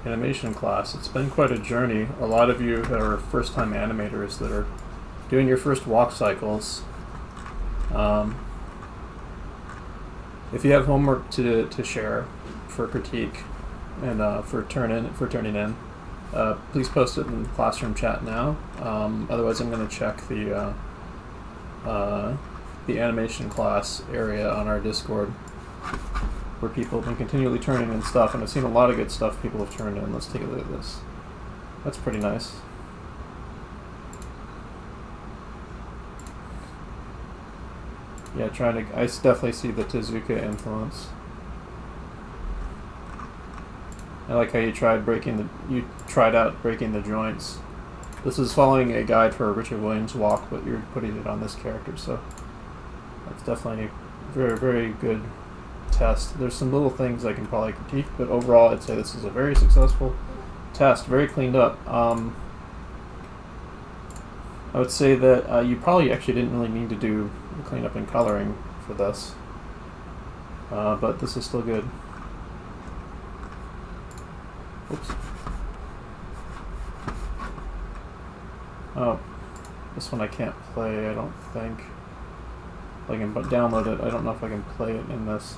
animation class. It's been quite a journey. A lot of you are first-time animators that are doing your first walk cycles. If you have homework to share for critique and for turning in, please post it in the classroom chat now. Otherwise, I'm going to check the animation class area on our Discord, where people have been continually turning in stuff, and I've seen a lot of good stuff people have turned in. Let's take a look at this. That's pretty nice. Yeah, I definitely see the Tezuka influence. I like how you tried out breaking the joints. This is following a guide for a Richard Williams walk, but you're putting it on this character, so that's definitely a very, very good test. There's some little things I can probably critique, but overall I'd say this is a very successful test, very cleaned up. I would say that you probably actually didn't really need to do cleanup and coloring for this, but this is still good. Oops. Oh, this one I can't play, I don't think. I can download it. I don't know if I can play it in this.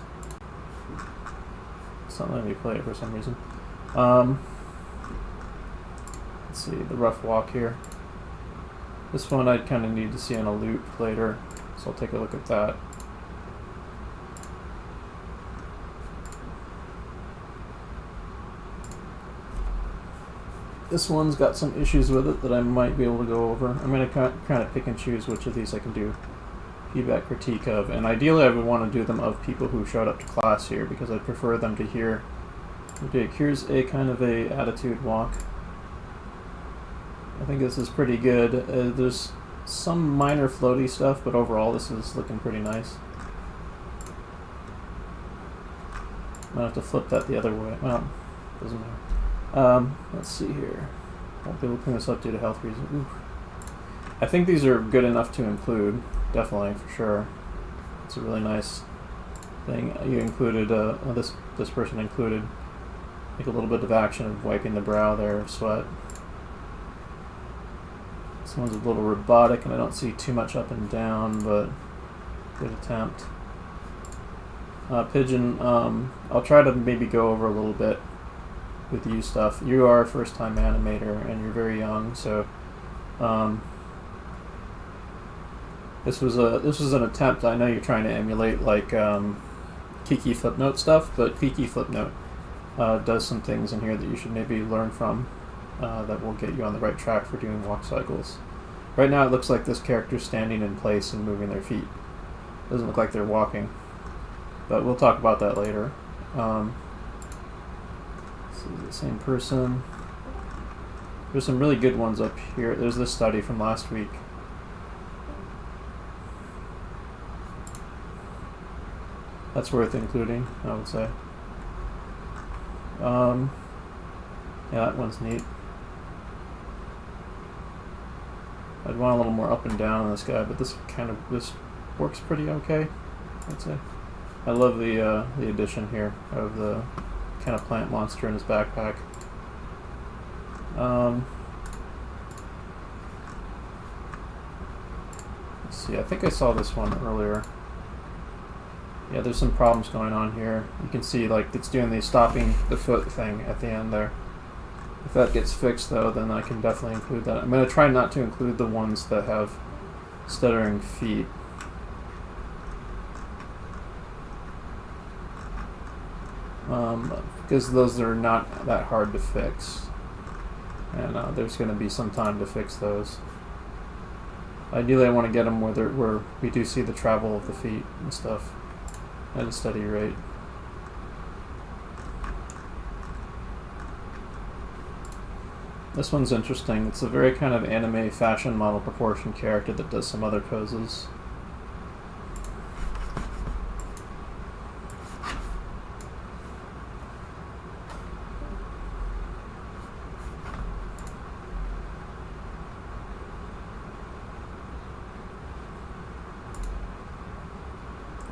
It's not letting me play it for some reason. Let's see, the rough walk here. This one I'd kind of need to see on a loop later, so I'll take a look at that. This one's got some issues with it that I might be able to go over. I'm going to kind of pick and choose which of these I can do feedback critique of, and ideally I would want to do them of people who showed up to class here, because I'd prefer them to hear. Okay, here's a kind of a attitude walk. I think this is pretty good. There's some minor floaty stuff, but overall this is looking pretty nice. Might have to flip that the other way. Well, doesn't matter. Let's see here. Won't be looking this up due to health reasons. Ooh. I think these are good enough to include, definitely, for sure. It's a really nice thing. You included, this person included like a little bit of action of wiping the brow there of sweat. This one's a little robotic, and I don't see too much up and down, but good attempt. Pigeon, I'll try to maybe go over a little bit with you stuff. You are a first-time animator, and you're very young, so this was an attempt. I know you're trying to emulate like Kiki Flipnote stuff, but Kiki Flipnote does some things in here that you should maybe learn from that will get you on the right track for doing walk cycles. Right now it looks like this character's standing in place and moving their feet. Doesn't look like they're walking, but we'll talk about that later. This is the same person. There's some really good ones up here. There's this study from last week. That's worth including, I would say. Yeah, that one's neat. I'd want a little more up and down on this guy, but this works pretty okay, I'd say. I love the addition here of the kind of plant monster in his backpack. Let's see, I think I saw this one earlier. Yeah, there's some problems going on here. You can see like it's doing the stopping the foot thing at the end there. If that gets fixed though, then I can definitely include that. I'm going to try not to include the ones that have stuttering feet. Because those are not that hard to fix. And there's going to be some time to fix those. Ideally I want to get them where we do see the travel of the feet and stuff at a steady rate. This one's interesting. It's a very kind of anime fashion model proportion character that does some other poses.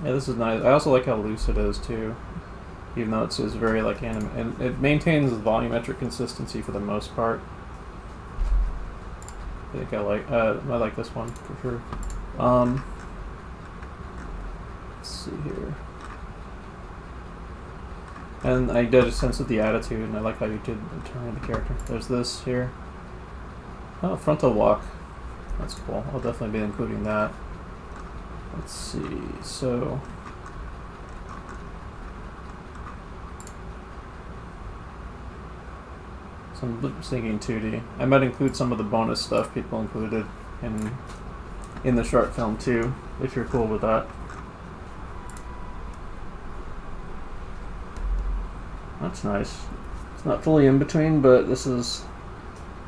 Yeah, this is nice. I also like how loose it is too. even though it's very like anime, and it maintains volumetric consistency for the most part. I think I like this one for sure. Let's see here. And I did a sense of the attitude, and I like how you did turn the character. There's this here. Oh, frontal walk. That's cool. I'll definitely be including that. Let's see. So some lip syncing 2D. I might include some of the bonus stuff people included in the short film too, if you're cool with that. That's nice. It's not fully in between, but this is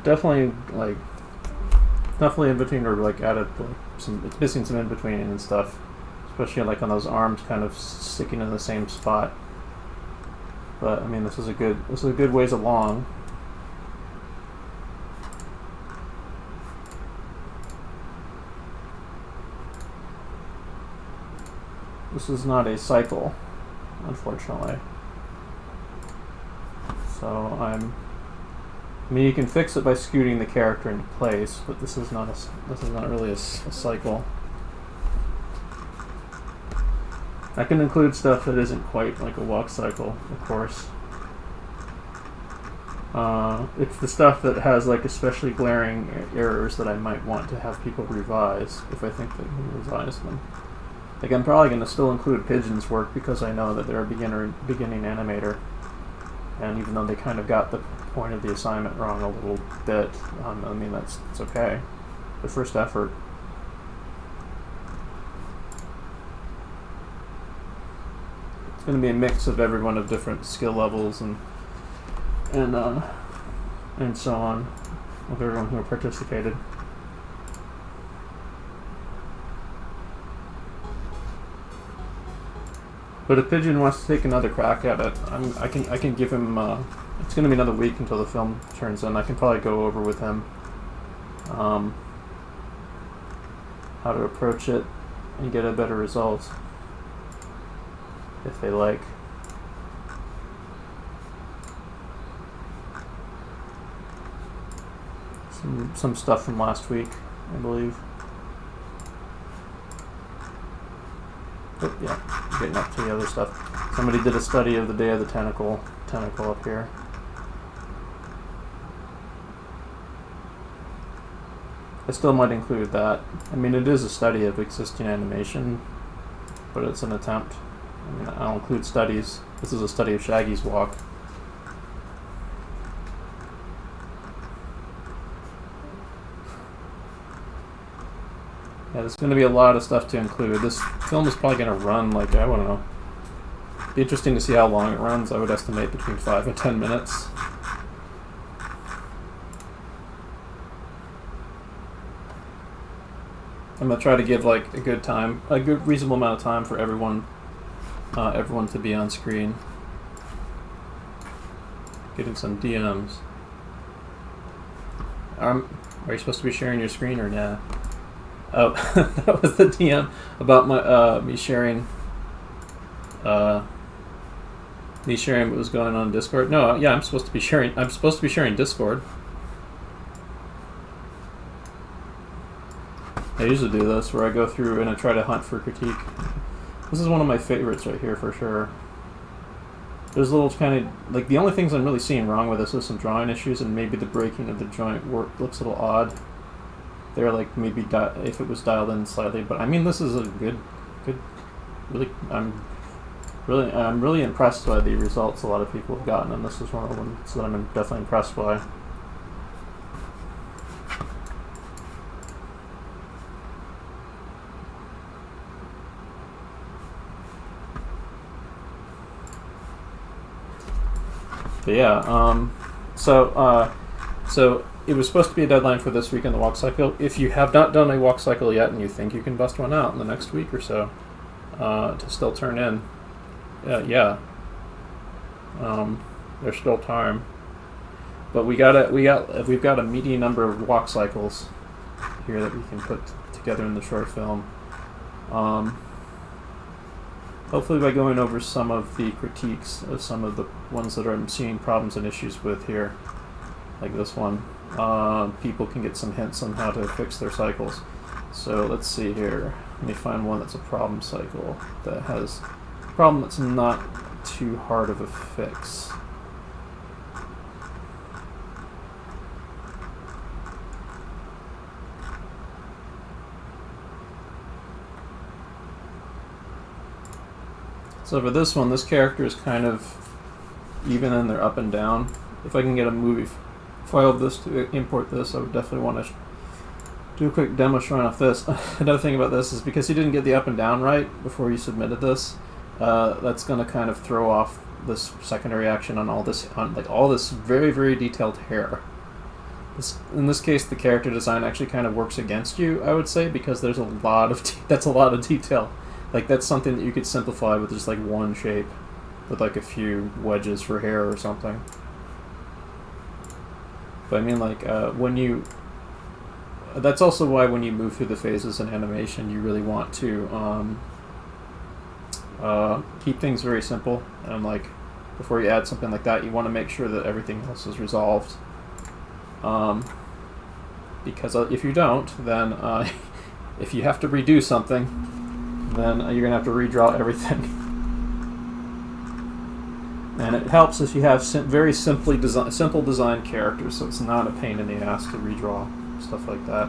definitely in between, or like added like it's missing some in between and stuff, especially like on those arms kind of sticking in the same spot. But I mean, this is a good ways along. This is not a cycle, unfortunately. So I mean, you can fix it by scooting the character into place, but this is not really a cycle. I can include stuff that isn't quite like a walk cycle, of course. It's the stuff that has like especially glaring errors that I might want to have people revise if I think they can revise them. Like, I'm probably going to still include Pigeon's work because I know that they're a beginning animator, and even though they kind of got the point of the assignment wrong a little bit, I mean, it's okay. The first effort. It's going to be a mix of everyone of different skill levels and so on, of everyone who participated. But if Pigeon wants to take another crack at it, I can give him. It's going to be another week until the film turns in. I can probably go over with him how to approach it and get a better result if they like. Some stuff from last week, I believe. But yeah, getting up to the other stuff. Somebody did a study of the Day of the Tentacle up here. I still might include that. I mean, it is a study of existing animation, but it's an attempt. I mean, I'll include studies. This is a study of Shaggy's walk. Yeah, there's going to be a lot of stuff to include. This film is probably going to run, like, I don't know. Be interesting to see how long it runs. I would estimate between 5 and 10 minutes. I'm going to try to give, like, a good reasonable amount of time for everyone to be on screen. Getting some DMs. Are you supposed to be sharing your screen or nah? Oh, that was the DM about my me sharing what was going on in Discord. No, yeah, I'm supposed to be sharing Discord. I usually do this where I go through and I try to hunt for critique. This is one of my favorites right here for sure. There's little kind of like the only things I'm really seeing wrong with this is some drawing issues and maybe the breaking of the joint looks a little odd. They're like maybe if it was dialed in slightly, but I mean this is a good. Really, I'm really impressed by the results a lot of people have gotten, and this is one of the ones that I'm definitely impressed by. But yeah, so it was supposed to be a deadline for this week in the walk cycle. If you have not done a walk cycle yet and you think you can bust one out in the next week or so, to still turn in, there's still time. But we've got a meaty number of walk cycles here that we can put together in the short film. hopefully by going over some of the critiques of some of the ones that I'm seeing problems and issues with here, like this one, people can get some hints on how to fix their cycles. So let's see here. Let me find one that's a problem cycle that has a problem that's not too hard of a fix. So for this one, this character is kind of even in their up and down. If I can get a movie file of this to import this, I would definitely want to do a quick demo showing off this. Another thing about this is because he didn't get the up and down right before he submitted this, that's going to kind of throw off this secondary action on all this, all this very, very detailed hair. In this case, the character design actually kind of works against you, I would say, because there's a lot of that's a lot of detail. Like, that's something that you could simplify with just like one shape, with like a few wedges for hair or something. But I mean, like, when you... That's also why when you move through the phases in animation, you really want to keep things very simple. And like, before you add something like that, you want to make sure that everything else is resolved. Because if you don't, then if you have to redo something, then you're going to have to redraw everything. And it helps if you have very simple design characters, so it's not a pain in the ass to redraw stuff like that.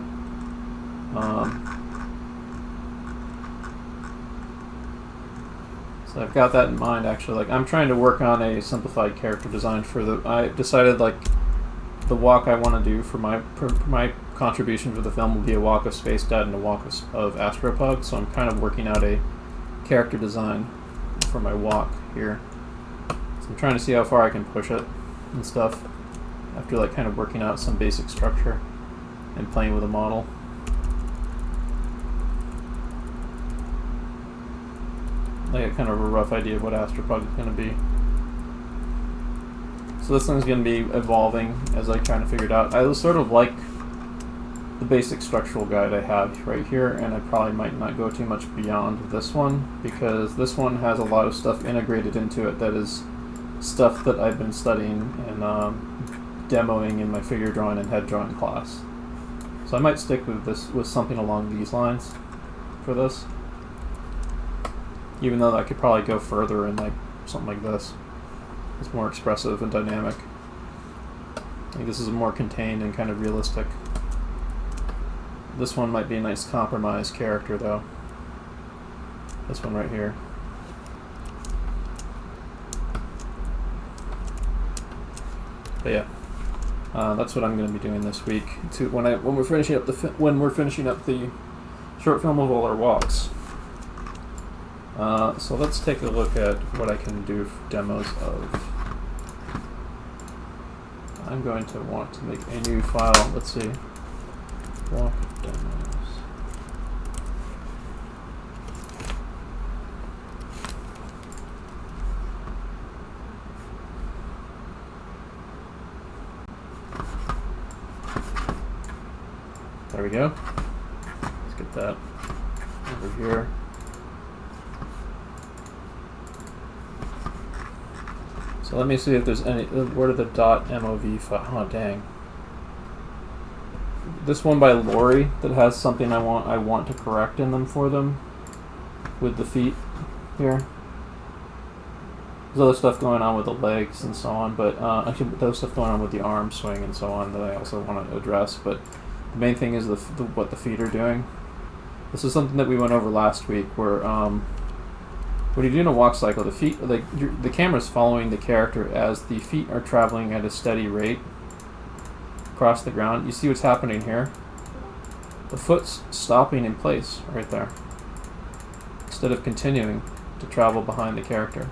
So I've got that in mind, actually. Like, I'm trying to work on a simplified character design for the... I decided, like, the walk I want to do for my contribution for the film will be a walk of Space Dad and a walk of Astropug, so I'm kind of working out a character design for my walk here. So I'm trying to see how far I can push it and stuff after like kind of working out some basic structure and playing with a model. I got kind of a rough idea of what Astropug is going to be. So this thing's going to be evolving as I kind of figure it out. I sort of like the basic structural guide I have right here, and I probably might not go too much beyond this one, because this one has a lot of stuff integrated into it that is stuff that I've been studying and demoing in my figure drawing and head drawing class. So I might stick with this, with something along these lines for this, even though I could probably go further in like something like this. It's more expressive and dynamic. I think this is more contained and kind of realistic. This one might be a nice compromise character, though. This one right here. But yeah, that's what I'm going to be doing this week. When we're finishing up the short film of all our walks. So let's take a look at what I can do for demos of. I'm going to want to make a new file. Let's see. Walk demos. There we go. Let's get that over here. So let me see if there's any. Where did the .mov file? Oh dang! This one by Lori that has something I want to correct in them for them, with the feet here. There's other stuff going on with the legs and so on, but actually there's stuff going on with the arm swing and so on that I also want to address. But the main thing is what the feet are doing. This is something that we went over last week, where when you're doing a walk cycle, the feet, the camera's following the character as the feet are traveling at a steady rate across the ground. You see what's happening here? The foot's stopping in place right there, instead of continuing to travel behind the character.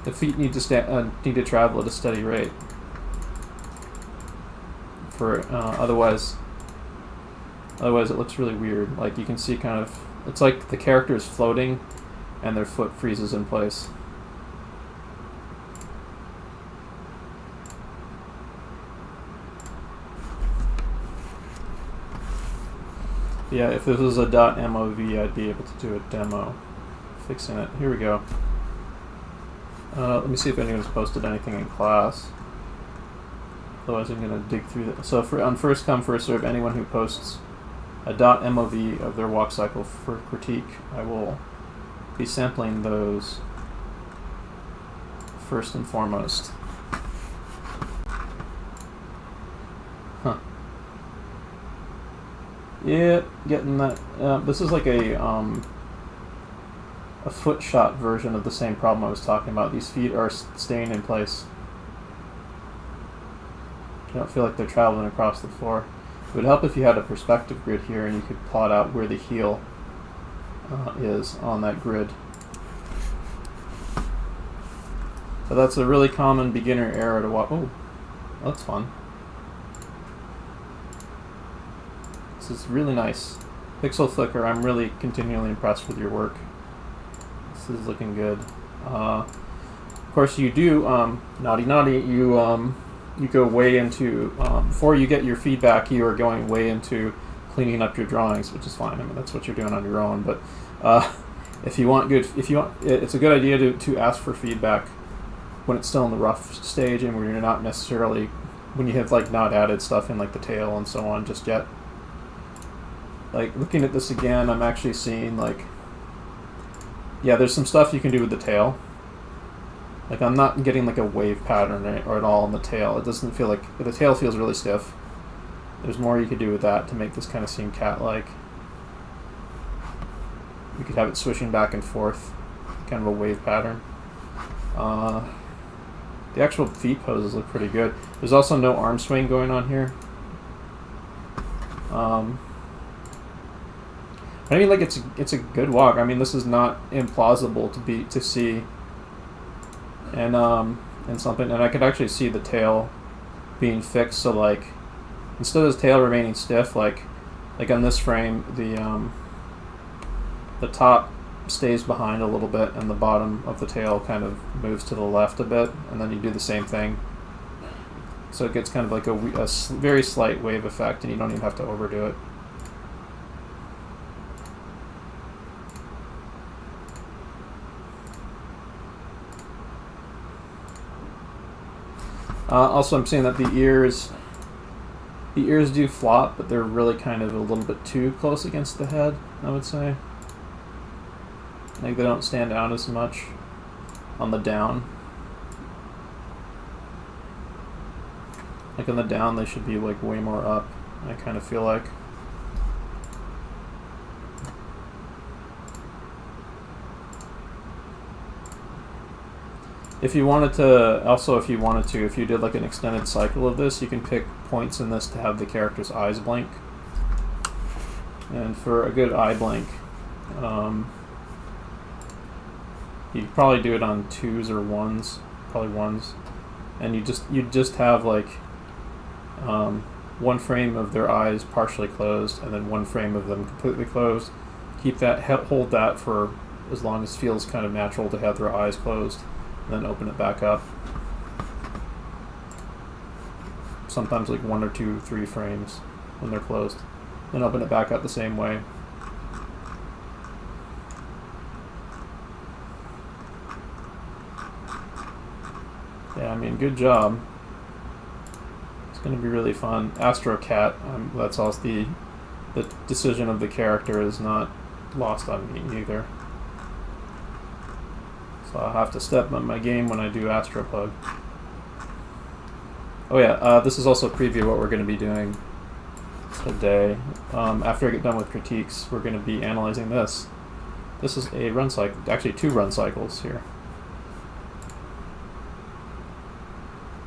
The feet need to travel at a steady rate. Otherwise it looks really weird. Like, you can see kind of, it's like the character is floating and their foot freezes in place. Yeah, if this was a .mov, I'd be able to do a demo fixing it. Here we go. Let me see if anyone's posted anything in class. Otherwise, I'm going to dig through that. So on first come, first serve, anyone who posts a .mov of their walk cycle for critique, I will be sampling those first and foremost. Huh. Yeah, getting that. This is like a foot shot version of the same problem I was talking about. These feet are staying in place. I don't feel like they're traveling across the floor. It would help if you had a perspective grid here and you could plot out where the heel is on that grid. But that's a really common beginner error to walk. Oh, that's fun. This is really nice. Pixel Flicker, I'm really continually impressed with your work. This is looking good. Of course, you do, naughty, you go way into, before you get your feedback, you are going way into cleaning up your drawings, which is fine. I mean, that's what you're doing on your own. But it's a good idea to ask for feedback when it's still in the rough stage and when you're not necessarily, when you have like not added stuff in like the tail and so on just yet. Like looking at this again, I'm actually seeing like, yeah, there's some stuff you can do with the tail. Like I'm not getting like a wave pattern or at all in the tail. It doesn't feel like, the tail feels really stiff. There's more you could do with that to make this kind of seem cat-like. You could have it swishing back and forth, kind of a wave pattern. The actual feet poses look pretty good. There's also no arm swing going on here. I mean, like it's a good walk. I mean, this is not implausible to see. And something, and I could actually see the tail being fixed. So like, instead of the tail remaining stiff, like on this frame, the top stays behind a little bit, and the bottom of the tail kind of moves to the left a bit, and then you do the same thing. So it gets kind of like a very slight wave effect, and you don't even have to overdo it. Also, I'm seeing that the ears do flop, but they're really kind of a little bit too close against the head, I would say. Like they don't stand out as much on the down. Like on the down, they should be like way more up, I kind of feel like. If you wanted to, if you did like an extended cycle of this, you can pick points in this to have the character's eyes blink. And for a good eye blink, you'd probably do it on 2s or 1s, probably 1s. And you'd just have like one frame of their eyes partially closed, and then one frame of them completely closed. Keep that, hold that for as long as it feels kind of natural to have their eyes closed. Then open it back up. Sometimes like 1 or 2, 3 frames when they're closed. Then open it back up the same way. Yeah, I mean, good job. It's going to be really fun. Astro Cat, that's also the decision of the character is not lost on me either. So I'll have to step up my game when I do Astropug. Oh yeah, this is also a preview of what we're going to be doing today. After I get done with critiques, we're going to be analyzing this. This is a run cycle, actually 2 run cycles here.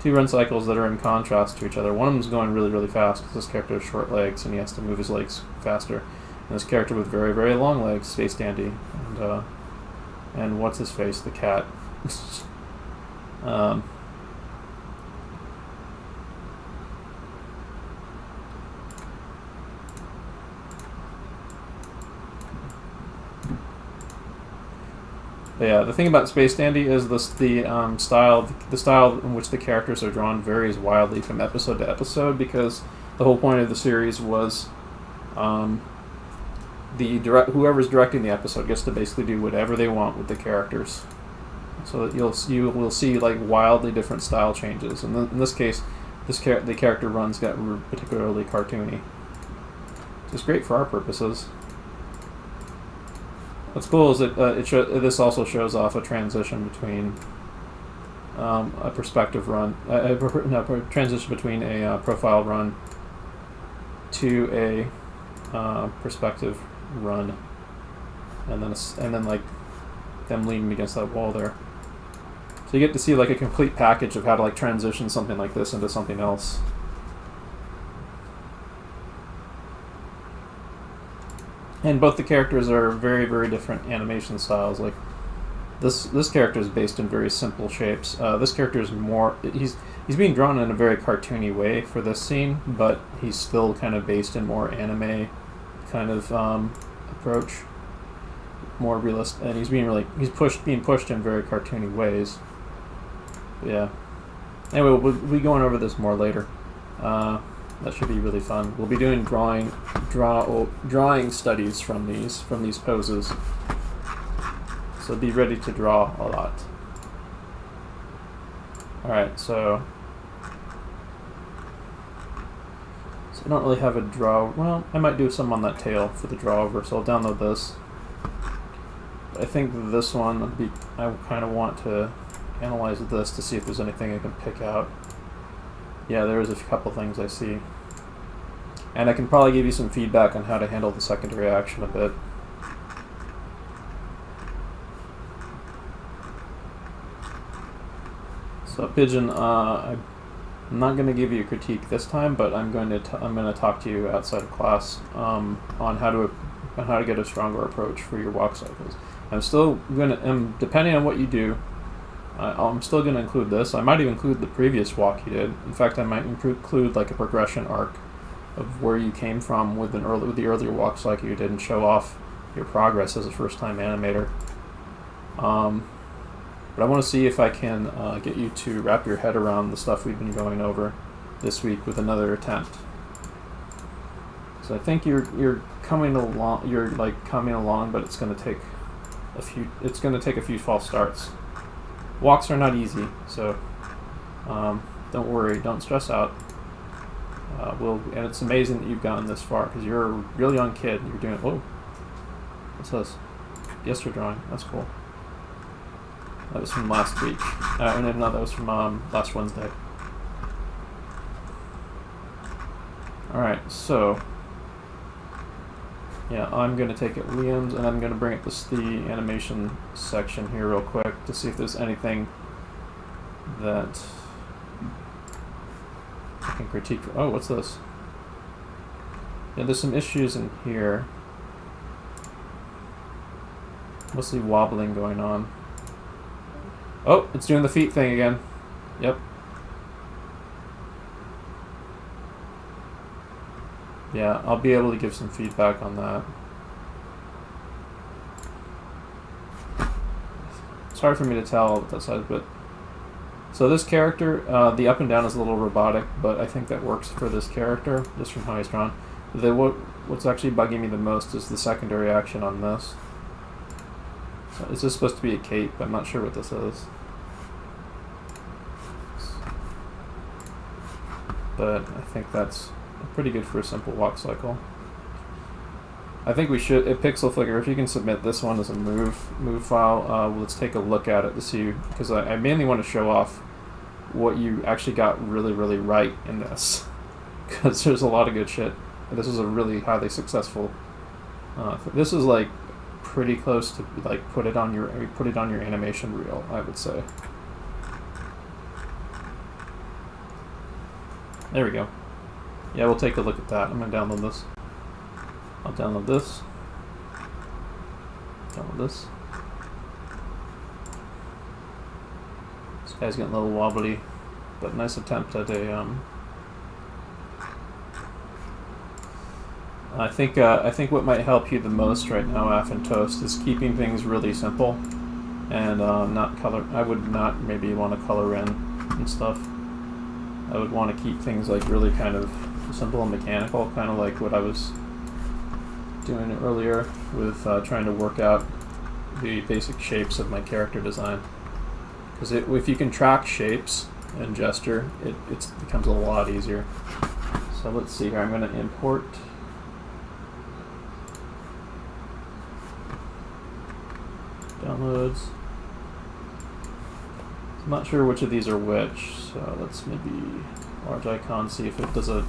2 run cycles that are in contrast to each other. One of them is going really, really fast because this character has short legs and he has to move his legs faster. And this character with very, very long legs, Space Dandy, and what's his face, the cat. But yeah, the thing about Space Dandy is the style in which the characters are drawn varies wildly from episode to episode, because the whole point of the series was whoever's directing the episode gets to basically do whatever they want with the characters. So that you will see like wildly different style changes. And in this case, the character runs got particularly cartoony. Which is great for our purposes. What's cool is that this also shows off a transition between a perspective run, transition between a profile run to a perspective run, and then like them leaning against that wall there. So you get to see like a complete package of how to like transition something like this into something else. And both the characters are very, very different animation styles. Like this character is based in very simple shapes. This character is more he's being drawn in a very cartoony way for this scene, but he's still kind of based in more anime kind of approach, more realist, and he's being pushed in very cartoony ways. But yeah. Anyway, we'll be going over this more later. That should be really fun. We'll be doing drawing studies from these poses. So be ready to draw a lot. Alright, so I don't really have a draw. Well, I might do some on that tail for the draw over, so I'll download this. But I think this one, I kind of want to analyze this to see if there's anything I can pick out. Yeah, there is a couple things I see. And I can probably give you some feedback on how to handle the secondary action a bit. So Pigeon, I'm not going to give you a critique this time, but I'm going to talk to you outside of class on how to get a stronger approach for your walk cycles. I'm still going to, depending on what you do, I'm still going to include this. I might even include the previous walk you did. In fact, I might include like a progression arc of where you came from with the earlier walk cycle you did, and show off your progress as a first-time animator. But I want to see if I can get you to wrap your head around the stuff we've been going over this week with another attempt. So I think you're coming along. You're like coming along, but it's going to take a few. It's going to take a few false starts. Walks are not easy, so don't worry, don't stress out. And it's amazing that you've gotten this far, because you're a real young kid. You're doing. Whoa, what's this? Gesture drawing. That's cool. That was from last week. No, that was from last Wednesday. Alright, so yeah, I'm going to take it Liam's, and I'm going to bring up the animation section here real quick to see if there's anything that I can critique. Oh, what's this? Yeah, there's some issues in here. Mostly wobbling going on. Oh, it's doing the feet thing again. Yep. Yeah, I'll be able to give some feedback on that. It's hard for me to tell what that says, but so this character, the up and down is a little robotic, but I think that works for this character, just from how he's drawn. What's actually bugging me the most is the secondary action on this. So is this supposed to be a cape? I'm not sure what this is. But I think that's pretty good for a simple walk cycle. I think we should, at Pixel Flicker, if you can submit this one as a move file, let's take a look at it to see, because I mainly want to show off what you actually got really, really right in this, because there's a lot of good shit. This is a really highly successful. This is like pretty close to like put it on your animation reel, I would say. There we go. Yeah, we'll take a look at that. I'm gonna download this. I'll download this. Download this. This guy's getting a little wobbly, but nice attempt at a I think what might help you the most right now, Af and Toast, is keeping things really simple, and not color. I would not maybe want to color in and stuff. I would want to keep things like really kind of simple and mechanical, kind of like what I was doing earlier with trying to work out the basic shapes of my character design. Because if you can track shapes and gesture, it becomes a lot easier. So let's see here. I'm going to import downloads. I'm not sure which of these are which, so let's maybe large icon, see if it does a...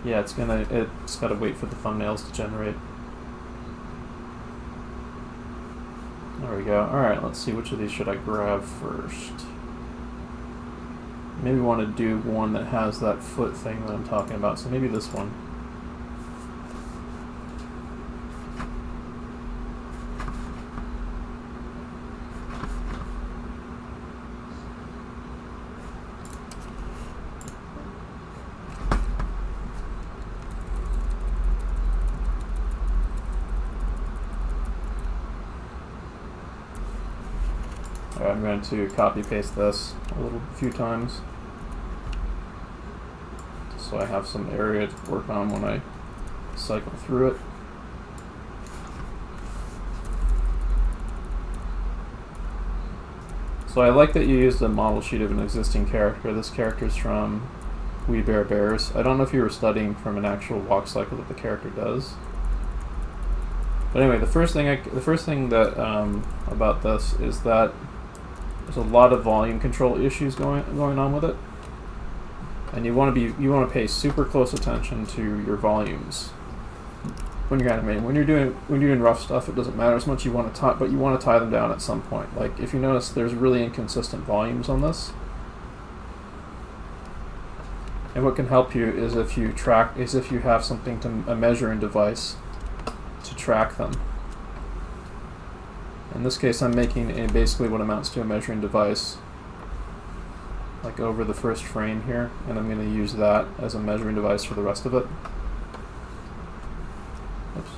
Yeah, it's got to wait for the thumbnails to generate. There we go. Alright, let's see which of these should I grab first. Maybe want to do one that has that foot thing that I'm talking about, so maybe this one. Alright, I'm going to copy paste this a few times, so I have some area to work on when I cycle through it. So I like that you used a model sheet of an existing character. This character is from We Bear Bears. I don't know if you were studying from an actual walk cycle that the character does. But anyway, the first thing that about this is that there's a lot of volume control issues going on with it, and you want to pay super close attention to your volumes when you're animating. When you're doing rough stuff, it doesn't matter as much. You want to tie them down at some point. Like if you notice, there's really inconsistent volumes on this, and what can help you is if you have something a measuring device to track them. In this case, I'm making basically what amounts to a measuring device, like over the first frame here, and I'm going to use that as a measuring device for the rest of it. Oops.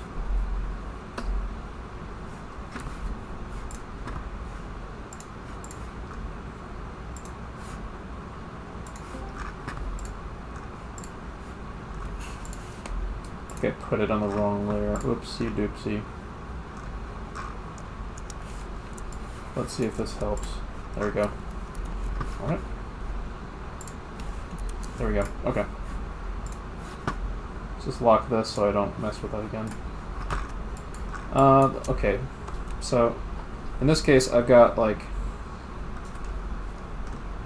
I put it on the wrong layer. Oopsie doopsie. Let's see if this helps. There we go. Alright. There we go. Okay. Let's just lock this so I don't mess with that again. Okay. So, in this case, I've got like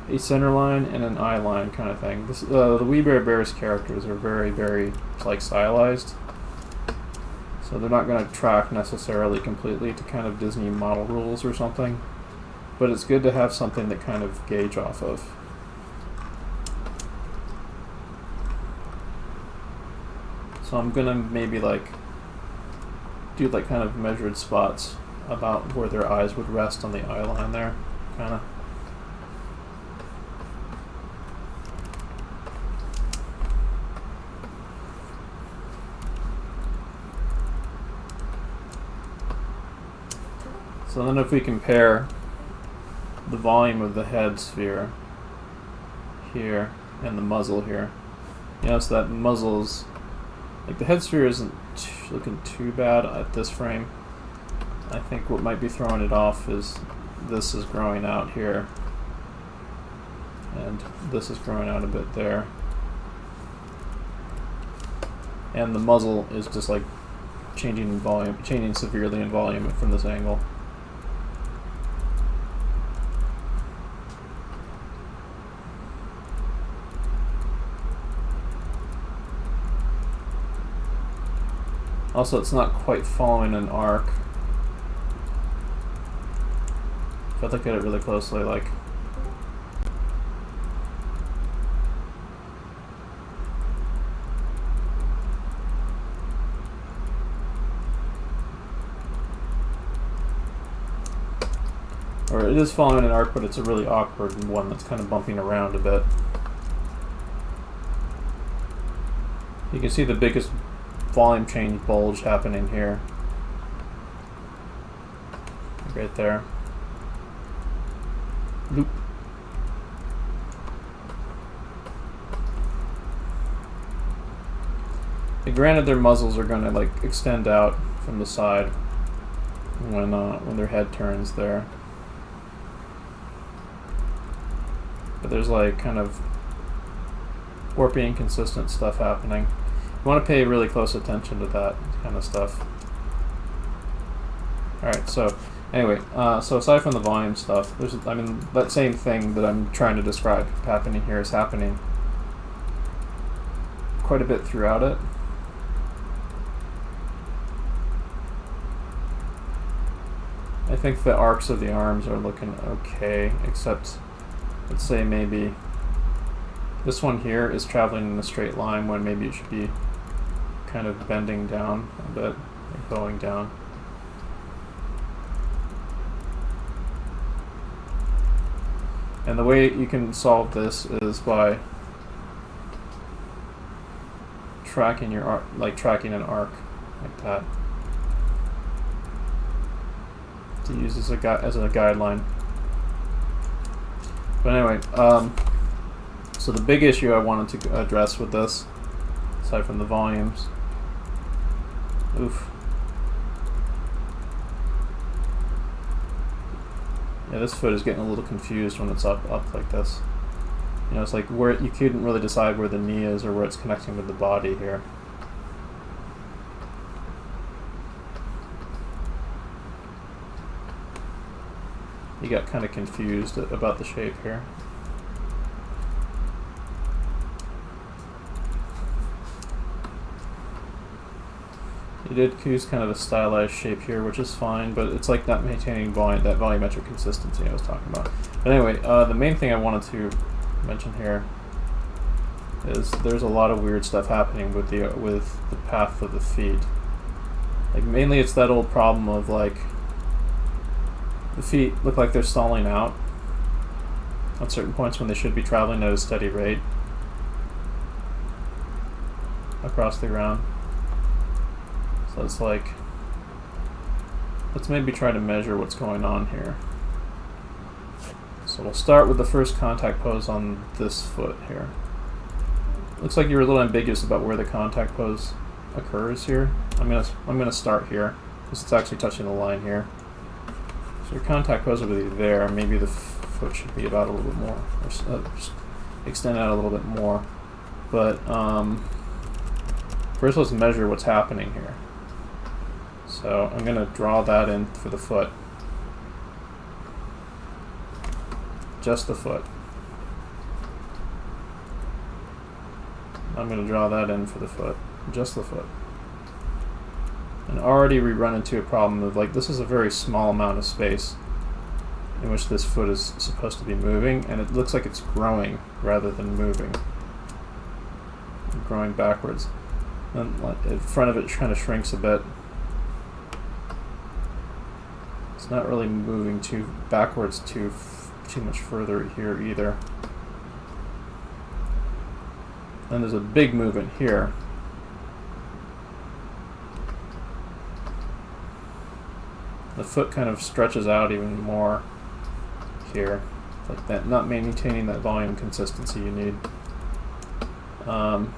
a center line and an eye line kind of thing. This, the We Bear Bears characters are very, very like stylized. So they're not going to track necessarily completely to kind of Disney model rules or something, but it's good to have something that kind of gauge off of. So I'm going to maybe like do like kind of measured spots about where their eyes would rest on the eye line there, kind of. So then if we compare the volume of the head sphere here and the muzzle here, you notice that muzzle's, like the head sphere isn't looking too bad at this frame. I think what might be throwing it off is this is growing out here, and this is growing out a bit there. And the muzzle is just like changing severely in volume from this angle. Also, it's not quite following an arc. If I look at it really closely, like... Or it is following an arc, but it's a really awkward one that's kind of bumping around a bit. You can see the biggest volume change bulge happening here. Right there. Loop. granted, their muzzles are going to like extend out from the side when their head turns there. But there's like kind of warpy, inconsistent stuff happening. You want to pay really close attention to that kind of stuff. Alright, so anyway, so aside from the volume stuff, there's, I mean, that same thing that I'm trying to describe happening here is happening quite a bit throughout it. I think the arcs of the arms are looking okay, except let's say maybe this one here is traveling in a straight line when maybe it should be kind of bending down a bit, like bowing down. And the way you can solve this is by tracking your arc, like tracking an arc like that, to use as a guideline. But anyway, so the big issue I wanted to address with this, aside from the volumes, yeah, this foot is getting a little confused when it's up like this. You know, it's like where you couldn't really decide where the knee is or where it's connecting with the body here. You got kind of confused about the shape here. You did use kind of a stylized shape here, which is fine, but it's like not maintaining that volumetric consistency I was talking about. But anyway, the main thing I wanted to mention here is there's a lot of weird stuff happening with the path of the feet. Like mainly it's that old problem of like the feet look like they're stalling out at certain points when they should be traveling at a steady rate across the ground. So it's like, let's maybe try to measure what's going on here. So we'll start with the first contact pose on this foot here. Looks like you're a little ambiguous about where the contact pose occurs here. I'm gonna start here because it's actually touching the line here. So your contact pose will be there. Maybe the foot should be about a little bit more, or extend out a little bit more. But first, let's measure what's happening here. So I'm going to draw that in for the foot. Just the foot. I'm going to draw that in for the foot. Just the foot. And already we run into a problem of like, this is a very small amount of space in which this foot is supposed to be moving, and it looks like it's growing rather than moving. Growing backwards. And in front of it kind of shrinks a bit. It's not really moving too backwards too much further here either. And there's a big movement here. The foot kind of stretches out even more here, like that, not maintaining that volume consistency you need. And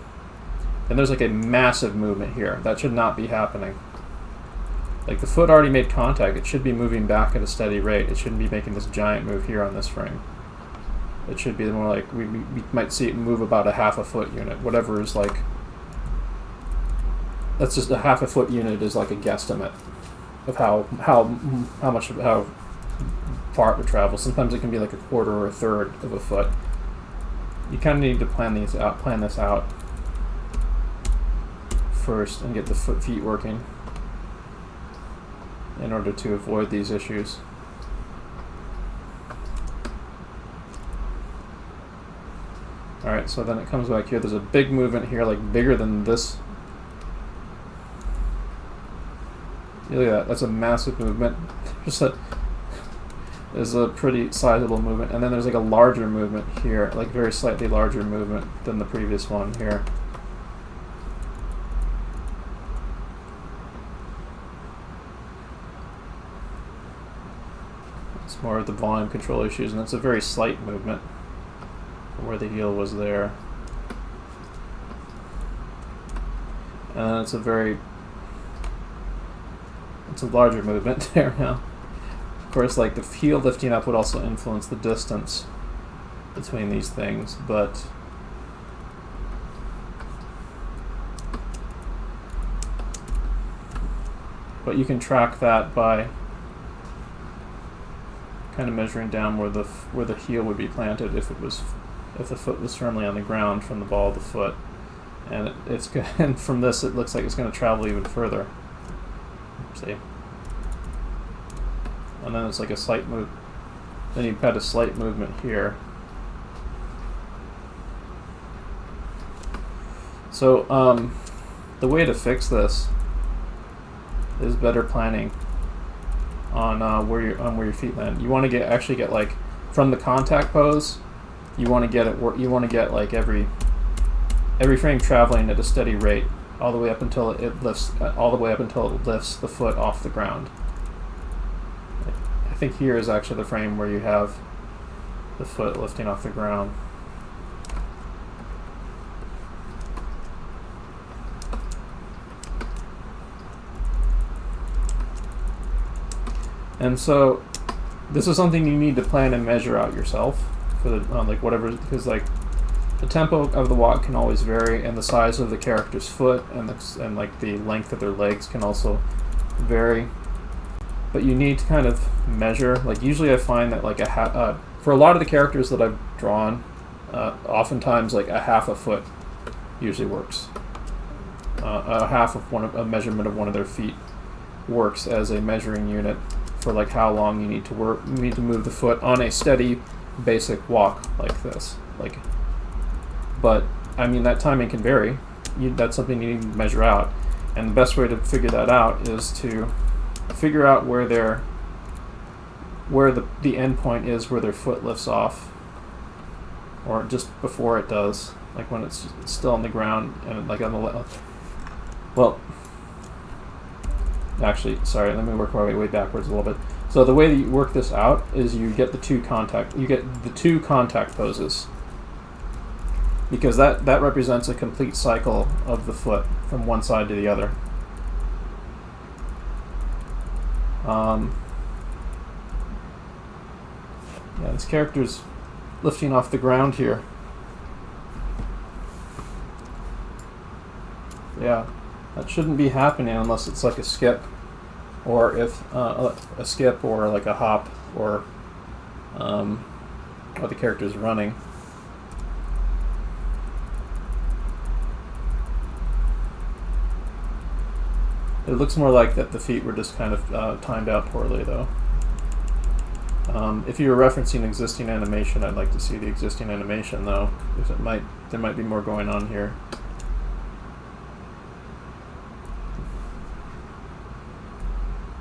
there's like a massive movement here. That should not be happening. Like the foot already made contact. It should be moving back at a steady rate. It shouldn't be making this giant move here on this ring. It should be more like we might see it move about a half a foot unit. Whatever is like, that's just a half a foot unit is like a guesstimate of how far it would travel. Sometimes it can be like a quarter or a third of a foot. You kind of need to plan this out first and get the feet working in order to avoid these issues. Alright, so then it comes back here. There's a big movement here, like bigger than this. Look at that, that's a massive movement. There's a pretty sizable movement, and then there's like a larger movement here, like very slightly larger movement than the previous one here. It's more of the volume control issues, and it's a very slight movement from where the heel was there. And it's a larger movement there now. Of course, like the heel lifting up would also influence the distance between these things, but you can track that by kind of measuring down where the heel would be planted if the foot was firmly on the ground from the ball of the foot, and and from this it looks like it's going to travel even further. See, and then it's like a slight move. Then you've got a slight movement here. So the way to fix this is better planning on where your feet land. You want to actually get like from the contact pose. You want to get it. You want to get like every frame traveling at a steady rate all the way up until it lifts. All the way up until it lifts the foot off the ground. I think here is actually the frame where you have the foot lifting off the ground. And so this is something you need to plan and measure out yourself for the like whatever, because like the tempo of the walk can always vary, and the size of the character's foot and like the length of their legs can also vary. But you need to kind of measure. Like usually I find that like for a lot of the characters that I've drawn, oftentimes like a half a foot usually works. A half of a measurement of one of their feet works as a measuring unit for like how long you need to move the foot on a steady basic walk like this. But I mean that timing can vary. That's something you need to measure out, and the best way to figure that out is to figure out where the end point is, where their foot lifts off, or just before it does, like when it's still on the ground and like on the left. Well, actually, sorry, let me work my way backwards a little bit. So the way that you work this out is you get the two contact poses, because that represents a complete cycle of the foot from one side to the other. Yeah, this character's lifting off the ground here. Yeah, that shouldn't be happening unless it's like a skip, or if a skip or like a hop, or the character's running. It looks more like that the feet were just kind of timed out poorly, though. If you were referencing existing animation, I'd like to see the existing animation, though, because there might be more going on here.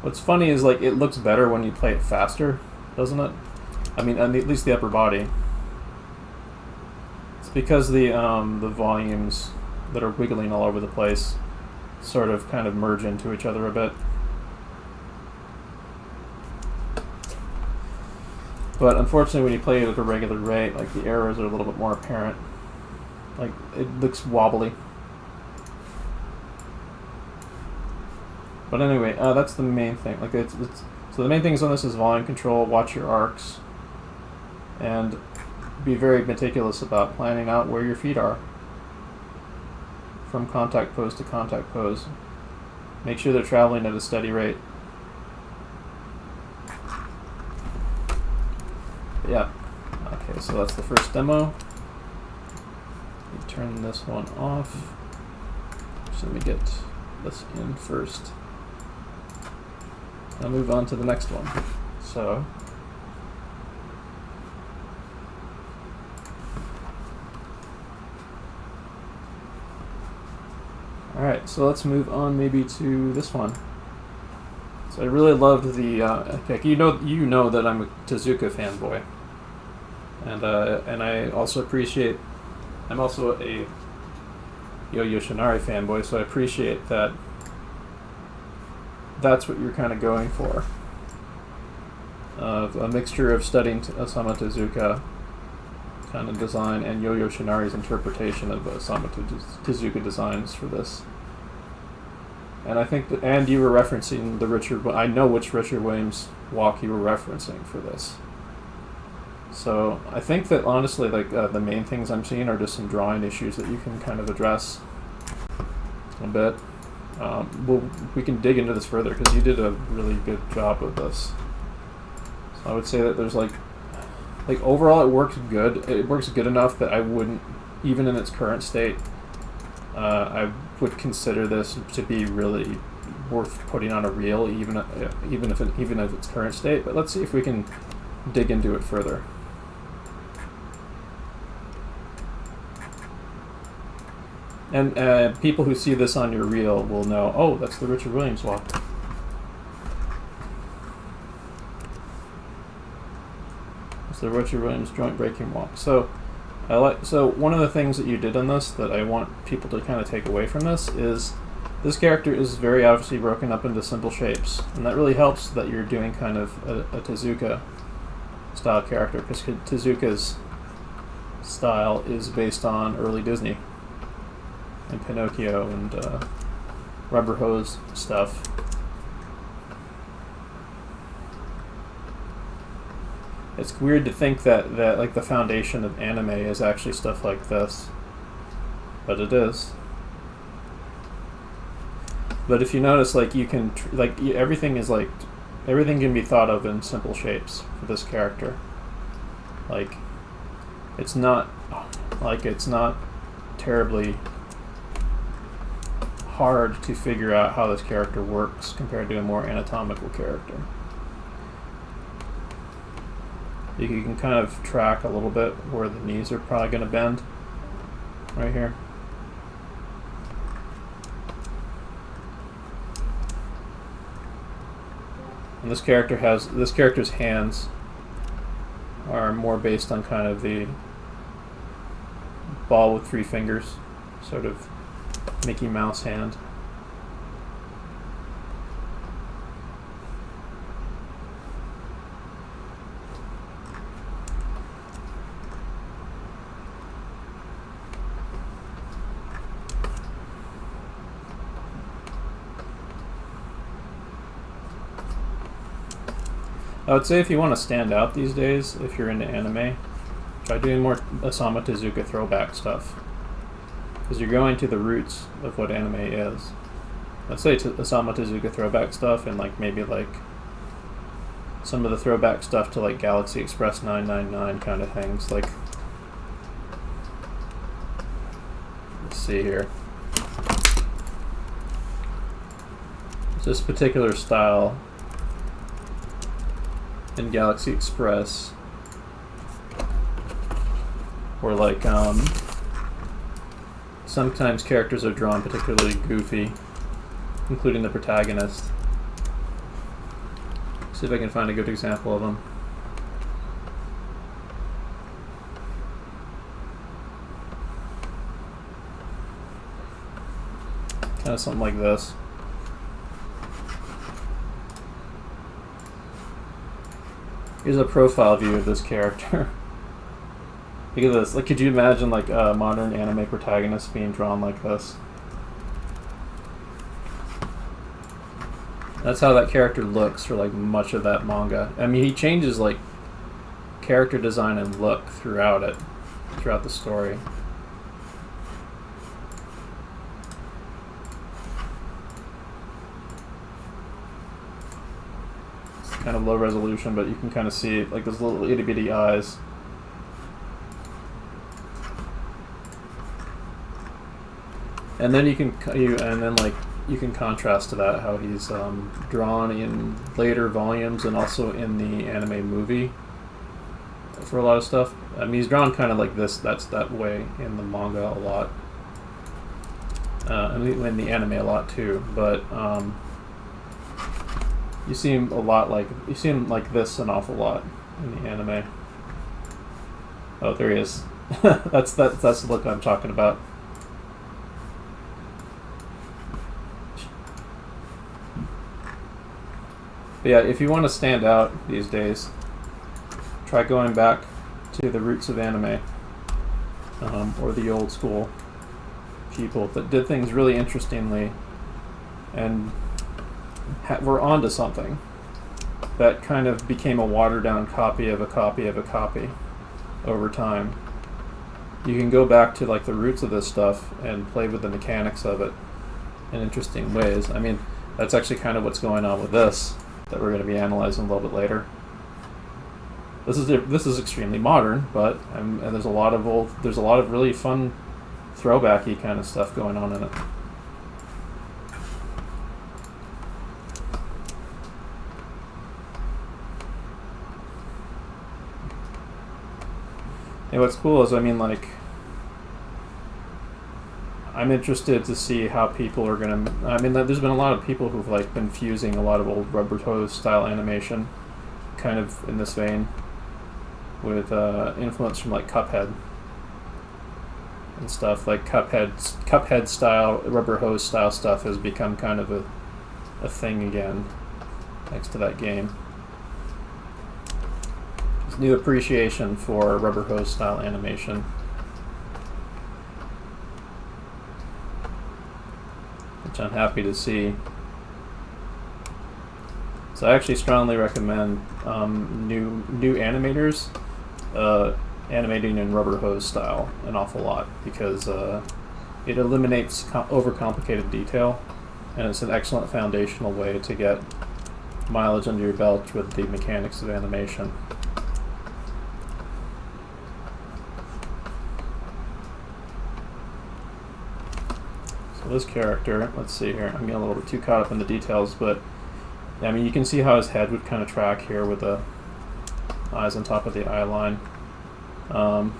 What's funny is like it looks better when you play it faster, doesn't it? I mean, at least the upper body. It's because the volumes that are wiggling all over the place sort of kind of merge into each other a bit. But unfortunately, when you play it at a regular rate, like the errors are a little bit more apparent. Like it looks wobbly. But anyway, that's the main thing. Like so the main things on this is volume control. Watch your arcs, and be very meticulous about planning out where your feet are from contact pose to contact pose. Make sure they're traveling at a steady rate. Yeah. Okay, so that's the first demo. Let me turn this one off. So let me get this in first. I'll move on to the next one. So alright, so let's move on maybe to this one. So I really loved the epic. You know that I'm a Tezuka fanboy. And I also appreciate, I'm also a Yo-Yo Shinari fanboy, so I appreciate that that's what you're kind of going for. A mixture of studying Osamu Tezuka kind of design and Yo-Yo Shinari's interpretation of Osamu Tezuka designs for this. And I think that, and you were referencing the Richard. I know which Richard Williams walk you were referencing for this. So I think that honestly, like the main things I'm seeing are just some drawing issues that you can kind of address a bit. We can dig into this further because you did a really good job with this. So I would say that there's like overall it works good. It works good enough that I wouldn't, even in its current state, I would consider this to be really worth putting on a reel, even if its current state. But let's see if we can dig into it further. And people who see this on your reel will know, oh, that's the Richard Williams walk. It's the Richard Williams joint breaking walk. So one of the things that you did in this that I want people to kind of take away from this is this character is very obviously broken up into simple shapes, and that really helps that you're doing kind of a Tezuka style character, because Tezuka's style is based on early Disney and Pinocchio and Rubber Hose stuff. It's weird to think that like the foundation of anime is actually stuff like this, but it is. But if you notice, like you can everything can be thought of in simple shapes for this character. Like it's not terribly hard to figure out how this character works compared to a more anatomical character. You can kind of track a little bit where the knees are probably going to bend right here. And this character's hands are more based on kind of the ball with 3 fingers, sort of Mickey Mouse hand. I would say if you want to stand out these days, if you're into anime, try doing more Osamu Tezuka throwback stuff, because you're going to the roots of what anime is. Let's say Osamu Tezuka throwback stuff, and like maybe like some of the throwback stuff to like Galaxy Express 999 kind of things. Like, let's see here. This particular style in Galaxy Express, where like sometimes characters are drawn particularly goofy, including the protagonist. See if I can find a good example of them. Kind of something like this. Here's a profile view of this character. Look at this. Like, could you imagine like a modern anime protagonist being drawn like this? That's how that character looks for like much of that manga. I mean, he changes like character design and look throughout the story. Kind of low resolution, but you can kind of see like those little itty bitty eyes. And then you can contrast to that how he's drawn in later volumes and also in the anime movie for a lot of stuff. I mean, he's drawn kind of like this. That's that way in the manga a lot. And in the anime a lot too, but. You see him like this an awful lot in the anime. Oh, there he is. that's the look I'm talking about. But yeah, if you want to stand out these days, try going back to the roots of anime, or the old school people that did things really interestingly and we're onto something that kind of became a watered down copy of a copy of a copy over time. You can go back to like the roots of this stuff and play with the mechanics of it in interesting ways. I mean, that's actually kind of what's going on with this that we're going to be analyzing a little bit later. This is extremely modern, but and there's a lot of really fun throwbacky kind of stuff going on in it. And what's cool is, I mean, like, I'm interested to see how people are gonna. I mean, there's been a lot of people who've like been fusing a lot of old rubber hose style animation, kind of in this vein, with influence from like Cuphead and stuff. Like Cuphead style rubber hose style stuff has become kind of a thing again, thanks to that game. There's new appreciation for rubber hose style animation. Which I'm happy to see. So I actually strongly recommend new animators animating in rubber hose style an awful lot, because it eliminates overcomplicated detail, and it's an excellent foundational way to get mileage under your belt with the mechanics of animation. This character, let's see here, I'm getting a little bit too caught up in the details, but I mean, you can see how his head would kind of track here with the eyes on top of the eye line. Not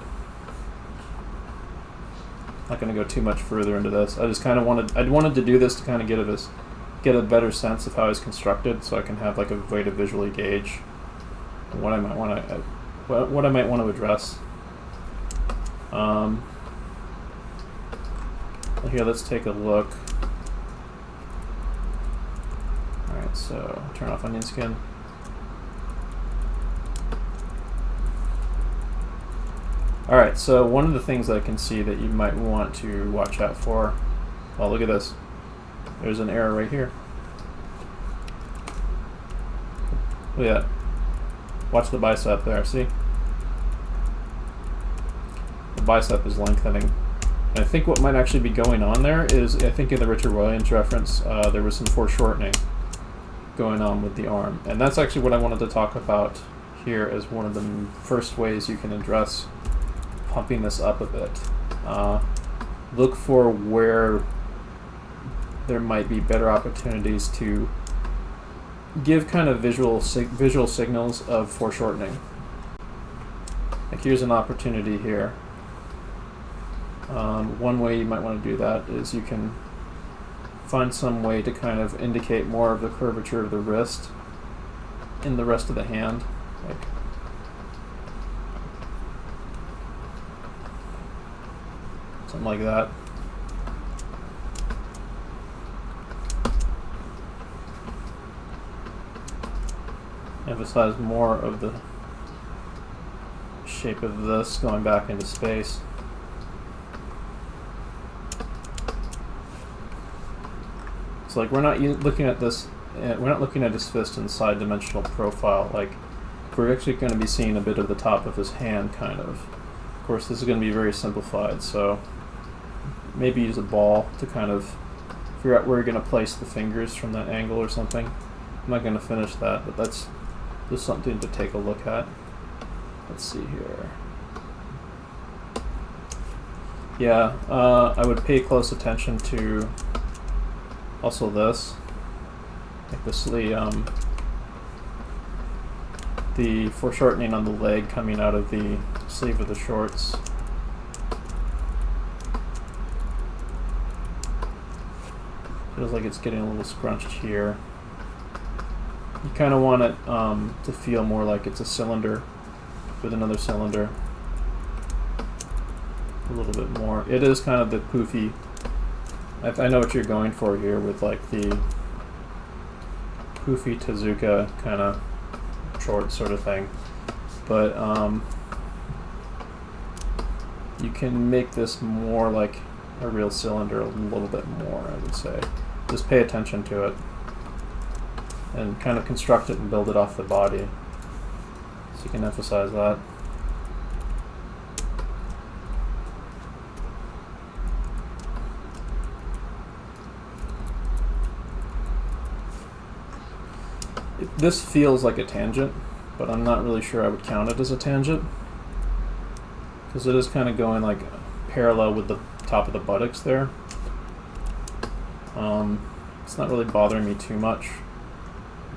going to go too much further into this. I just kind of wanted to do this to kind of get a better sense of how he's constructed, so I can have like a way to visually gauge what I might want to address. Here, let's take a look. Alright, so turn off onion skin. Alright, so one of the things I can see that you might want to watch out for, well, look at this. There's an error right here. Look at that. Watch the bicep there, see? The bicep is lengthening. And I think what might actually be going on there is, I think in the Richard Williams reference, there was some foreshortening going on with the arm. And that's actually what I wanted to talk about here as one of the first ways you can address pumping this up a bit. Look for where there might be better opportunities to give kind of visual signals of foreshortening. Like, here's an opportunity here. One way you might want to do that is you can find some way to kind of indicate more of the curvature of the wrist in the rest of the hand. Like, something like that. Emphasize more of the shape of this going back into space. So like, we're not looking at this. We're not looking at his fist in side dimensional profile. Like, we're actually going to be seeing a bit of the top of his hand, kind of. Of course, this is going to be very simplified. So maybe use a ball to kind of figure out where you're going to place the fingers from that angle or something. I'm not going to finish that, but that's just something to take a look at. Let's see here. Yeah, I would pay close attention to also this, like the foreshortening on the leg coming out of the sleeve of the shorts. Feels like it's getting a little scrunched here. You kind of want it to feel more like it's a cylinder with another cylinder. A little bit more. It is kind of the poofy. I know what you're going for here with like the poofy Tezuka kind of short sort of thing, but you can make this more like a real cylinder a little bit more, I would say. Just pay attention to it and kind of construct it and build it off the body. So you can emphasize that. This feels like a tangent, but I'm not really sure I would count it as a tangent, because it is kind of going like parallel with the top of the buttocks there. It's not really bothering me too much,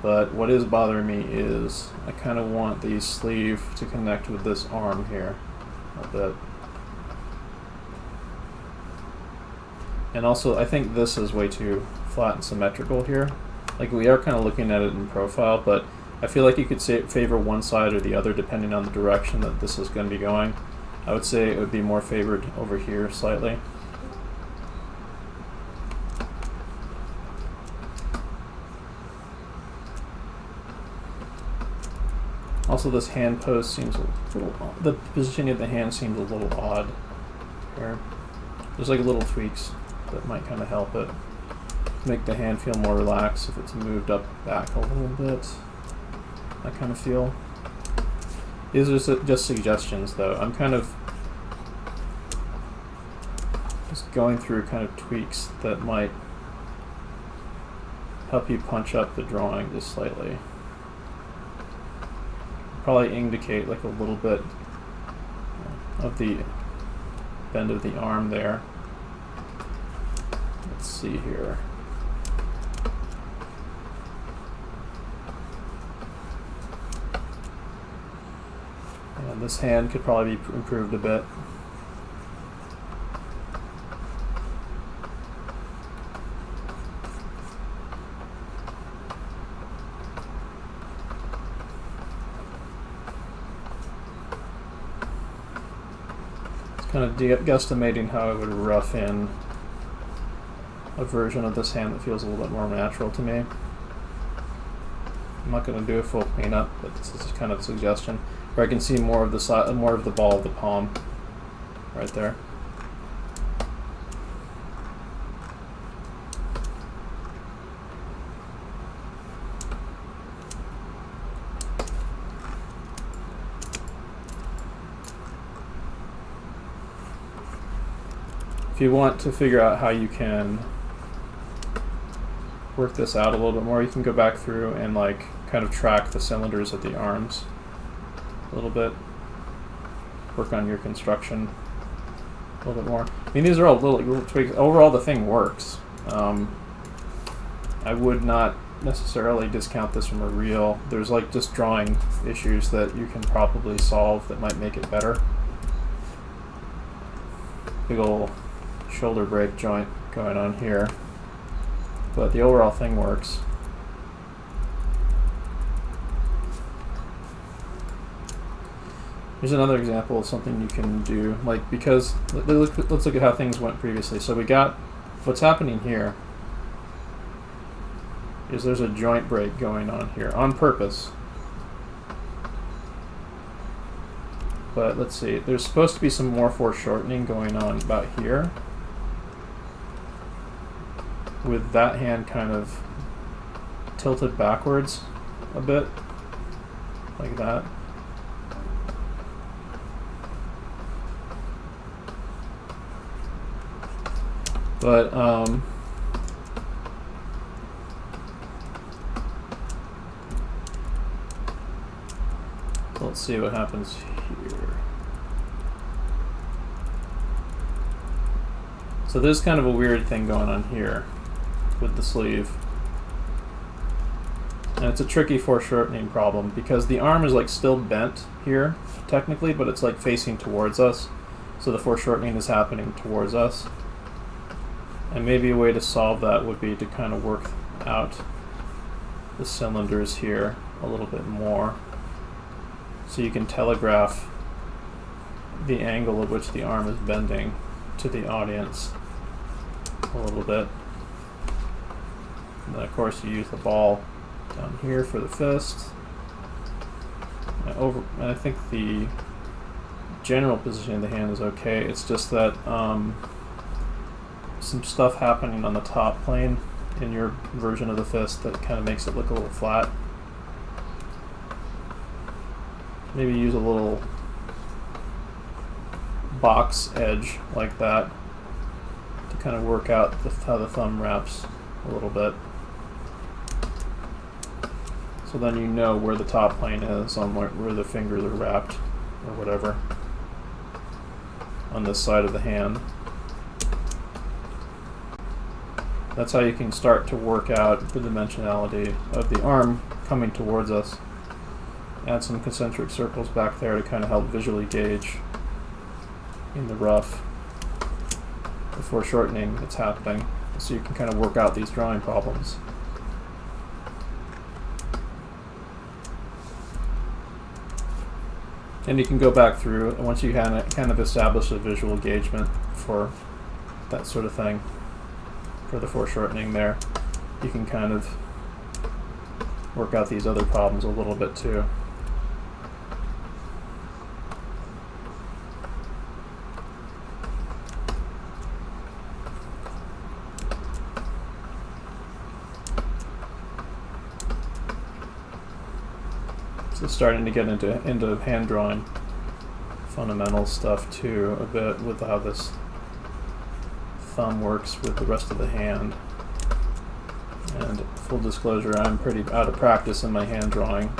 but what is bothering me is I kind of want the sleeve to connect with this arm here a bit. And also I think this is way too flat and symmetrical here. Like, we are kind of looking at it in profile, but I feel like you could say favor one side or the other depending on the direction that this is going to be going. I would say it would be more favored over here slightly. Also, this hand pose seems a little odd. The positioning of the hand seems a little odd here. There's like little tweaks that might kind of help it. Make the hand feel more relaxed if it's moved up back a little bit. I kind of feel. These are just suggestions, though. I'm kind of just going through kind of tweaks that might help you punch up the drawing just slightly. Probably indicate like a little bit of the bend of the arm there. Let's see here. And this hand could probably be improved a bit. It's kind of guesstimating how I would rough in a version of this hand that feels a little bit more natural to me. I'm not going to do a full cleanup, but this is kind of a suggestion. Where I can see more of the side, more of the ball of the palm, right there. If you want to figure out how you can work this out a little bit more, you can go back through and like kind of track the cylinders of the arms a little bit, work on your construction a little bit more. I mean, these are all little tweaks. Overall, the thing works. I would not necessarily discount this from a real. There's like just drawing issues that you can probably solve that might make it better. Big ol' shoulder break joint going on here, but the overall thing works. Here's another example of something you can do, like, because let's look at how things went previously. So we got, what's happening here is there's a joint break going on here on purpose. But let's see, there's supposed to be some more foreshortening going on about here, with that hand kind of tilted backwards a bit, like that. But so let's see what happens here. So there's kind of a weird thing going on here with the sleeve. And it's a tricky foreshortening problem because the arm is like still bent here technically, but it's like facing towards us. So the foreshortening is happening towards us. And maybe a way to solve that would be to kind of work out the cylinders here a little bit more, so you can telegraph the angle at which the arm is bending to the audience a little bit. And then of course you use the ball down here for the fist. And I think the general position of the hand is okay. It's just that some stuff happening on the top plane in your version of the fist that kind of makes it look a little flat. Maybe use a little box edge like that to kind of work out how the thumb wraps a little bit. So then you know where the top plane is on where the fingers are wrapped or whatever on this side of the hand. That's how you can start to work out the dimensionality of the arm coming towards us. Add some concentric circles back there to kind of help visually gauge in the rough the foreshortening that's happening, so you can kind of work out these drawing problems. And you can go back through, and once you kind of establish a visual engagement for that sort of thing, for the foreshortening there, you can kind of work out these other problems a little bit too. So starting to get into hand drawing fundamental stuff too a bit with how this thumb works with the rest of the hand. And full disclosure, I'm pretty out of practice in my hand drawing,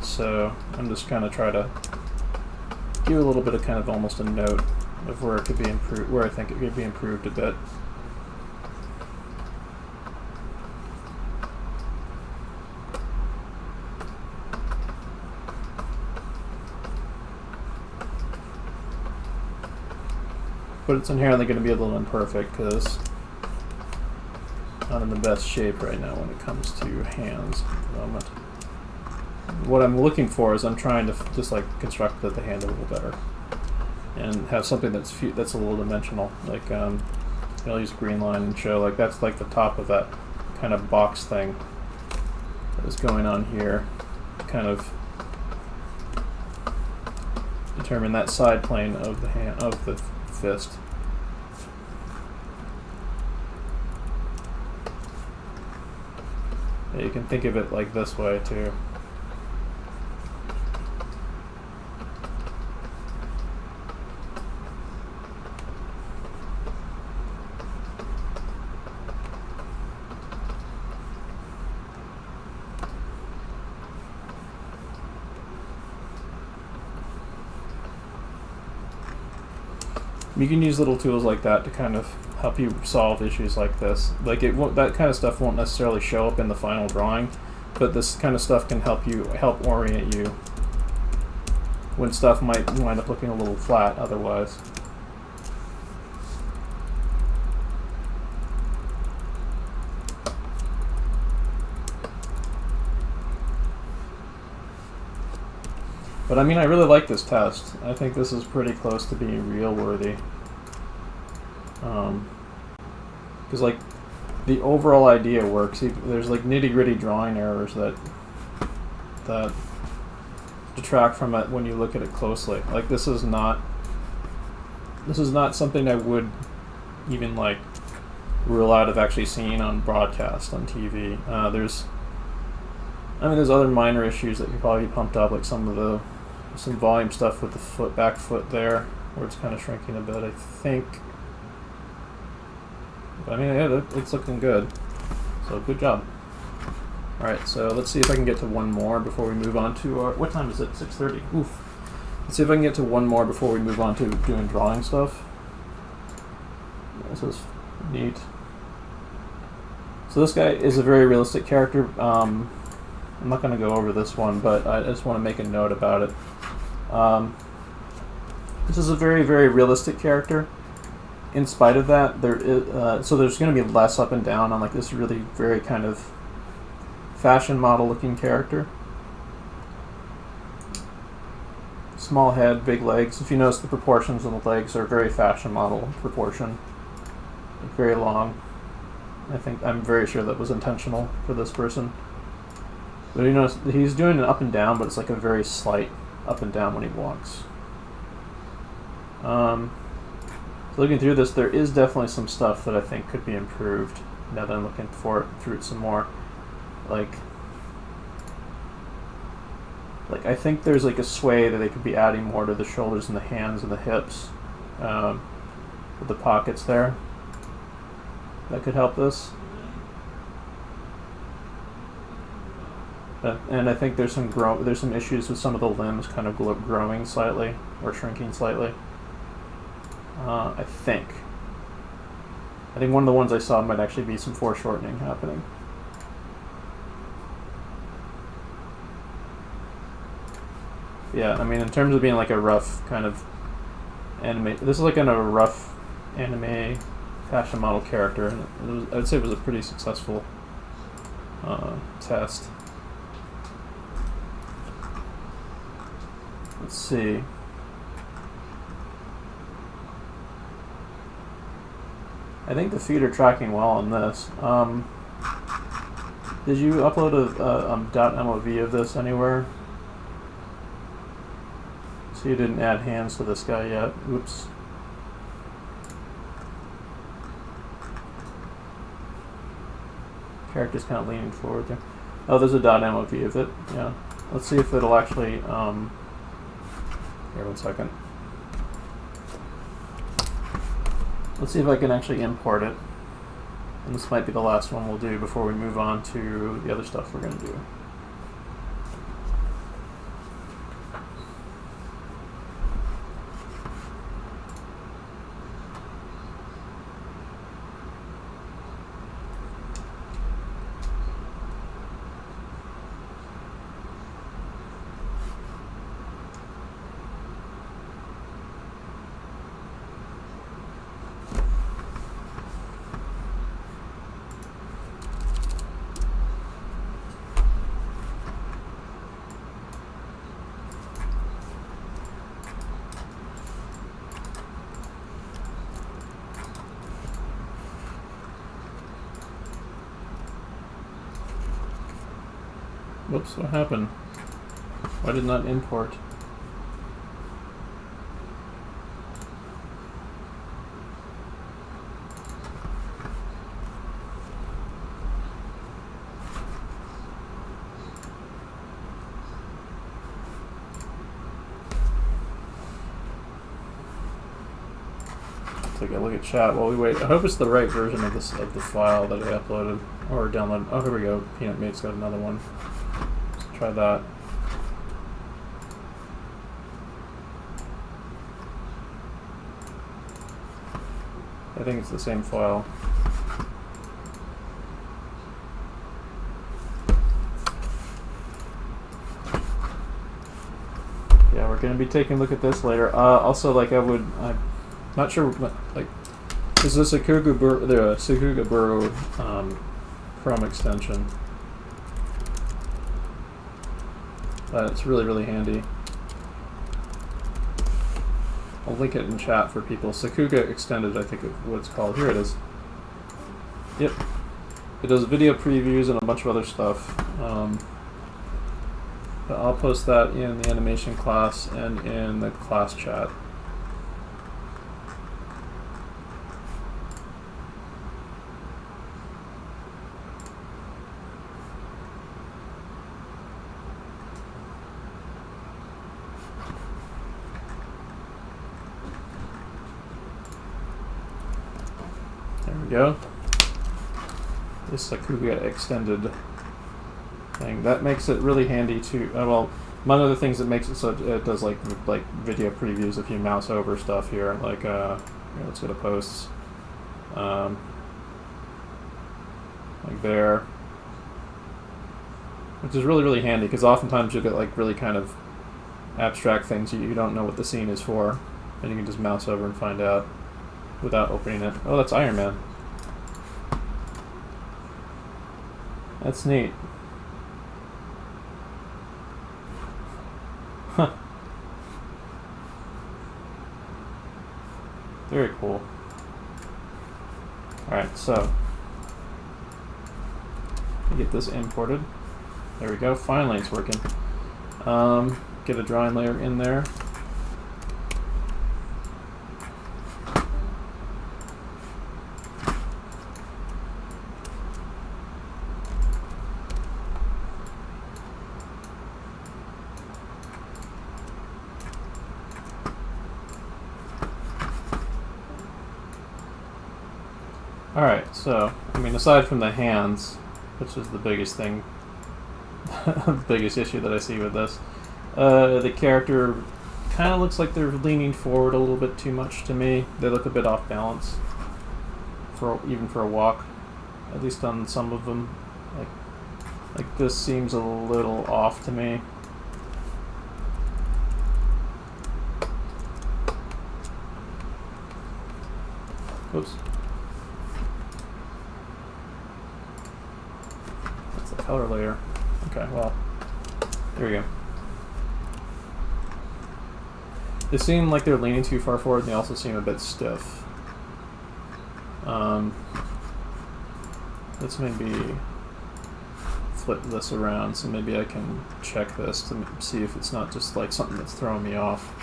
so I'm just kind of try to give a little bit of kind of almost a note of where it could be improved, where I think it could be improved a bit. But it's inherently going to be a little imperfect because I'm not in the best shape right now when it comes to hands at the moment. What I'm looking for is I'm trying to just like construct the hand a little better and have something that's a little dimensional. Like I'll use green line and show like that's like the top of that kind of box thing that is going on here. Kind of determine that side plane of the hand of the fist. Yeah, you can think of it like this way too. You can use little tools like that to kind of help you solve issues like this. Like it won't, that kind of stuff won't necessarily show up in the final drawing, but this kind of stuff can help orient you when stuff might wind up looking a little flat otherwise. But I mean, I really like this test. I think this is pretty close to being real worthy. Because like the overall idea works. There's like nitty-gritty drawing errors that detract from it when you look at it closely. Like this is not something I would even like rule out of actually seeing on broadcast on TV. There's other minor issues that could probably be pumped up, like some volume stuff with the back foot there, where it's kind of shrinking a bit, I think. But I mean, yeah, it's looking good. So good job. Alright, so let's see if I can get to one more before we move on to our... What time is it? 6:30. Oof. Let's see if I can get to one more before we move on to doing drawing stuff. This is neat. So this guy is a very realistic character. I'm not going to go over this one, but I just want to make a note about it. This is a very, very realistic character. In spite of that, so there's going to be less up and down on like this really very kind of fashion model looking character. Small head, big legs. If you notice, the proportions on the legs are very fashion model proportion. Very long. I'm very sure that was intentional for this person. But you notice he's doing an up and down, but it's like a very slight up and down when he walks. So looking through this, there is definitely some stuff that I think could be improved now that I'm looking through it some more. Like I think there's like a sway that they could be adding more to the shoulders and the hands and the hips, with the pockets there. That could help this. And I think there's some issues with some of the limbs kind of growing slightly or shrinking slightly. I think one of the ones I saw might actually be some foreshortening happening. Yeah, I mean, in terms of being like a rough kind of anime, this is like in a rough anime fashion model character, and I would say it was a pretty successful test. Let's see. I think the feet are tracking well on this. Did you upload a .mov of this anywhere? So you didn't add hands to this guy yet. Oops. Character's kind of leaning forward there. Oh, there's a .mov of it. Yeah. Let's see if it'll actually... here, 1 second. Let's see if I can actually import it. And this might be the last one we'll do before we move on to the other stuff we're going to do. Whoops, what happened? Why did not import? Take a look at chat while we wait. I hope it's the right version of this of the file that I uploaded or downloaded. Oh, here we go. Peanut Mate's got another one. Let's try that. I think it's the same file. Yeah, we're going to be taking a look at this later. Also, like I'm not sure, like, this is a Sakuga Buru Chrome extension. It's really, really handy. I'll link it in chat for people. Sakuga Extended, I think what it's called. Here it is. Yep. It does video previews and a bunch of other stuff. But I'll post that in the animation class and in the class chat. Go. This Sakuga Extended thing that makes it really handy to. Well, one of the things that makes it so it does like video previews if you mouse over stuff here. Like here, let's go to posts. Like there, which is really, really handy because oftentimes you'll get like really kind of abstract things you don't know what the scene is for, and you can just mouse over and find out without opening it. Oh, that's Iron Man. That's neat. Huh. Very cool. Alright, so get this imported. There we go. Finally it's working. Get a drawing layer in there. Alright, so, I mean, aside from the hands, which is the biggest thing, the biggest issue that I see with this, the character kind of looks like they're leaning forward a little bit too much to me. They look a bit off balance, even for a walk, at least on some of them. Like this seems a little off to me. Oops. That's the color layer. Okay, well, there we go. They seem like they're leaning too far forward, and they also seem a bit stiff. Let's maybe flip this around, so maybe I can check this to see if it's not just like something that's throwing me off.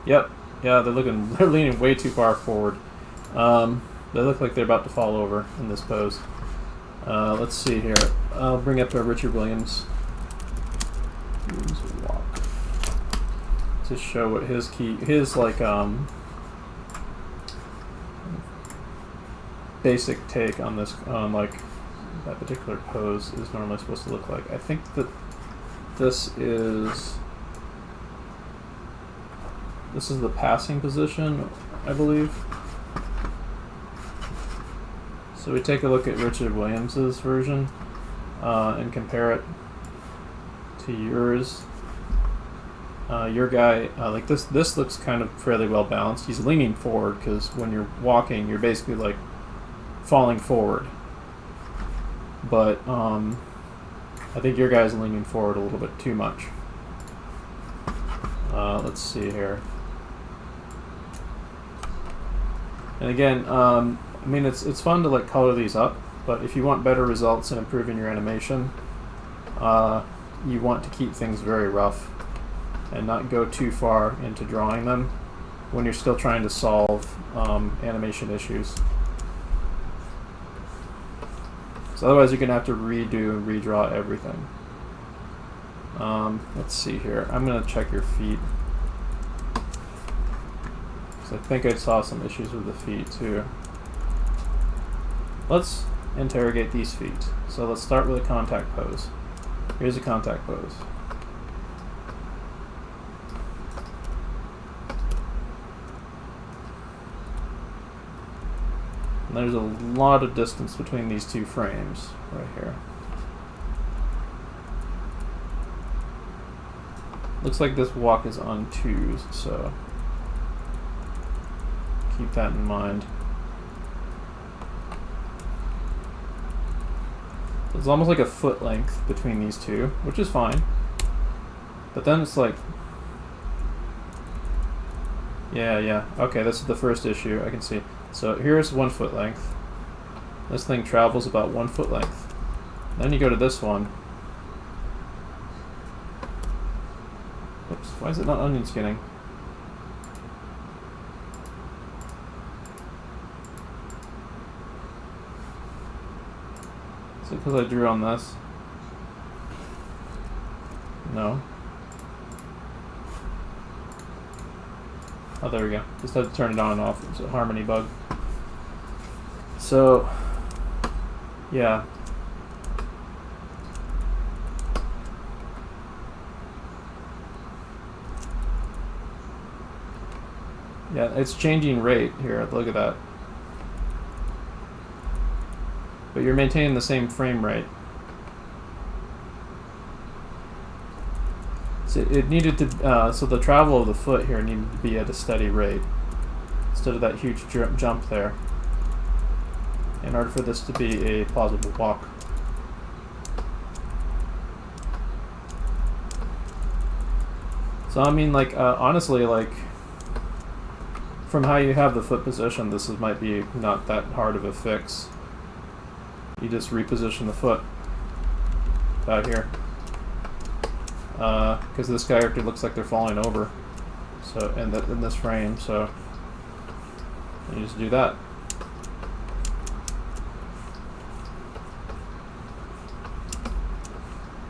Yep, yeah, they're leaning way too far forward. They look like they're about to fall over in this pose. Let's see here. I'll bring up Richard Williams. Walk to show what his like basic take on this, on like that particular pose is normally supposed to look like. I think that this is the passing position, I believe. So we take a look at Richard Williams's version and compare it to yours. Your guy, like this looks kind of fairly well balanced. He's leaning forward because when you're walking, you're basically like falling forward. But I think your guy's leaning forward a little bit too much. Let's see here. And again, I mean, it's fun to like color these up, but if you want better results and improving your animation, you want to keep things very rough and not go too far into drawing them when you're still trying to solve animation issues. So otherwise you're going to have to redo and redraw everything. Let's see here. I'm going to check your feet, because I think I saw some issues with the feet too. Let's interrogate these feet. So let's start with a contact pose. Here's a contact pose. And there's a lot of distance between these two frames right here. Looks like this walk is on twos, so keep that in mind. It's almost like a foot length between these two, which is fine. But then it's like, yeah. Okay, this is the first issue I can see. So here's 1 foot length. This thing travels about 1 foot length. Then you go to this one. Oops, why is it not onion skinning? Is it because I drew on this? No. Oh, there we go. Just had to turn it on and off. It's a harmony bug. So, yeah. Yeah, it's changing rate here. Look at that. But you're maintaining the same frame rate. So it needed to, so the travel of the foot here needed to be at a steady rate instead of that huge jump there, in order for this to be a plausible walk. So I mean, like, honestly, like, from how you have the foot positioned, this might be not that hard of a fix. You just reposition the foot out here, because this character looks like they're falling over. So in this frame, so you just do that.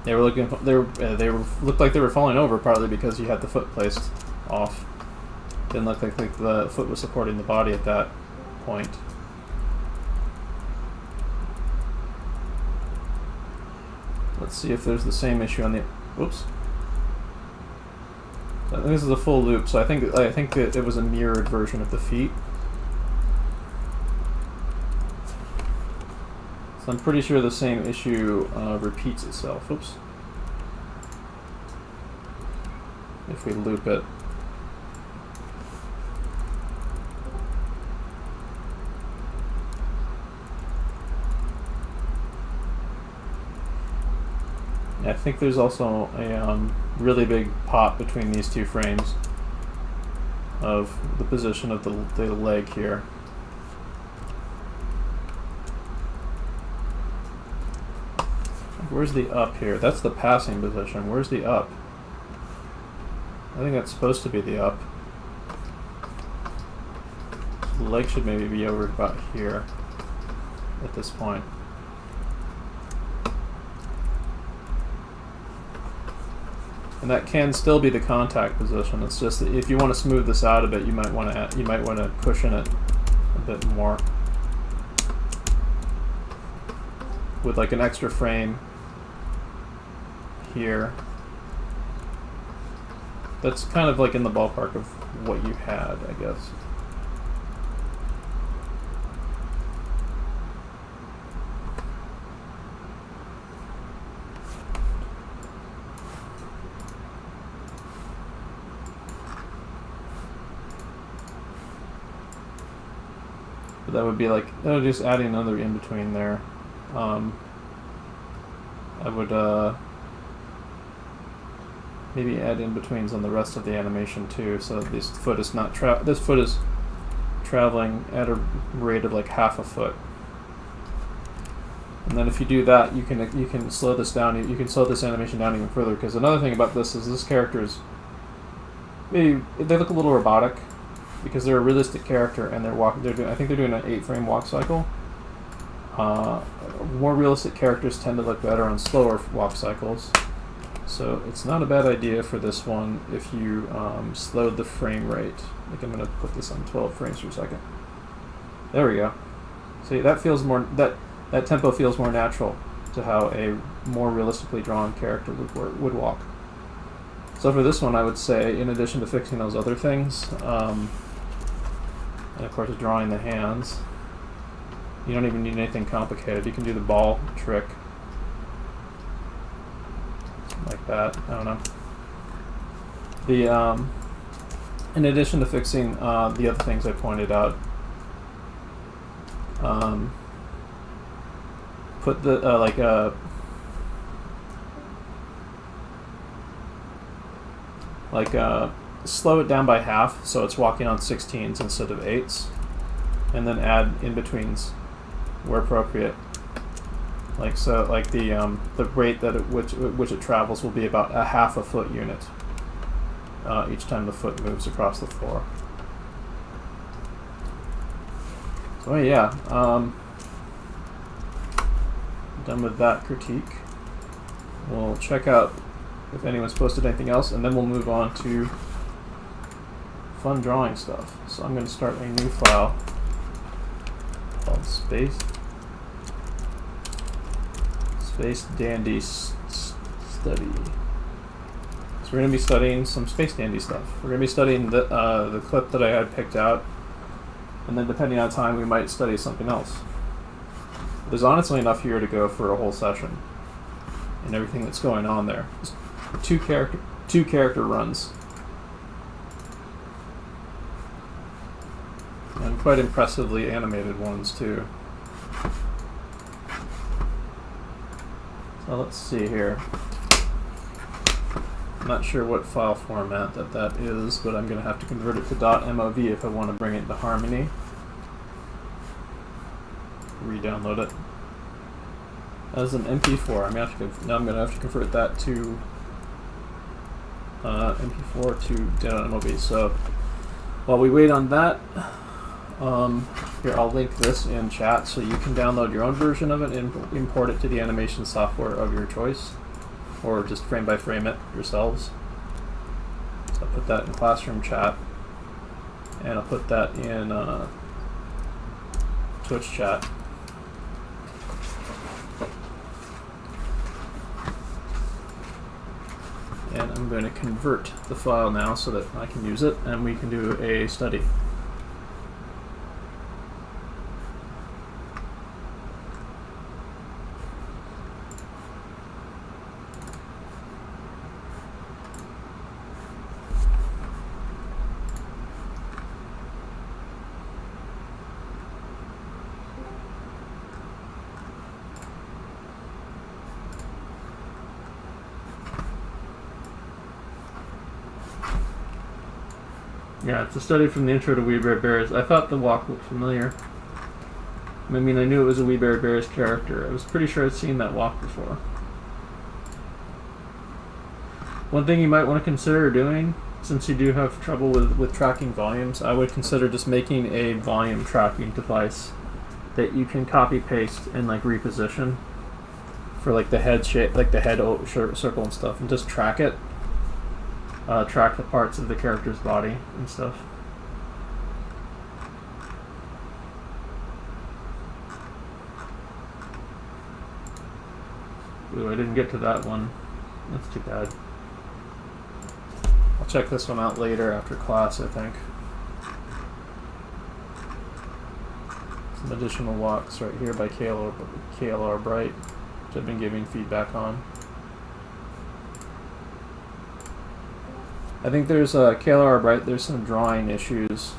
They were looking. They looked like they were falling over, partly because you had the foot placed off. Didn't look like the foot was supporting the body at that point. Let's see if there's the same issue on the... Oops. So this is a full loop, so I think that it was a mirrored version of the feet. So I'm pretty sure the same issue repeats itself. Oops. If we loop it. I think there's also a really big pop between these two frames of the position of the leg here. Where's the up here? That's the passing position. Where's the up? I think that's supposed to be the up. The leg should maybe be over about here at this point. And that can still be the contact position. It's just that if you want to smooth this out a bit, you might want to cushion it a bit more with like an extra frame here. That's kind of like in the ballpark of what you had, I guess. That would be like, just adding another in between there. I would maybe add in betweens on the rest of the animation too, so this foot is not traveling at a rate of like half a foot. And then if you do that, you can slow this down. You can slow this animation down even further, because another thing about this is this character is maybe they look a little robotic. Because they're a realistic character and I think they're doing an 8-frame walk cycle. More realistic characters tend to look better on slower walk cycles. So it's not a bad idea for this one if you slowed the frame rate. I think I'm going to put this on 12 frames per second. There we go. See, that feels more, that tempo feels more natural to how a more realistically drawn character would walk. So for this one, I would say, in addition to fixing those other things, and of course drawing the hands, you don't even need anything complicated. You can do the ball trick like that. I don't know. The in addition to fixing the other things I pointed out, put the slow it down by half, so it's walking on 16s instead of 8s, and then add in-betweens where appropriate. Like so, like the rate that which it travels will be about a half a foot unit each time the foot moves across the floor. So yeah, done with that critique. We'll check out if anyone's posted anything else, and then we'll move on to fun drawing stuff. So I'm going to start a new file called Space Dandy Study. So we're going to be studying some Space Dandy stuff. We're going to be studying the clip that I had picked out, and then depending on time we might study something else. There's honestly enough here to go for a whole session and everything that's going on there. Just two character runs. And quite impressively animated ones too. So let's see here. I'm not sure what file format that is, but I'm going to have to convert it to .mov if I want to bring it to Harmony. Re-download it. As an MP4. Now I'm going to have to convert that to MP4 to .mov. So while we wait on that, here I'll link this in chat so you can download your own version of it and import it to the animation software of your choice, or just frame by frame it yourselves. So I'll put that in classroom chat. and I'll put that in Twitch chat. And I'm going to convert the file now so that I can use it and we can do a study. Yeah, it's a study from the intro to We Bare Bears. I thought the walk looked familiar. I mean, I knew it was a We Bare Bears character. I was pretty sure I'd seen that walk before. One thing you might want to consider doing, since you do have trouble with tracking volumes, I would consider just making a volume tracking device that you can copy paste and like reposition for like the head shape, like the head circle and stuff, and just track it. Track the parts of the character's body and stuff. Ooh, I didn't get to that one. That's too bad. I'll check this one out later after class, I think. Some additional walks right here by KLR Bright, which I've been giving feedback on. I think there's KLR Bright, there's some drawing issues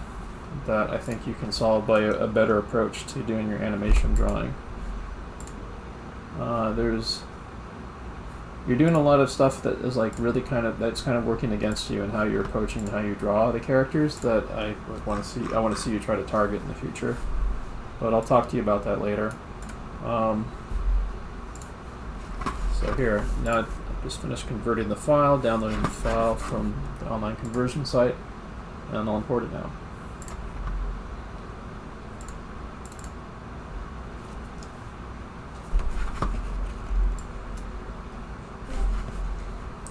that I think you can solve by a better approach to doing your animation drawing. You're doing a lot of stuff that is like really that's kind of working against you and how you're approaching how you draw the characters that I want to see. I want to see you try to target in the future, but I'll talk to you about that later. So here, now I've just finished converting the file, downloading the file from the online conversion site, and I'll import it now.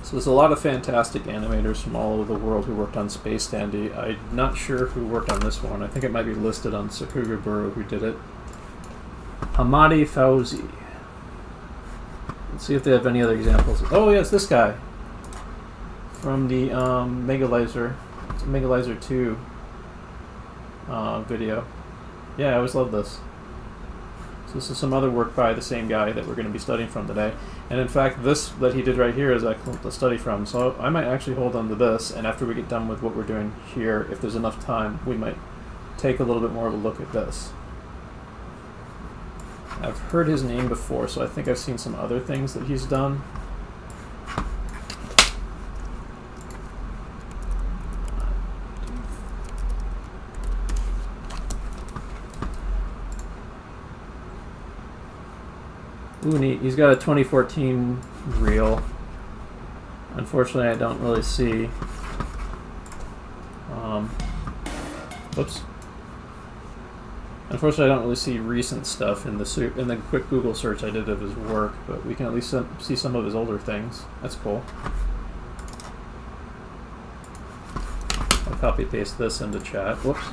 So there's a lot of fantastic animators from all over the world who worked on Space Dandy. I'm not sure who worked on this one. I think it might be listed on Sakugaburo who did it. Hamadi Fauzi. Let's see if they have any other examples. Oh yes, this guy from the Megalizer. It's a Megalizer 2 video. Yeah, I always love this. So this is some other work by the same guy that we're going to be studying from today. And in fact, this that he did right here is excellent to study from. So I might actually hold on to this, and after we get done with what we're doing here, if there's enough time, we might take a little bit more of a look at this. I've heard his name before, so I think I've seen some other things that he's done. Ooh, neat. He's got a 2014 reel. Unfortunately, I don't really see... Whoops. Unfortunately, I don't really see recent stuff in the quick Google search I did of his work, but we can at least see some of his older things. That's cool. I'll copy paste this into chat. Whoops.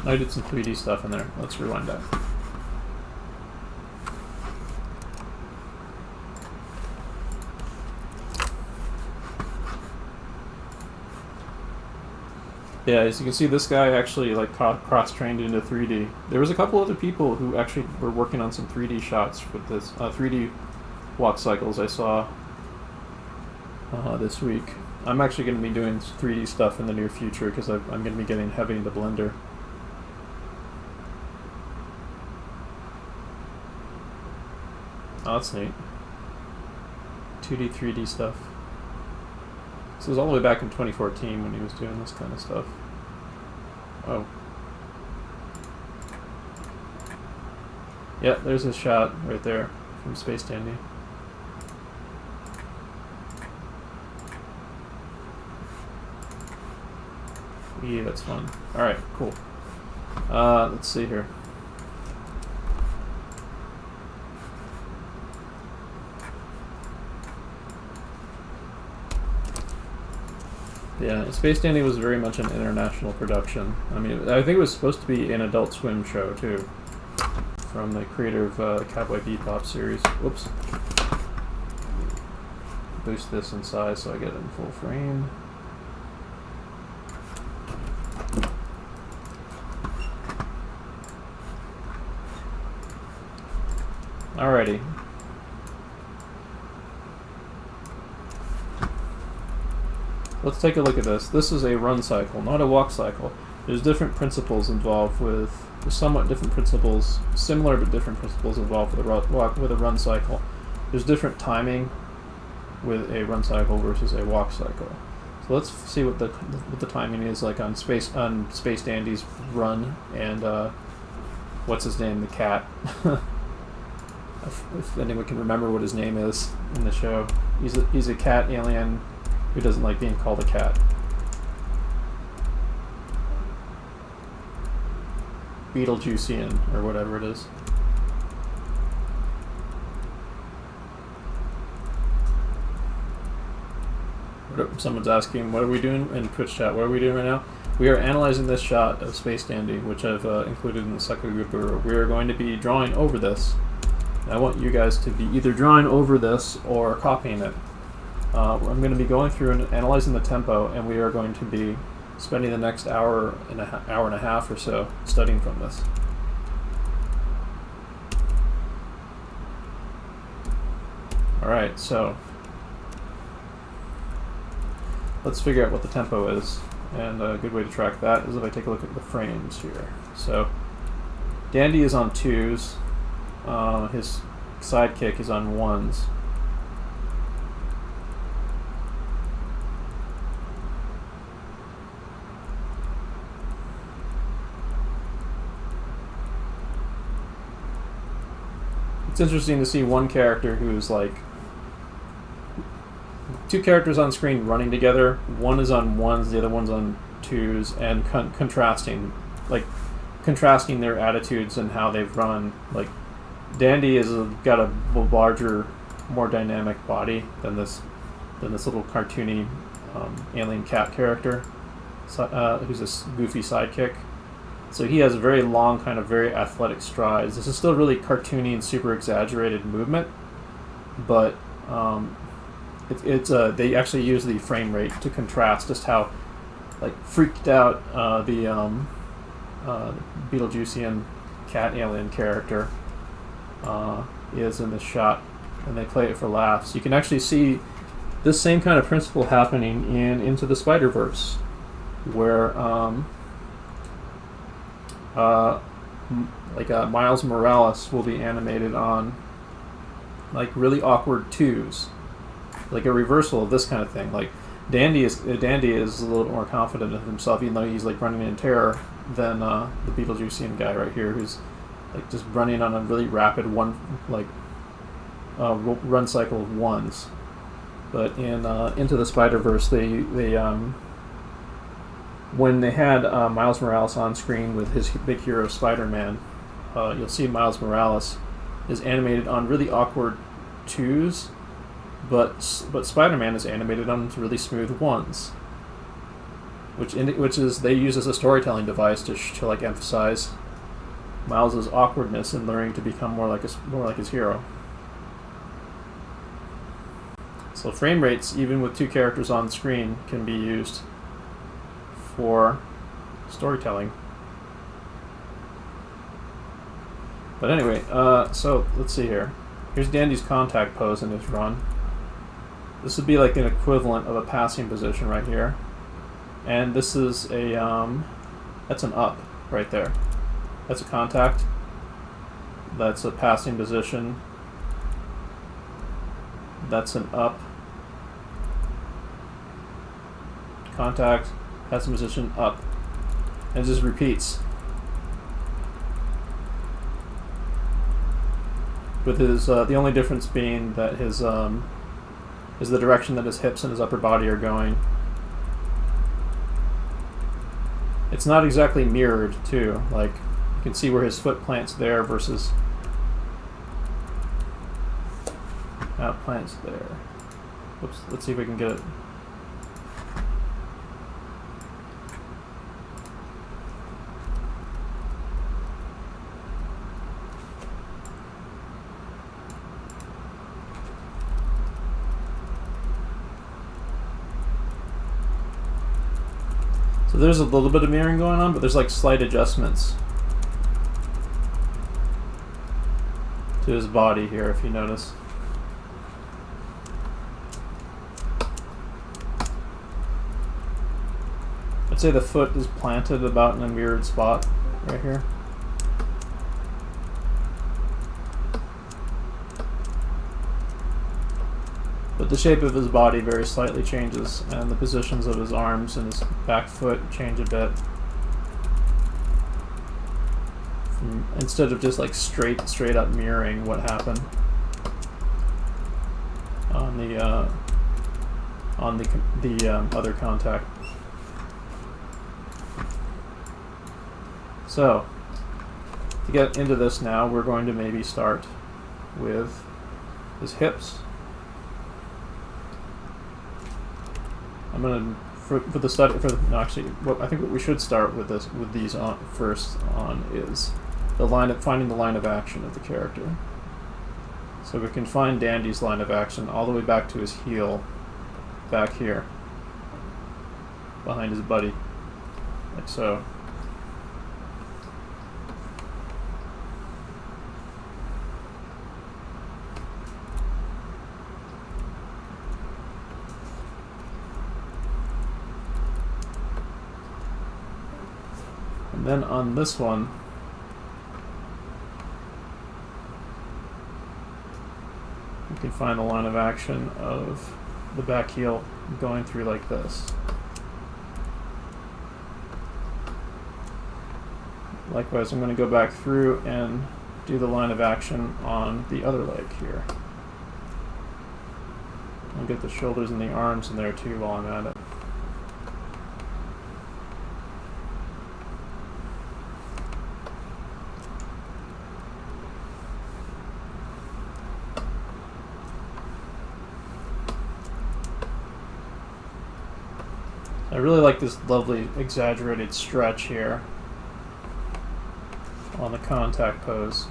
I did some 3D stuff in there. Let's rewind back. Yeah, as you can see, this guy actually like cross-trained into 3D. There was a couple other people who actually were working on some 3D shots with this 3D walk cycles I saw this week. I'm actually going to be doing 3D stuff in the near future because I'm going to be getting heavy into Blender. Oh, that's neat. 2D, 3D stuff. This was all the way back in 2014 when he was doing this kind of stuff. Oh. Yeah, there's a shot right there from Space Dandy. Yeah, that's fun. Alright, cool. Let's see here. Yeah, Space Dandy was very much an international production. I mean, I think it was supposed to be an Adult Swim show too, from the creator of Cowboy Bebop series. Whoops. Boost this in size so I get it in full frame. Alrighty. Let's take a look at this. This is a run cycle, not a walk cycle. There's different principles involved with, somewhat different principles, similar but different principles involved with a run cycle. There's different timing with a run cycle versus a walk cycle. So let's see what the timing is like on Space Dandy's run and what's his name, the cat. If anyone can remember what his name is in the show, he's a cat alien who doesn't like being called a cat. Beetlejuicean, or whatever it is. Someone's asking, what are we doing in Twitch chat? What are we doing right now? We are analyzing this shot of Space Dandy, which I've included in the Sekiguru. We are going to be drawing over this. I want you guys to be either drawing over this or copying it. I'm going to be going through and analyzing the tempo, and we are going to be spending the next hour and a half or so studying from this. Alright, so let's figure out what the tempo is, and a good way to track that is if I take a look at the frames here. So Dandy is on 2s, his sidekick is on 1s. It's interesting to see one character who's like, two characters on screen running together. One is on 1s, the other one's on 2s, and contrasting their attitudes and how they've run. Like, Dandy is got a larger, more dynamic body than this little cartoony alien cat character, who's a goofy sidekick. So he has very long, kind of very athletic strides. This is still really cartoony and super exaggerated movement, but they actually use the frame rate to contrast just how like freaked out the Beetlejuicean cat alien character is in this shot, and they play it for laughs. You can actually see this same kind of principle happening in Into the Spider-Verse, where Miles Morales will be animated on like really awkward 2s, like a reversal of this kind of thing. Like Dandy is a little more confident in himself, even though he's like running in terror, than the Beetlejuicean guy right here, who's like just running on a really rapid run cycle of 1s. But in Into the Spider-Verse, they when they had Miles Morales on screen with his big hero Spider-Man, you'll see Miles Morales is animated on really awkward 2s, but Spider-Man is animated on really smooth 1s, which is they use as a storytelling device to like emphasize Miles's awkwardness and learning to become more like his hero. So frame rates, even with 2 characters on screen, can be used for storytelling. But anyway, so let's see here. Here's Dandy's contact pose in his run. This would be like an equivalent of a passing position right here. And this is that's an up right there. That's a contact. That's a passing position. That's an up. Contact, passing position, up. And it just repeats. With his, the only difference being that his, is the direction that his hips and his upper body are going. It's not exactly mirrored, too. Like, you can see where his foot plants there versus out plants there. Oops, let's see if we can get it. So there's a little bit of mirroring going on, but there's like slight adjustments to his body here, if you notice. I'd say the foot is planted about in a mirrored spot right here. But the shape of his body very slightly changes, and the positions of his arms and his back foot change a bit. Instead of just like straight up mirroring what happened on the other contact. So to get into this now, we're going to maybe start with his hips. I'm gonna for the study I think what we should start with these on first on is finding the line of action of the character. So we can find Dandy's line of action all the way back to his heel, back here, behind his buddy, like so. And then on this one, you can find the line of action of the back heel going through like this. Likewise, I'm going to go back through and do the line of action on the other leg here. I'll get the shoulders and the arms in there too while I'm at it. I really like this lovely exaggerated stretch here on the contact pose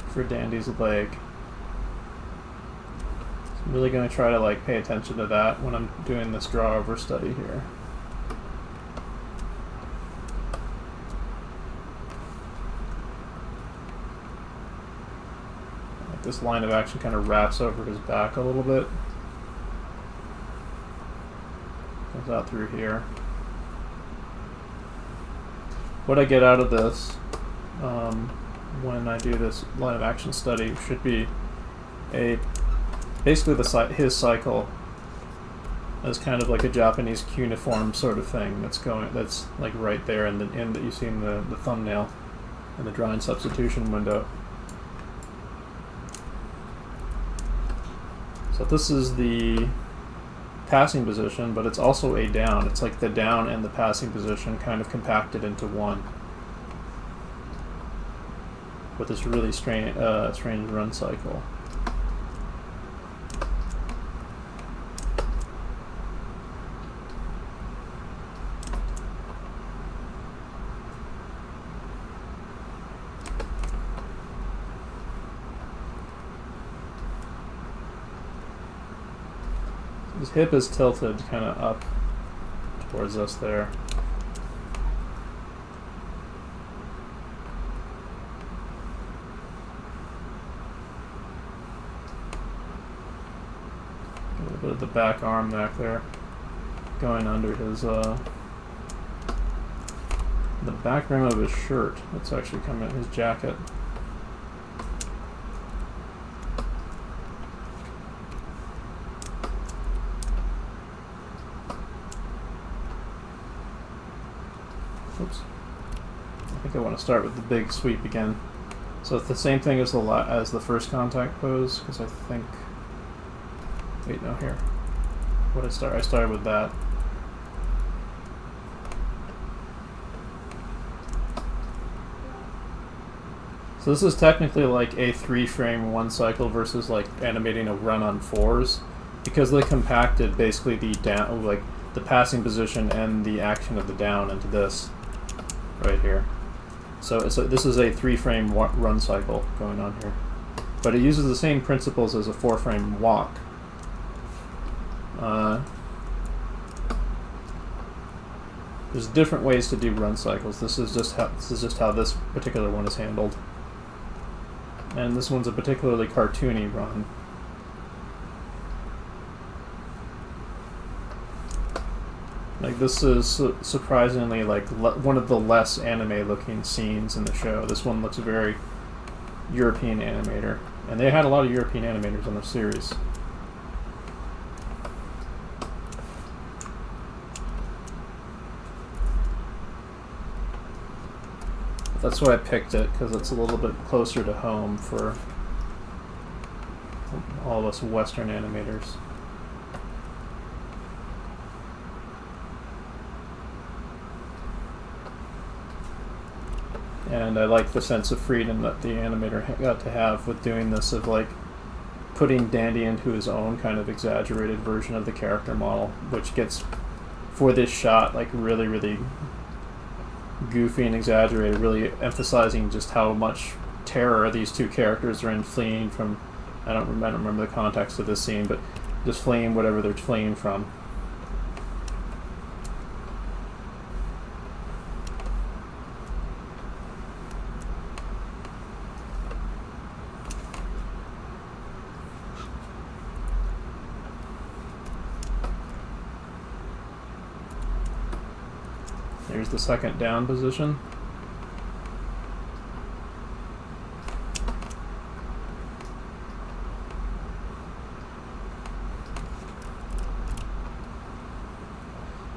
for Dandy's leg. So I'm really going to try to like pay attention to that when I'm doing this draw over study here. Like this line of action kind of wraps over his back a little bit. Comes out through here. What I get out of this when I do this line of action study should be basically his cycle as kind of like a Japanese cuneiform sort of thing that's like right there in that you see in the thumbnail in the drawing substitution window. So this is the passing position, but it's also a down. It's like the down and the passing position kind of compacted into one with this really strange run cycle. His hip is tilted kind of up towards us there. A little bit of the back arm back there going under his the back rim of his shirt. That's actually coming in his jacket. Oops. I think I want to start with the big sweep again. So it's the same thing as the first contact pose, because I think. Wait, no, here. What I started with that. So this is technically like a 3-frame 1 cycle versus like animating a run on 4s, because they compacted basically the down, like the passing position and the action of the down into this right here. So this is a 3-frame run cycle going on here, but it uses the same principles as a 4-frame walk. There's different ways to do run cycles. This is just how this particular one is handled. And this one's a particularly cartoony run. Like, this is surprisingly like one of the less anime-looking scenes in the show. This one looks very European animator, and they had a lot of European animators on the series. That's why I picked it, because it's a little bit closer to home for all of us Western animators. And I like the sense of freedom that the animator got to have with doing this, of like putting Dandy into his own kind of exaggerated version of the character model, which gets, for this shot, like really, really goofy and exaggerated, really emphasizing just how much terror these two characters are in, fleeing from, I don't remember the context of this scene, but just fleeing whatever they're fleeing from. Here's the second down position.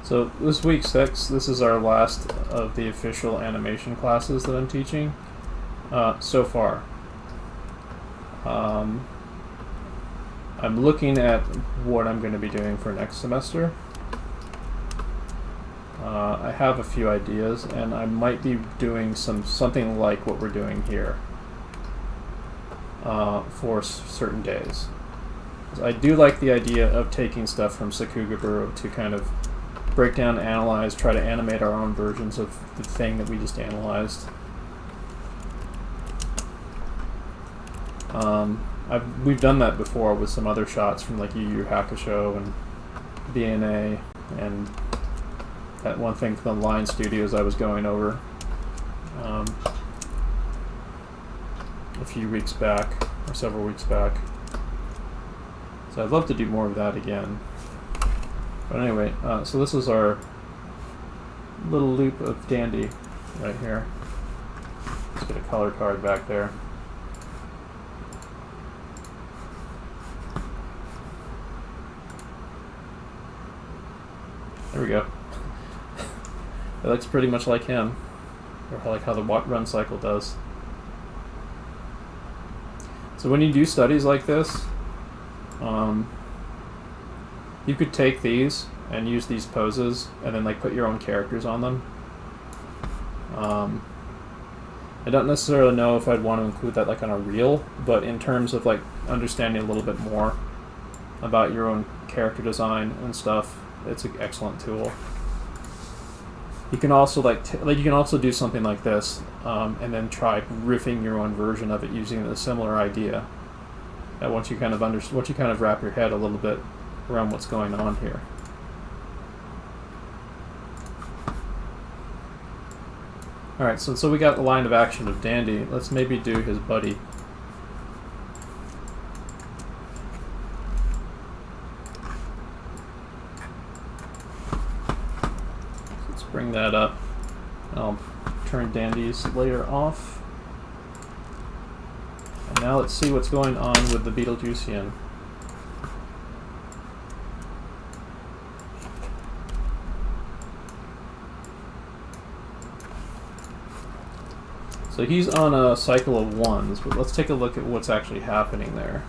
So this week 6, this is our last of the official animation classes that I'm teaching so far. I'm looking at what I'm going to be doing for next semester. I have a few ideas, and I might be doing something like what we're doing here for certain days. I do like the idea of taking stuff from Sakugaburo to kind of break down, analyze, try to animate our own versions of the thing that we just analyzed. We've done that before with some other shots from like Yu Yu Hakusho and BNA and that one thing from the Line Studios I was going over a few weeks back, or several weeks back. So I'd love to do more of that again. But anyway, so this is our little loop of Dandy right here. Let's get a color card back there. There we go. It looks pretty much like him, or like how the run cycle does. So when you do studies like this, you could take these and use these poses and then like put your own characters on them. I don't necessarily know if I'd want to include that like on a reel, but in terms of like understanding a little bit more about your own character design and stuff, it's an excellent tool. You can also you can also do something like this, and then try riffing your own version of it using a similar idea. And once you kind of wrap your head a little bit around what's going on here. All right, so we got the line of action of Dandy. Let's maybe do his buddy. Bring that up. I'll turn Dandy's layer off. And now let's see what's going on with the Beetlejuicean. So he's on a cycle of 1s, but let's take a look at what's actually happening there.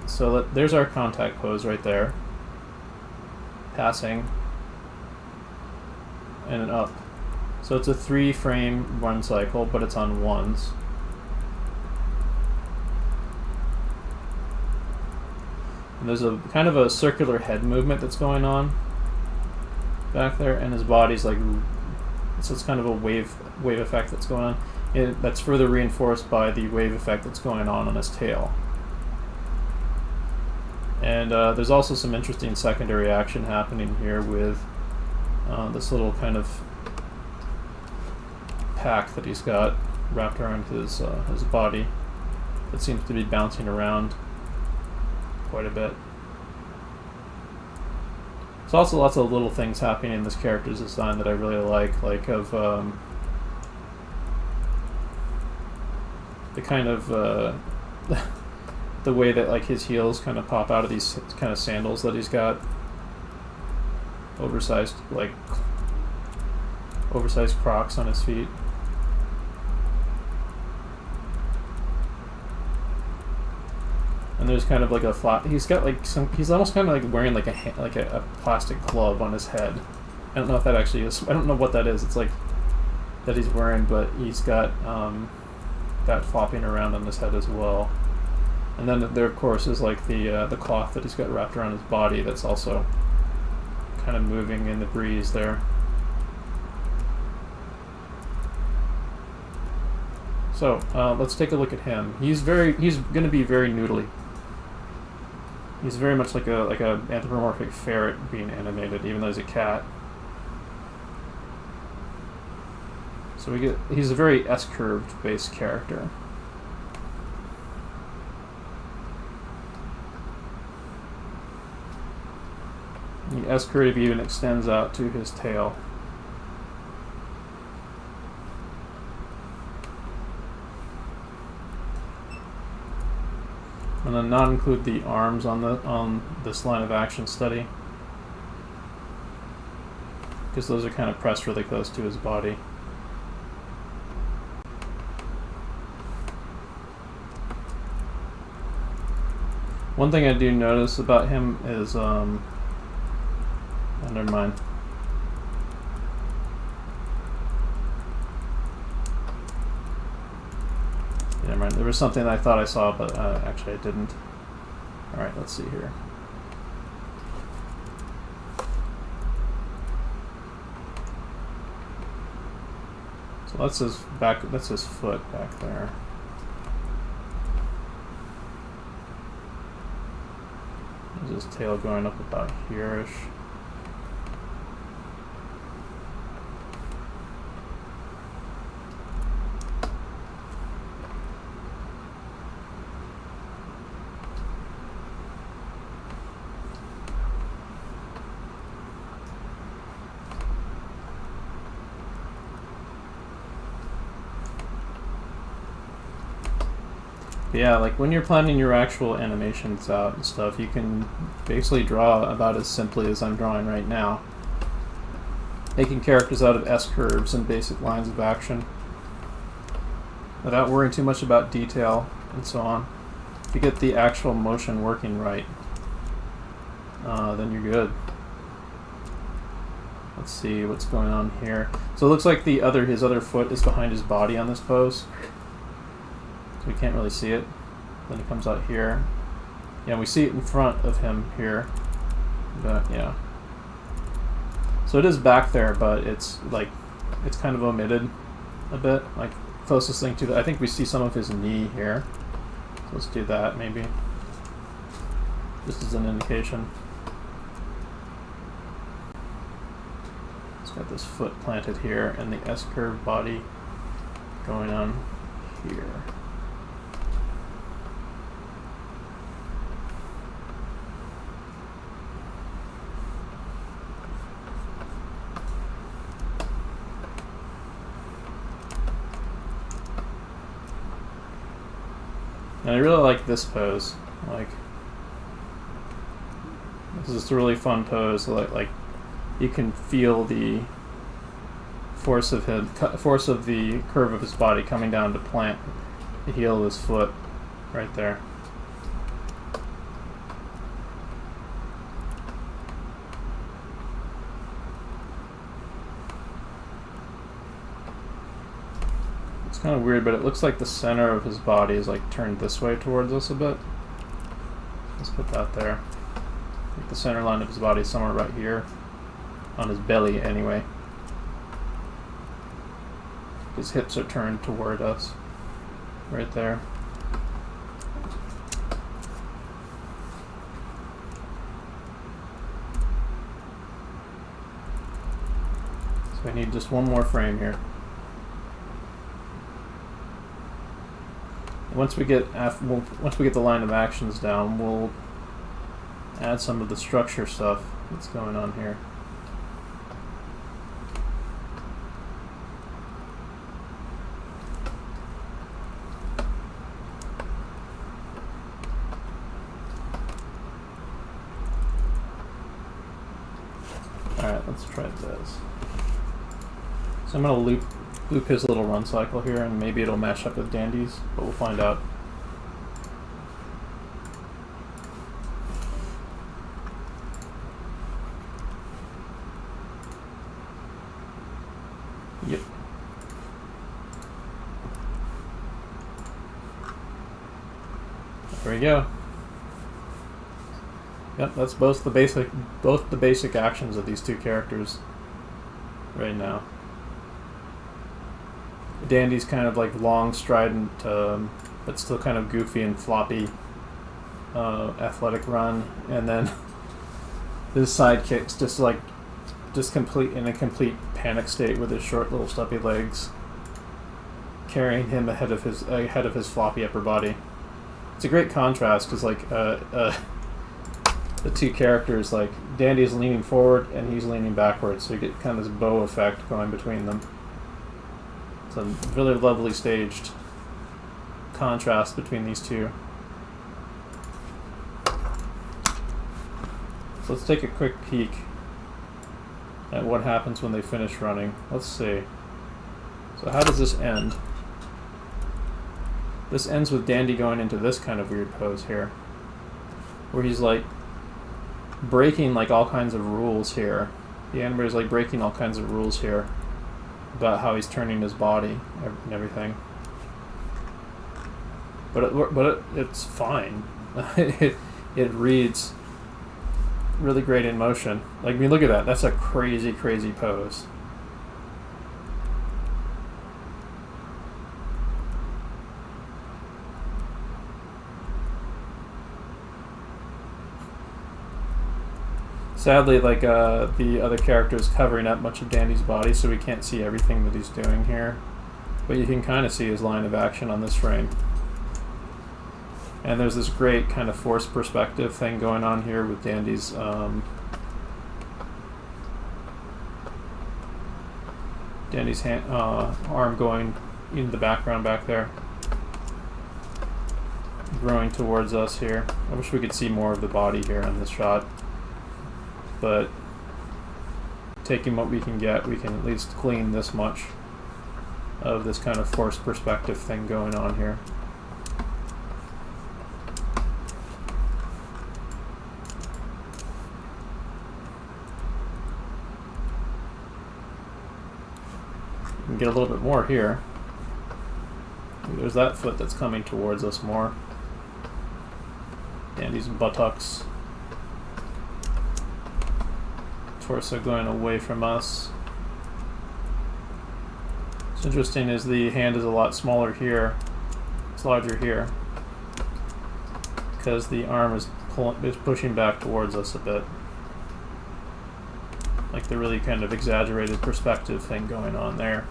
So there's our contact pose right there. Passing. And an up. So it's a 3-frame run cycle, but it's on 1s. And there's a kind of a circular head movement that's going on back there, and his body's like, so it's kind of a wave effect that's going on. That's further reinforced by the wave effect that's going on his tail. And there's also some interesting secondary action happening here with this little kind of pack that he's got wrapped around his body that seems to be bouncing around quite a bit. There's also lots of little things happening in this character's design that I really like of the kind of the way that like his heels kind of pop out of these kind of sandals that he's got. Oversized Crocs on his feet. And there's kind of like a flat. He's got like some. He's almost kind of like wearing like a plastic glove on his head. I don't know if that actually is. I don't know what that is. It's like that he's wearing, but he's got that flopping around on his head as well. And then there, of course, is like the cloth that he's got wrapped around his body. That's also kind of moving in the breeze there. So let's take a look at him. He's going to be very noodly. He's very much like a anthropomorphic ferret being animated, even though he's a cat. So he's a very S-curved based character. The S-curve even extends out to his tail. And then not include the arms on this line of action study, because those are kind of pressed really close to his body. One thing I do notice about him is oh, never mind. Never mind. There was something I thought I saw, but actually I didn't. Alright, let's see here. So that's his foot back there. There's his tail going up about here-ish. Yeah, like when you're planning your actual animations out and stuff, you can basically draw about as simply as I'm drawing right now. Making characters out of S-curves and basic lines of action without worrying too much about detail and so on. If you get the actual motion working right, then you're good. Let's see what's going on here. So it looks like his other foot is behind his body on this pose. So we can't really see it. Then it comes out here. Yeah, we see it in front of him here. But yeah. So it is back there, but it's kind of omitted a bit. Like closest thing to I think we see some of his knee here. So let's do that maybe. Just as an indication. It's got this foot planted here and the S-curve body going on here. And I really like this pose. Like, this is a really fun pose. Like you can feel the force of the curve of his body coming down to plant the heel of his foot right there. Kind of weird, but it looks like the center of his body is like turned this way towards us a bit. Let's put that there. Like the center line of his body is somewhere right here. On his belly, anyway. His hips are turned toward us. Right there. So I need just one more frame here. Once we get the line of actions down, we'll add some of the structure stuff that's going on here. Alright, let's try this. So I'm going to loop his little run cycle here, and maybe it'll match up with Dandy's, but we'll find out. Yep. There we go. Yep, that's both the basic actions of these two characters right now. Dandy's kind of like long, strident, but still kind of goofy and floppy, athletic run, and then his sidekick's just in a complete panic state with his short little stubby legs, carrying him ahead of his floppy upper body. It's a great contrast because the two characters, like Dandy's leaning forward and he's leaning backwards, so you get kind of this bow effect going between them. It's a really lovely staged contrast between these two. So let's take a quick peek at what happens when they finish running. Let's see. So how does this end? This ends with Dandy going into this kind of weird pose here, where he's like breaking like all kinds of rules here. The animator's like breaking all kinds of rules here about how he's turning his body and everything. But it's fine. it reads really great in motion. Like, I mean, look at that. That's a crazy, crazy pose. Sadly, like, the other character is covering up much of Dandy's body, so we can't see everything that he's doing here. But you can kind of see his line of action on this frame. And there's this great kind of forced perspective thing going on here with Dandy's arm going in the background back there, growing towards us here. I wish we could see more of the body here on this shot, but taking what we can get, we can at least glean this much of this kind of forced perspective thing going on here. We can get a little bit more here. There's that foot that's coming towards us more. Dandy's buttocks. Torso going away from us. What's interesting is the hand is a lot smaller here. It's larger here because the arm is pushing back towards us a bit. Like the really kind of exaggerated perspective thing going on there.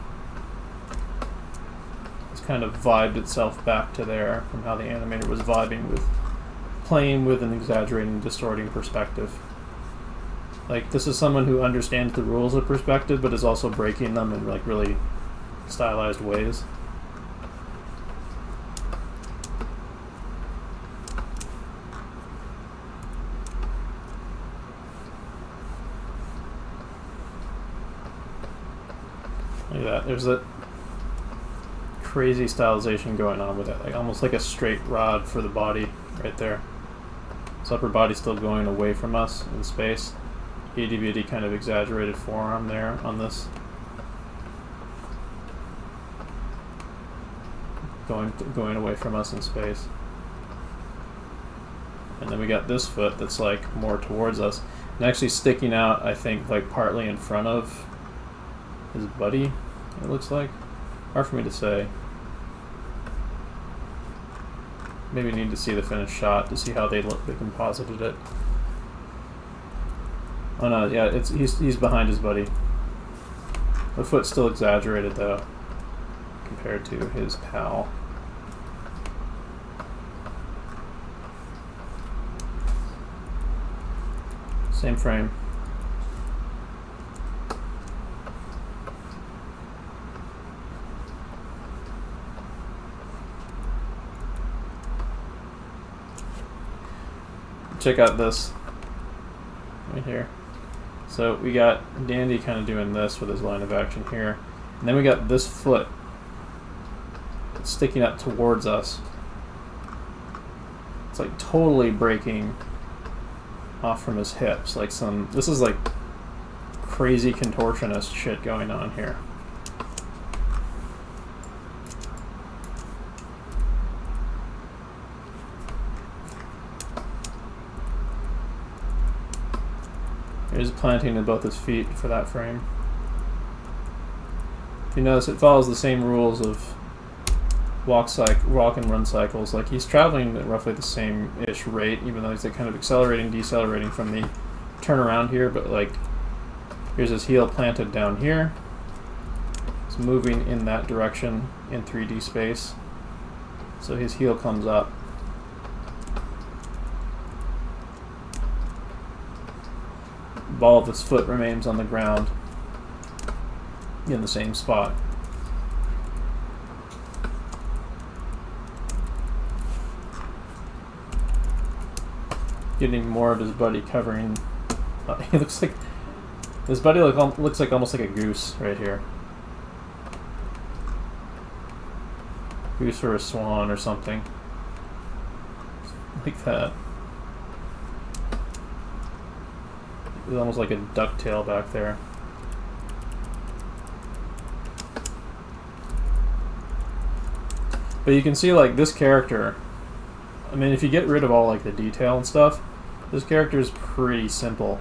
It's kind of vibed itself back to there from how the animator was vibing with playing with an exaggerating, distorting perspective. Like, this is someone who understands the rules of perspective, but is also breaking them in like really stylized ways. Look at that. There's that crazy stylization going on with it, like almost like a straight rod for the body right there. His upper body's still going away from us in space. Itty bitty kind of exaggerated forearm there on this. Going away from us in space. And then we got this foot that's like more towards us. And actually sticking out, I think, like partly in front of his buddy, it looks like. Hard for me to say. Maybe need to see the finished shot to see how they composited it. Oh no, yeah, he's behind his buddy. The foot's still exaggerated though, compared to his pal. Same frame. Check out this right here. So we got Dandy kind of doing this with his line of action here, and then we got this foot sticking up towards us. It's like totally breaking off from his hips, like this is like crazy contortionist shit going on here. Here's planting in both his feet for that frame. If you notice, it follows the same rules of walk and run cycles. Like he's traveling at roughly the same-ish rate, even though he's like kind of accelerating, decelerating from the turnaround here. But like, here's his heel planted down here. It's moving in that direction in 3D space. So his heel comes up. The ball of his foot remains on the ground in the same spot. Getting more of his body covering. He looks like his body looks like almost like a goose right here. Goose or a swan or something like that. It's almost like a ducktail back there. But you can see like this character, I mean, if you get rid of all like the detail and stuff, this character is pretty simple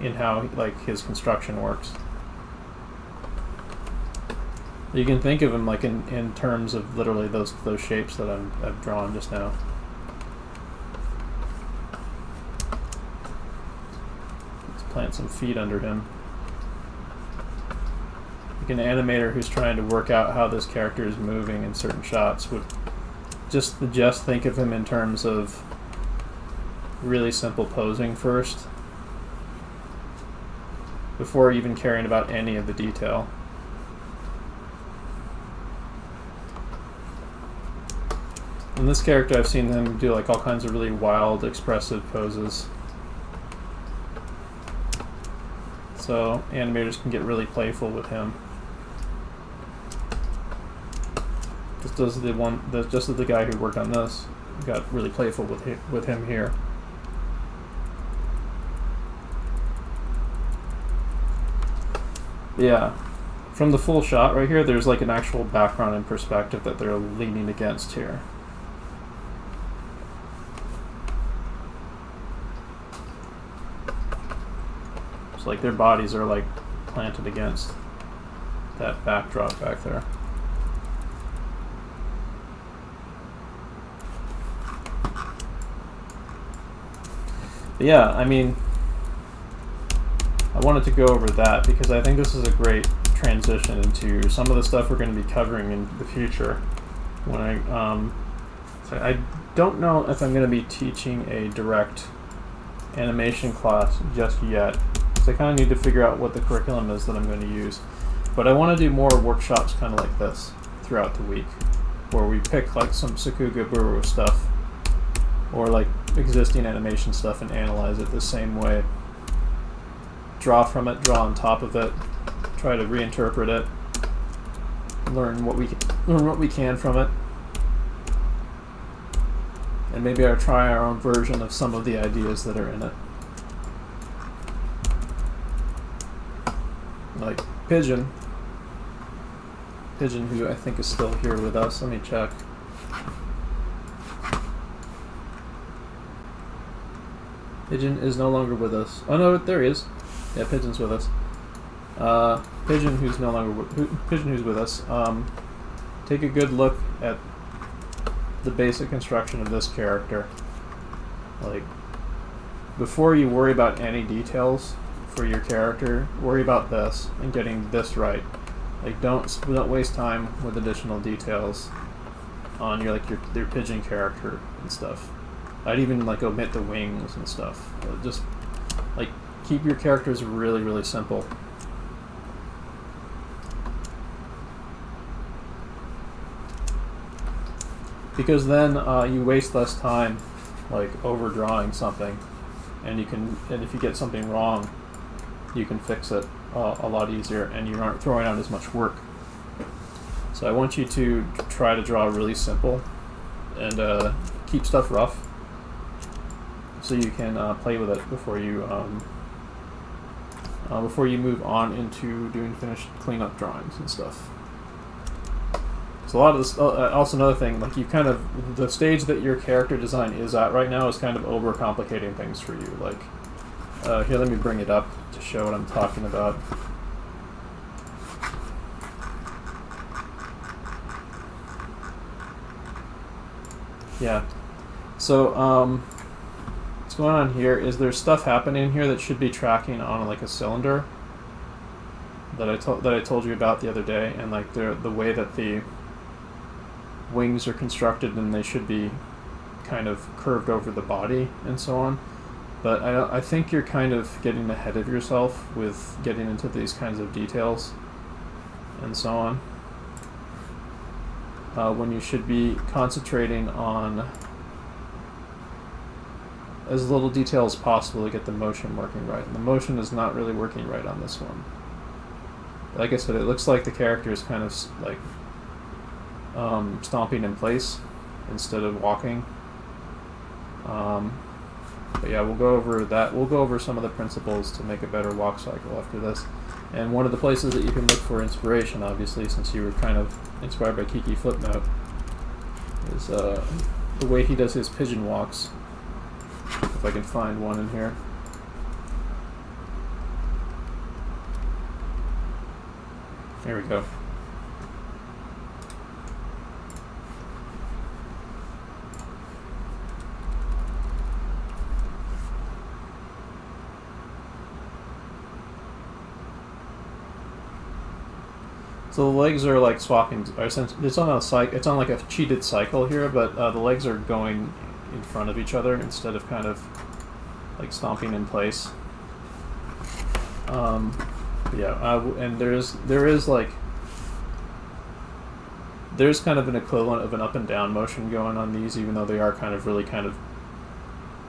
in how like his construction works. You can think of him like in terms of literally those shapes that I've drawn just now. Let's plant some feet under him. Like an animator who's trying to work out how this character is moving in certain shots would just think of him in terms of really simple posing first, before even caring about any of the detail. In this character, I've seen him do like all kinds of really wild, expressive poses. So animators can get really playful with him. Just as the guy who worked on this got really playful with him here. Yeah, from the full shot right here, there's like an actual background and perspective that they're leaning against here. It's like their bodies are like planted against that backdrop back there. But yeah, I mean, I wanted to go over that because I think this is a great transition into some of the stuff we're going to be covering in the future. When so I don't know if I'm going to be teaching a direct animation class just yet, because I kind of need to figure out what the curriculum is that I'm going to use. But I want to do more workshops kind of like this throughout the week, where we pick like some Sakuga Buru stuff or like existing animation stuff and analyze it the same way. Draw from it, draw on top of it, try to reinterpret it, learn what we can from it, and maybe I'll try our own version of some of the ideas that are in it. Like Pigeon, who I think is still here with us. Let me check. Pigeon is no longer with us. Oh no, there he is. Yeah, Pigeon's with us. Pigeon who's with us. Take a good look at the basic construction of this character. Like, before you worry about any details, for your character, worry about this and getting this right. Like don't waste time with additional details on your pigeon character and stuff. I'd even like omit the wings and stuff. Just like keep your characters really, really simple. Because then you waste less time like overdrawing something, and if you get something wrong, you can fix it a lot easier, and you aren't throwing out as much work. So I want you to try to draw really simple and keep stuff rough, so you can play with it before you move on into doing finished cleanup drawings and stuff. So a lot of this, also another thing, like you kind of, the stage that your character design is at right now is kind of overcomplicating things for you. Like, here, let me bring it up to show what I'm talking about. Yeah. So, what's going on here is there's stuff happening here that should be tracking on like a cylinder that I told you about the other day, and like the way that the wings are constructed, and they should be kind of curved over the body and so on. But I think you're kind of getting ahead of yourself with getting into these kinds of details and so on, when you should be concentrating on as little detail as possible to get the motion working right. And the motion is not really working right on this one. Like I said, it looks like the character is kind of like stomping in place instead of walking. But yeah, we'll go over that. We'll go over some of the principles to make a better walk cycle after this. And one of the places that you can look for inspiration, obviously, since you were kind of inspired by Kiki Flipnote, is the way he does his pigeon walks. If I can find one in here. There we go. So the legs are like swapping. It's on it's on like a cheated cycle here, but the legs are going in front of each other instead of kind of like stomping in place. Yeah, and there's kind of an equivalent of an up and down motion going on these, even though they are kind of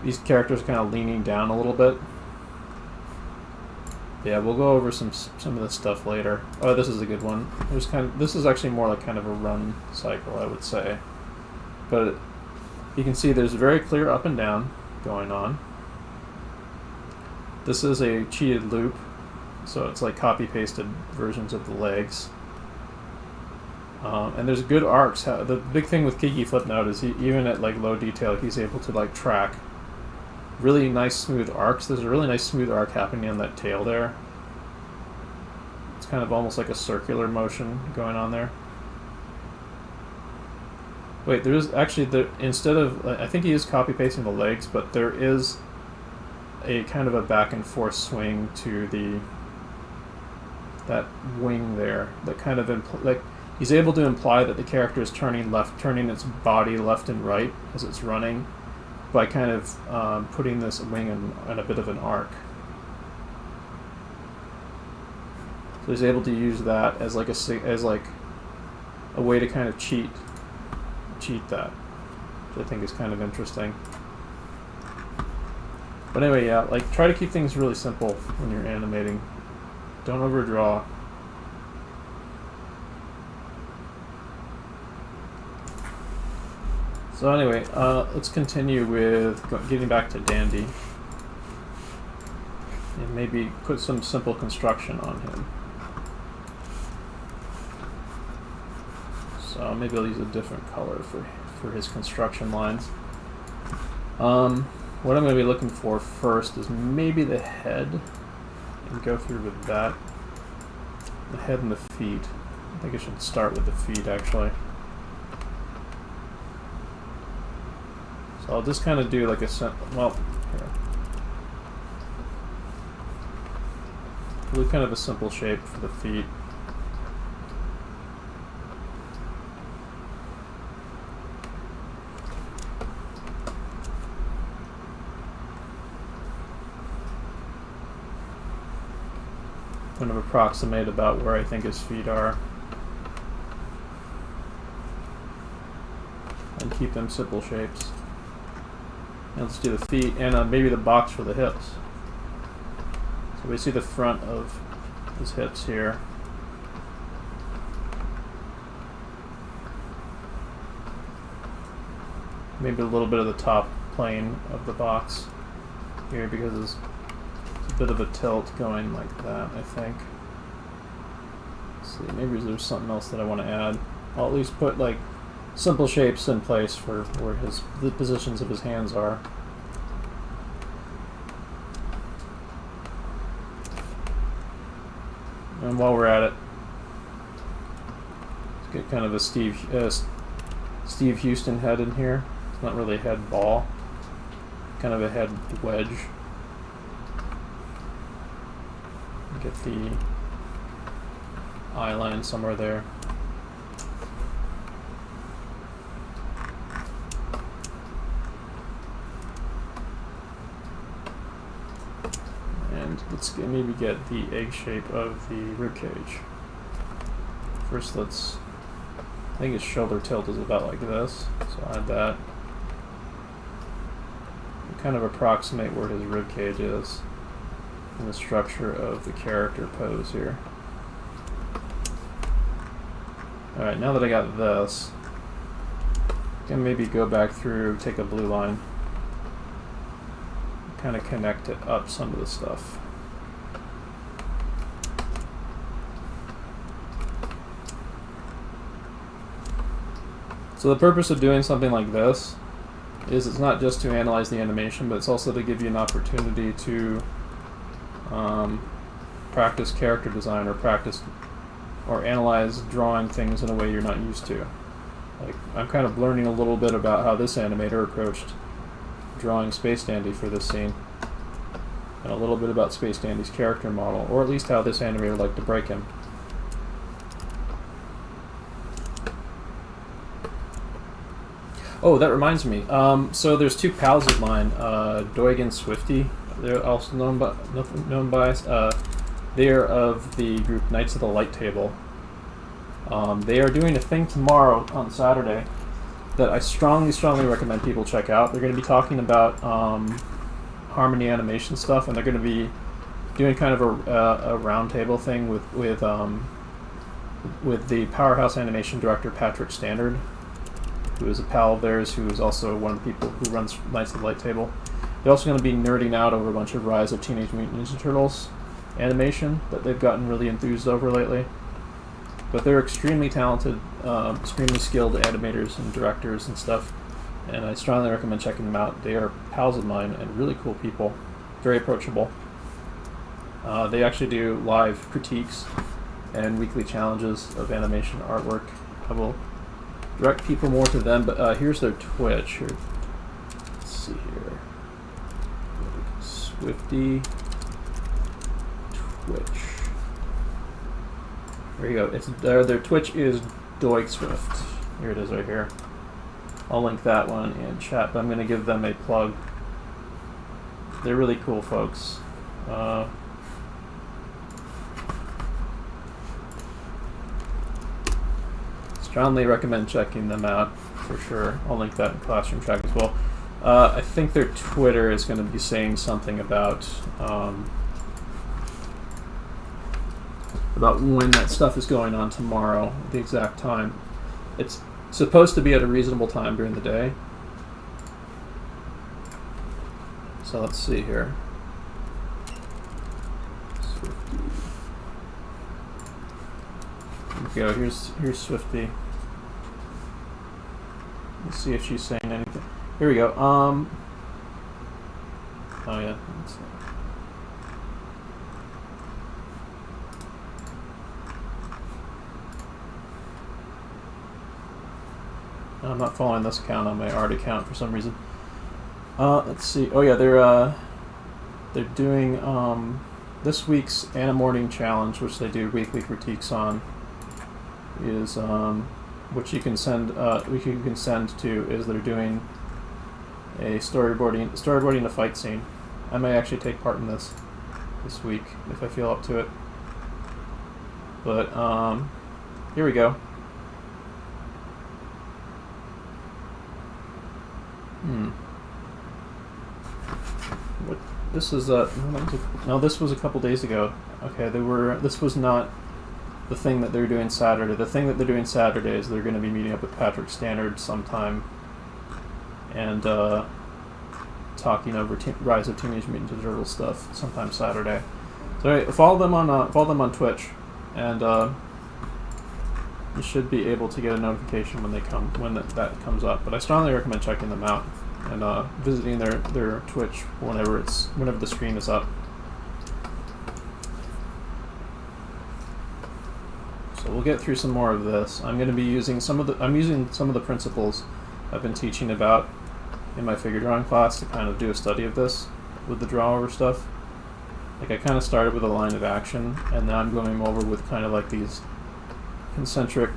these characters are kind of leaning down a little bit. Yeah, we'll go over some of this stuff later. Oh, this is a good one. This is actually more like kind of a run cycle, I would say. But you can see there's very clear up and down going on. This is a cheated loop, so it's like copy-pasted versions of the legs. And there's good arcs. The big thing with Kiki Flipnote is even at like low detail, he's able to like track really nice smooth arcs. There's a really nice smooth arc happening on that tail there. It's kind of almost like a circular motion going on there. Wait, there is actually instead of, I think he is copy pasting the legs, but there is a kind of a back and forth swing to that wing there that kind of like he's able to imply that the character is turning its body left and right as it's running, by kind of putting this wing in a bit of an arc. So he's able to use that as like a way to kind of cheat that, which I think is kind of interesting. But anyway, yeah, like try to keep things really simple when you're animating. Don't overdraw. So anyway, let's continue with getting back to Dandy. And maybe put some simple construction on him. So maybe I'll use a different color for his construction lines. What I'm going to be looking for first is maybe the head, and go through with that. The head and the feet. I think I should start with the feet, actually. So I'll just kind of do like well, here. Really kind of a simple shape for the feet. Kind of approximate about where I think his feet are. And keep them simple shapes. And let's do the feet and maybe the box for the hips. So we see the front of his hips here. Maybe a little bit of the top plane of the box here because there's a bit of a tilt going like that, I think. Let's see, maybe there's something else that I want to add. I'll at least put like simple shapes in place for where the positions of his hands are. And while we're at it, let's get kind of a Steve Houston head in here. It's not really a head ball, kind of a head wedge. Get the eye line somewhere there. And let's maybe get the egg shape of the rib cage. First, I think his shoulder tilt is about like this, so add that. Kind of approximate where his rib cage is in the structure of the character pose here. Alright, now that I got this, I can maybe go back through, take a blue line, kind of connect it up some of the stuff. So the purpose of doing something like this is it's not just to analyze the animation, but it's also to give you an opportunity to practice character design or analyze drawing things in a way you're not used to. Like, I'm kind of learning a little bit about how this animator approached drawing Space Dandy for this scene, and a little bit about Space Dandy's character model, or at least how this animator liked to break him. Oh, that reminds me. So there's two pals of mine, Doig and Swifty. They're also known by they're of the group Knights of the Light Table. They are doing a thing tomorrow on Saturday that I strongly recommend people check out. They're going to be talking about Harmony animation stuff, and they're going to be doing kind of a roundtable thing with the Powerhouse Animation director Patrick Standard, who is a pal of theirs, who is also one of the people who runs Knights of the Light Table. They're also going to be nerding out over a bunch of Rise of Teenage Mutant Ninja Turtles animation that they've gotten really enthused over lately. But they're extremely talented, extremely skilled animators and directors and stuff, and I strongly recommend checking them out. They are pals of mine and really cool people, very approachable. They actually do live critiques and weekly challenges of animation artwork. I will direct people more to them, but here's their Twitch. Here. Let's see here. Swifty Twitch. There you go. Their Twitch is Doig Swift. Here it is right here. I'll link that one in chat, but I'm going to give them a plug. They're really cool folks. Strongly recommend checking them out for sure. I'll link that in Classroom Chat as well. I think their Twitter is going to be saying something about when that stuff is going on tomorrow, the exact time. It's supposed to be at a reasonable time during the day. So let's see here. Swifty. Here we go. Here's Swifty. Let's see if she's saying anything. Here we go. Oh yeah. I'm not following this account on my art account for some reason. Let's see. Oh yeah, they're doing this week's Anna Morning Challenge, which they do weekly critiques on, is which you can send to, is they're doing a storyboarding a fight scene. I may actually take part in this week if I feel up to it. But here we go. What this is no, this was a couple days ago. Okay, this was not the thing that they're doing Saturday. The thing that they're doing Saturday is they're going to be meeting up with Patrick Stannard sometime and talking over Rise of Teenage Mutant Ninja Turtles stuff sometime Saturday. So anyway, follow them on Twitch, and you should be able to get a notification when that comes up. But I strongly recommend checking them out and visiting their Twitch whenever the stream is up. So we'll get through some more of this. I'm going to be using some of the principles I've been teaching about in my figure drawing class to kind of do a study of this with the draw over stuff. Like, I kind of started with a line of action, and now I'm going over with kind of like these concentric,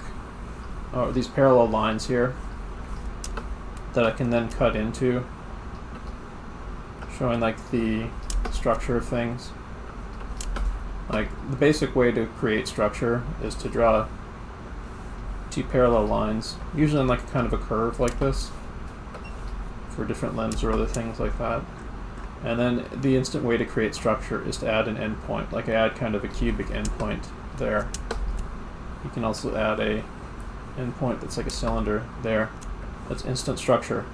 or these parallel lines here that I can then cut into, showing like the structure of things. Like, the basic way to create structure is to draw two parallel lines, usually in like a kind of a curve like this, for different limbs or other things like that. And then the instant way to create structure is to add an endpoint, like I add kind of a cubic endpoint there. You can also add a endpoint that's like a cylinder there. That's instant structure.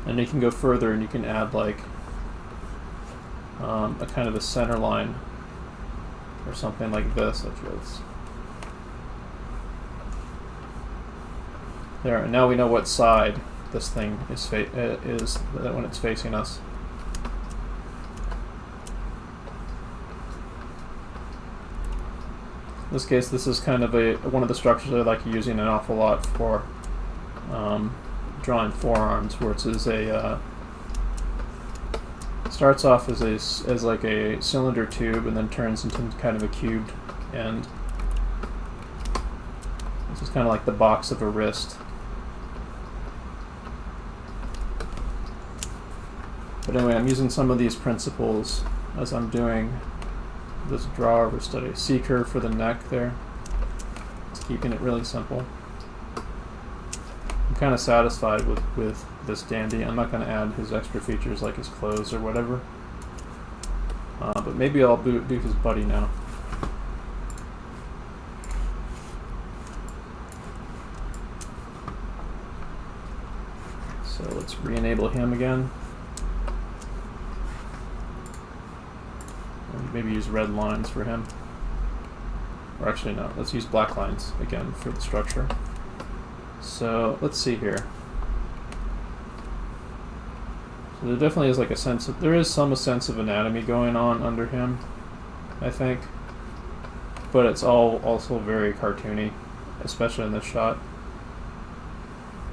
And you can go further and you can add like a kind of a center line or something like this. There, and now we know what side this thing is when it's facing us. In this case, this is kind of one of the structures I like using an awful lot for drawing forearms, where it is starts off as like a cylinder tube and then turns into kind of a cubed end. This is kind of like the box of a wrist. But anyway, I'm using some of these principles as I'm doing this draw over study. C-curve for the neck there. Just keeping it really simple. I'm kind of satisfied with this dandy. I'm not going to add his extra features like his clothes or whatever. But maybe I'll do his buddy now. So let's re-enable him again. Maybe use red lines for him. Or actually no, let's use black lines again for the structure. So let's see here. So there definitely is like a sense of, there is some sense of anatomy going on under him, I think. But it's all also very cartoony, especially in this shot.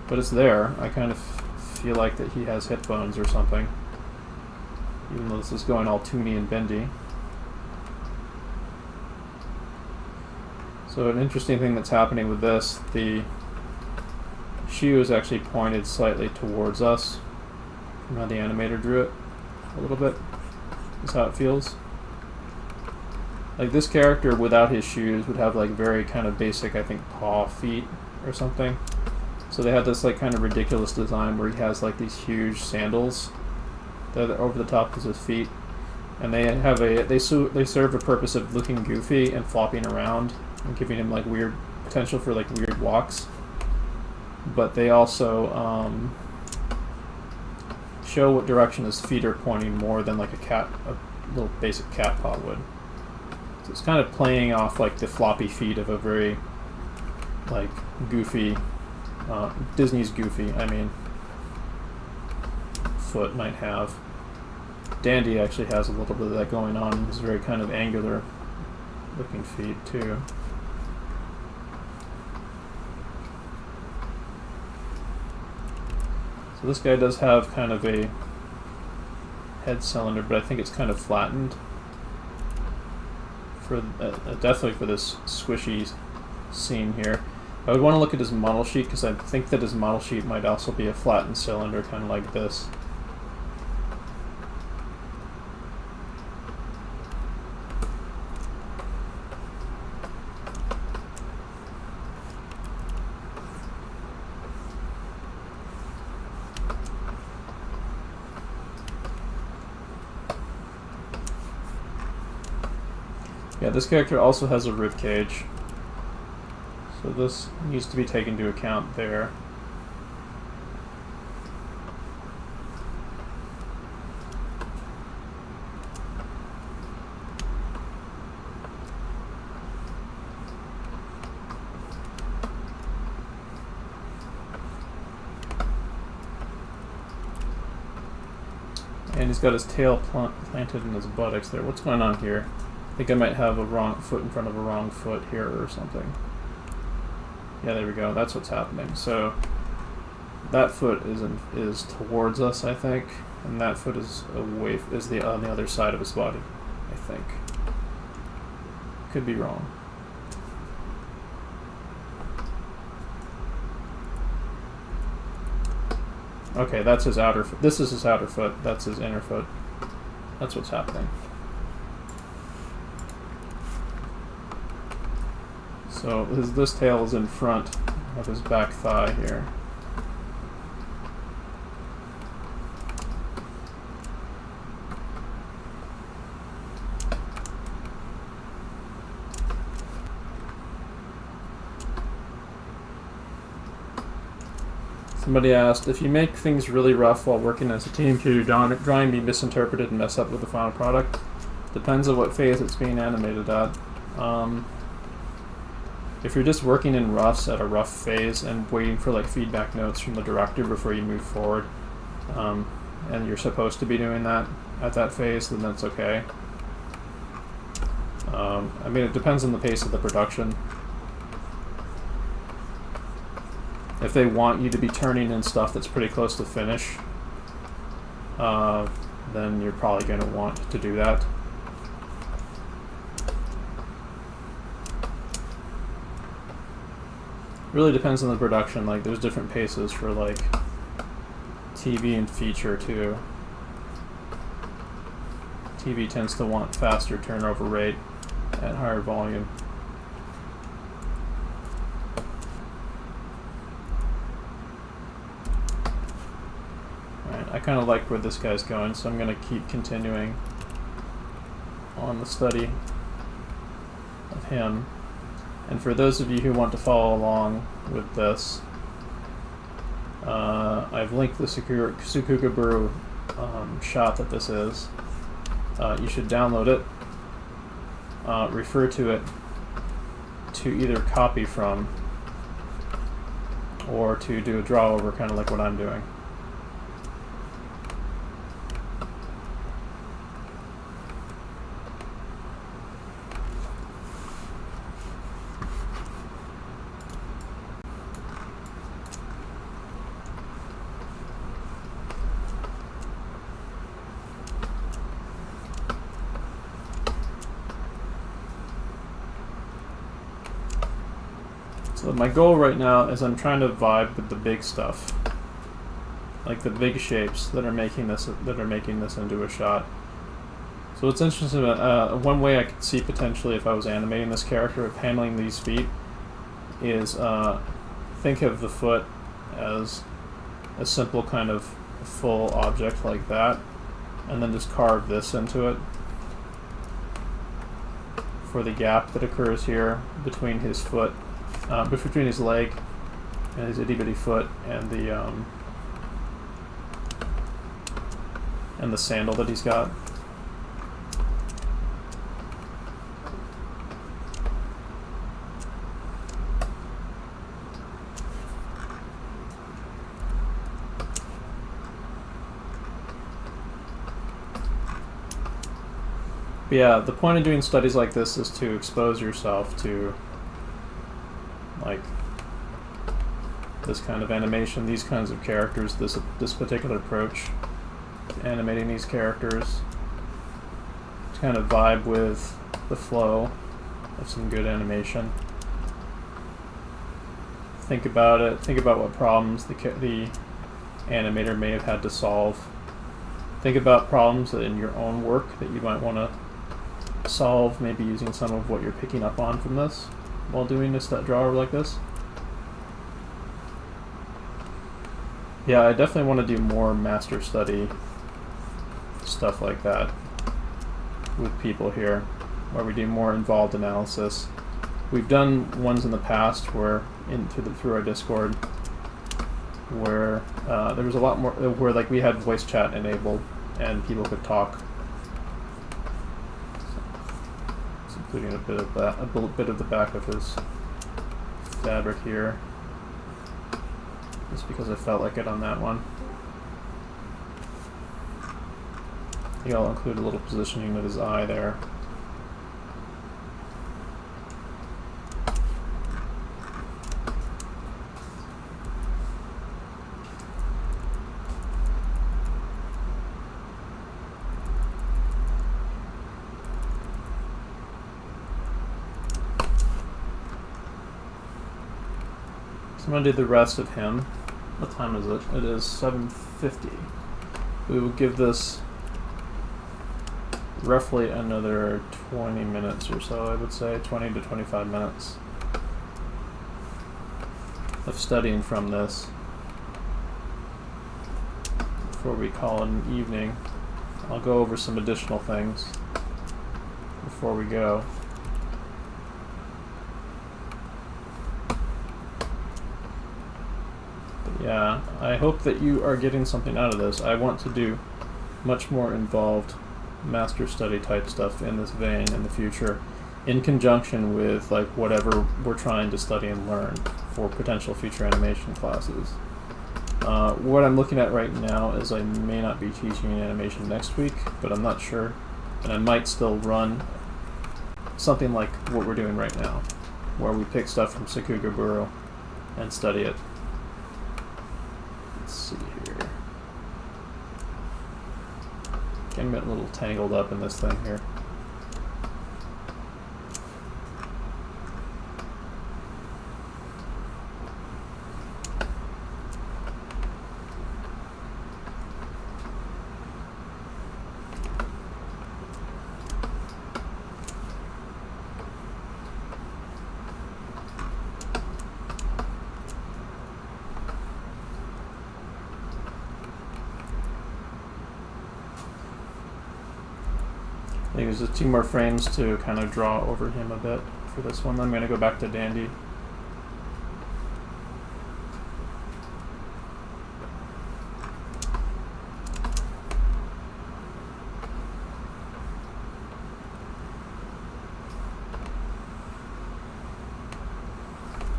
But it's there. I kind of feel like that he has hip bones or something, even though this is going all toony and bendy. So an interesting thing that's happening with this, the shoe is actually pointed slightly towards us from how the animator drew it a little bit. Is how it feels. Like, this character without his shoes would have like very kind of basic, I think, paw feet or something. So they have this like kind of ridiculous design where he has like these huge sandals that are over the top of his feet, and they have they serve a purpose of looking goofy and flopping around and giving him like weird potential for like weird walks. But they also show what direction his feet are pointing more than like a little basic cat paw would. So it's kind of playing off like the floppy feet of a very like goofy, Disney's Goofy, I mean, foot might have. Dandy actually has a little bit of that going on. It's very kind of angular looking feet too. So this guy does have kind of a head cylinder, but I think it's kind of flattened. for definitely for this squishy scene here. I would want to look at his model sheet because I think that his model sheet might also be a flattened cylinder, kind of like this. Yeah, this character also has a rib cage, so this needs to be taken into account there. And he's got his tail planted in his buttocks there. What's going on here? I think I might have a wrong foot in front of a wrong foot here or something. Yeah, there we go. That's what's happening. So that foot is towards us, I think, and that foot is away on the other side of his body, I think. Could be wrong. Okay, that's his outer foot. This is his outer foot. That's his inner foot. That's what's happening. So this tail is in front of his back thigh here. Somebody asked, if you make things really rough while working as a team, could your drawing be misinterpreted and mess up with the final product? Depends on what phase it's being animated at. If you're just working in roughs at a rough phase and waiting for like feedback notes from the director before you move forward, and you're supposed to be doing that at that phase, then that's okay. I mean, it depends on the pace of the production. If they want you to be turning in stuff that's pretty close to finish, then you're probably going to want to do that. Really depends on the production. Like, there's different paces for like TV and feature too. TV tends to want faster turnover rate at higher volume. Alright, I kind of like where this guy's going, so I'm going to keep continuing on the study of him. And for those of you who want to follow along with this, I've linked the Sukukaburu shot that this is. You should download it, refer to it to either copy from or to do a draw over, kind of like what I'm doing. So my goal right now is I'm trying to vibe with the big stuff, like the big shapes that are making this into a shot. So what's interesting about one way I could see potentially if I was animating this character of handling these feet is think of the foot as a simple kind of full object like that, and then just carve this into it for the gap that occurs here between his foot. Between his leg and his itty bitty foot and the sandal that he's got. But yeah, the point of doing studies like this is to expose yourself to like this kind of animation, these kinds of characters, this particular approach to animating these characters, to kind of vibe with the flow of some good animation. Think about it. Think about what problems the animator may have had to solve. Think about problems in your own work that you might want to solve, maybe using some of what you're picking up on from this while doing this drawer like this. Yeah, I definitely want to do more master study stuff like that with people here, where we do more involved analysis. We've done ones in the past where through our Discord where there was a lot more where like we had voice chat enabled and people could talk. So, including a bit of that, a bit of the back of his fabric here, just because I felt like it on that one. I think I'll include a little positioning of his eye there. I'm going to do the rest of him. What time is it? It is 7:50. We will give this roughly another 20 minutes or so, I would say, 20 to 25 minutes of studying from this before we call it an evening. I'll go over some additional things before we go. Yeah, I hope that you are getting something out of this. I want to do much more involved master study type stuff in this vein in the future, in conjunction with like whatever we're trying to study and learn for potential future animation classes. What I'm looking at right now is I may not be teaching animation next week, but I'm not sure, and I might still run something like what we're doing right now, where we pick stuff from Sakugaburo and study it. Let's see here. Getting a little tangled up in this thing here. I think there's just 2 more frames to kind of draw over him a bit for this one. I'm going to go back to Dandy.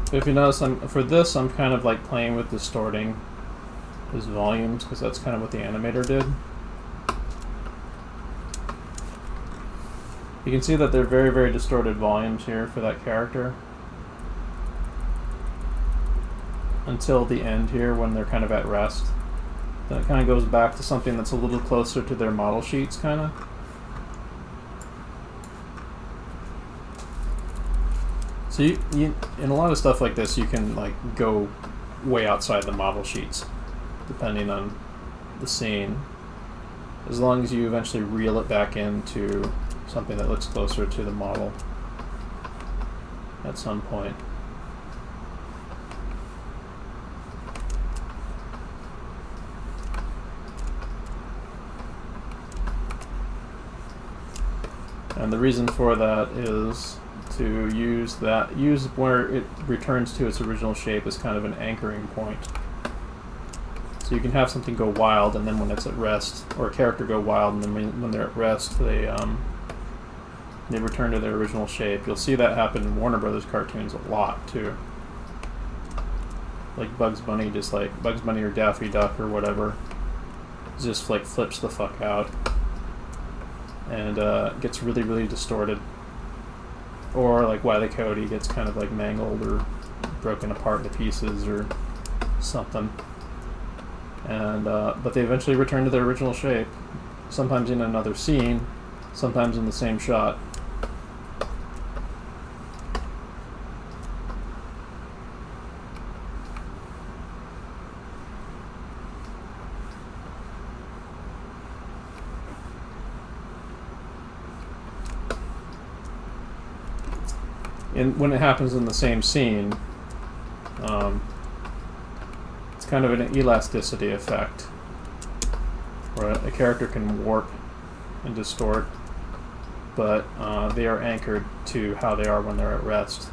But if you notice, I'm kind of like playing with distorting his volumes, because that's kind of what the animator did. You can see that they're very, very distorted volumes here for that character. Until the end here, when they're kind of at rest. Then it kind of goes back to something that's a little closer to their model sheets, kind of. So you, in a lot of stuff like this, you can like go way outside the model sheets, depending on the scene. As long as you eventually reel it back into something that looks closer to the model at some point. And the reason for that is to use where it returns to its original shape as kind of an anchoring point. So you can have something go wild, and then when it's at rest, or a character go wild, and then when they're at rest, they return to their original shape. You'll see that happen in Warner Brothers cartoons a lot too. Like Bugs Bunny or Daffy Duck or whatever, just like flips the fuck out and gets really, really distorted. Or like Wile E. Coyote gets kind of like mangled or broken apart into pieces or something. And but they eventually return to their original shape, sometimes in another scene, sometimes in the same shot. when it happens in the same scene, it's kind of an elasticity effect, where a character can warp and distort, but they are anchored to how they are when they're at rest.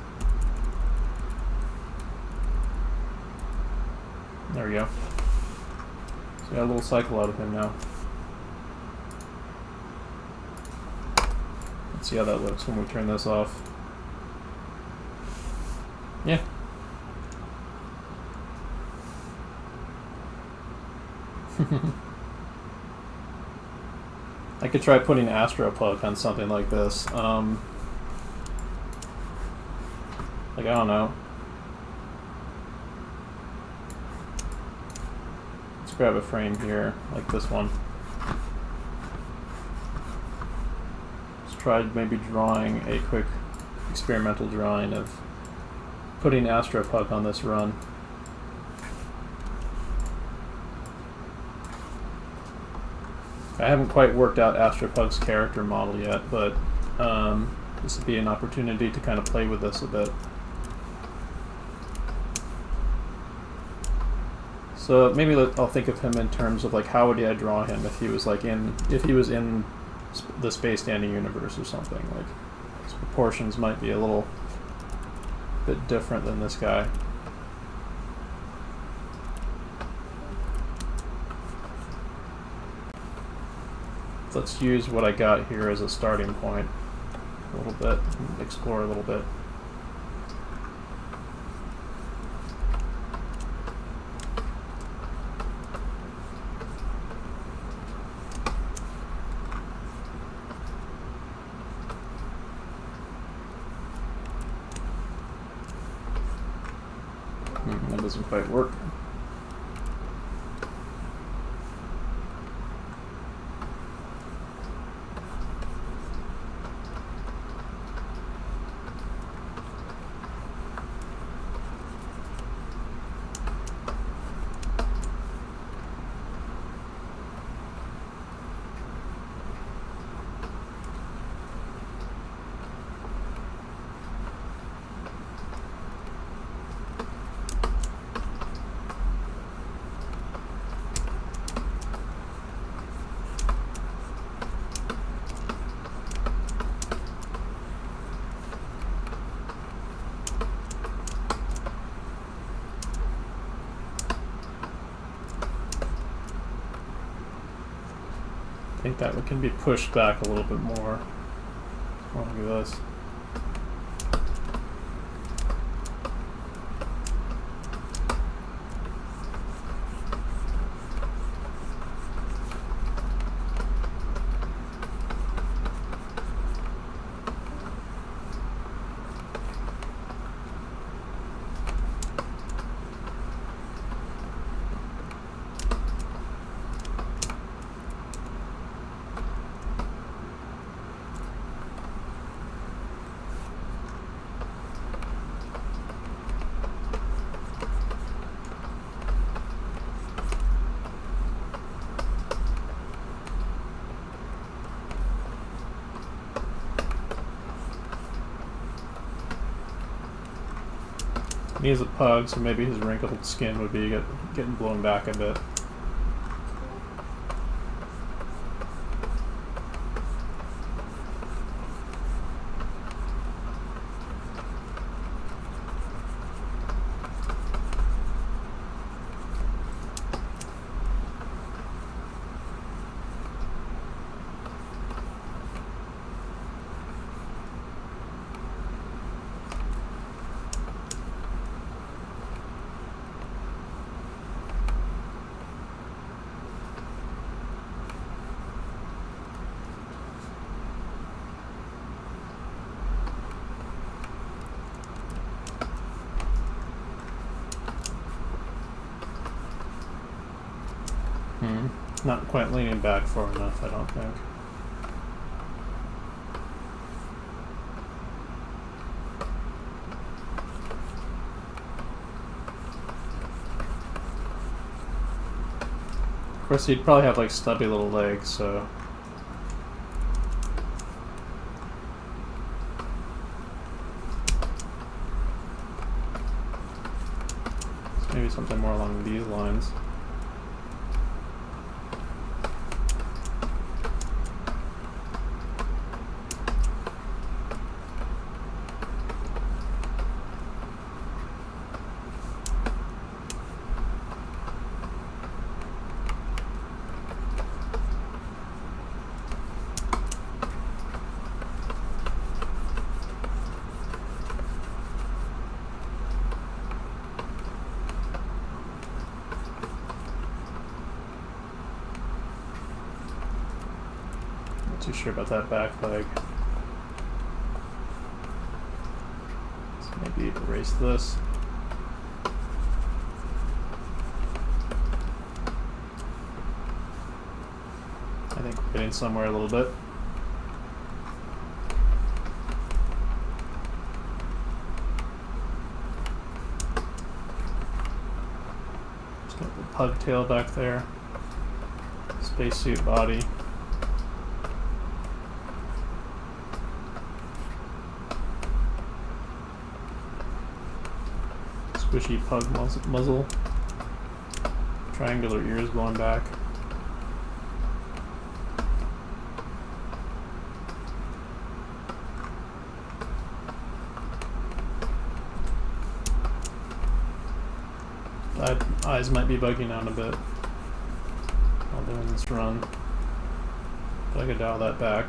There we go. So we got a little cycle out of him now. Let's see how that looks when we turn this off. Yeah. I could try putting Astropug on something like this. Like, I don't know. Let's grab a frame here, like this one. Let's try maybe drawing a quick experimental drawing of putting Astropug on this run. I haven't quite worked out Astropug's character model yet, but this would be an opportunity to kind of play with this a bit. So maybe I'll think of him in terms of like how would I draw him if he was like in the Space Dandy universe or something. Like his proportions might be a little bit different than this guy. Let's use what I got here as a starting point a little bit, and explore a little bit. That doesn't quite work. I think that can be pushed back a little bit more. Look at this. He is a pug, so maybe his wrinkled skin would be getting blown back a bit. Not quite leaning back far enough, I don't think. Of course, he'd probably have like stubby little legs, so... maybe something more along these lines. Too sure about that back leg. So maybe erase this. I think we're getting somewhere a little bit. Just got the pug tail back there. Spacesuit body. Squishy pug muzzle, triangular ears going back. Eyes might be bugging out a bit while doing this run, but I could dial that back.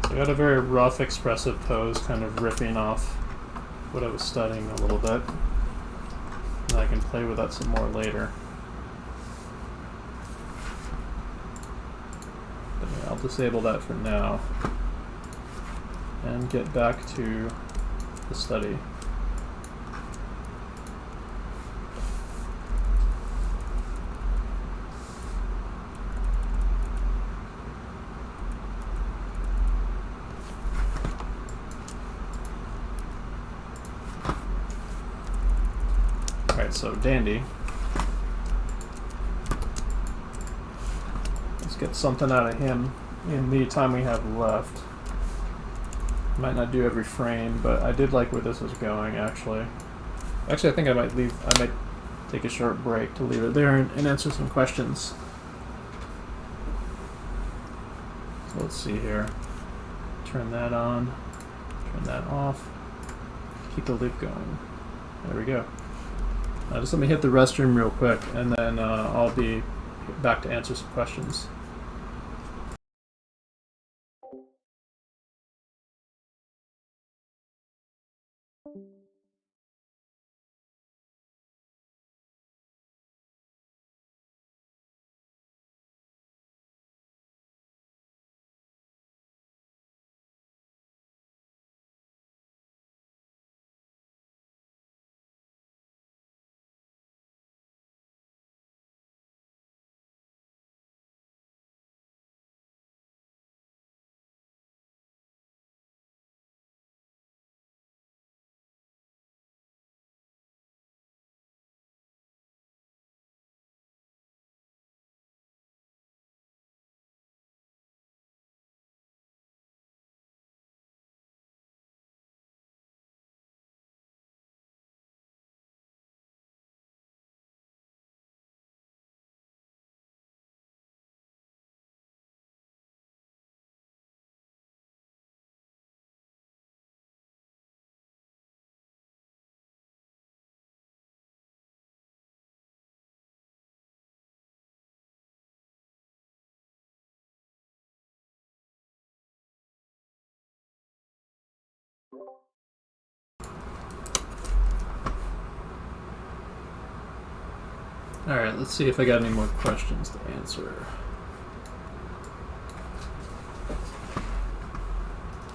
I got a very rough, expressive pose, kind of riffing off what I was studying a little bit. And I can play with that some more later. But yeah, I'll disable that for now and get back to the study. So Dandy, let's get something out of him in the time we have left. Might not do every frame, but I did like where this was going. Actually, I think I might take a short break to leave it there and answer some questions. So let's see here. Turn that on. Turn that off. Keep the loop going. There we go. Just let me hit the restroom real quick, and then I'll be back to answer some questions. Alright, let's see if I got any more questions to answer.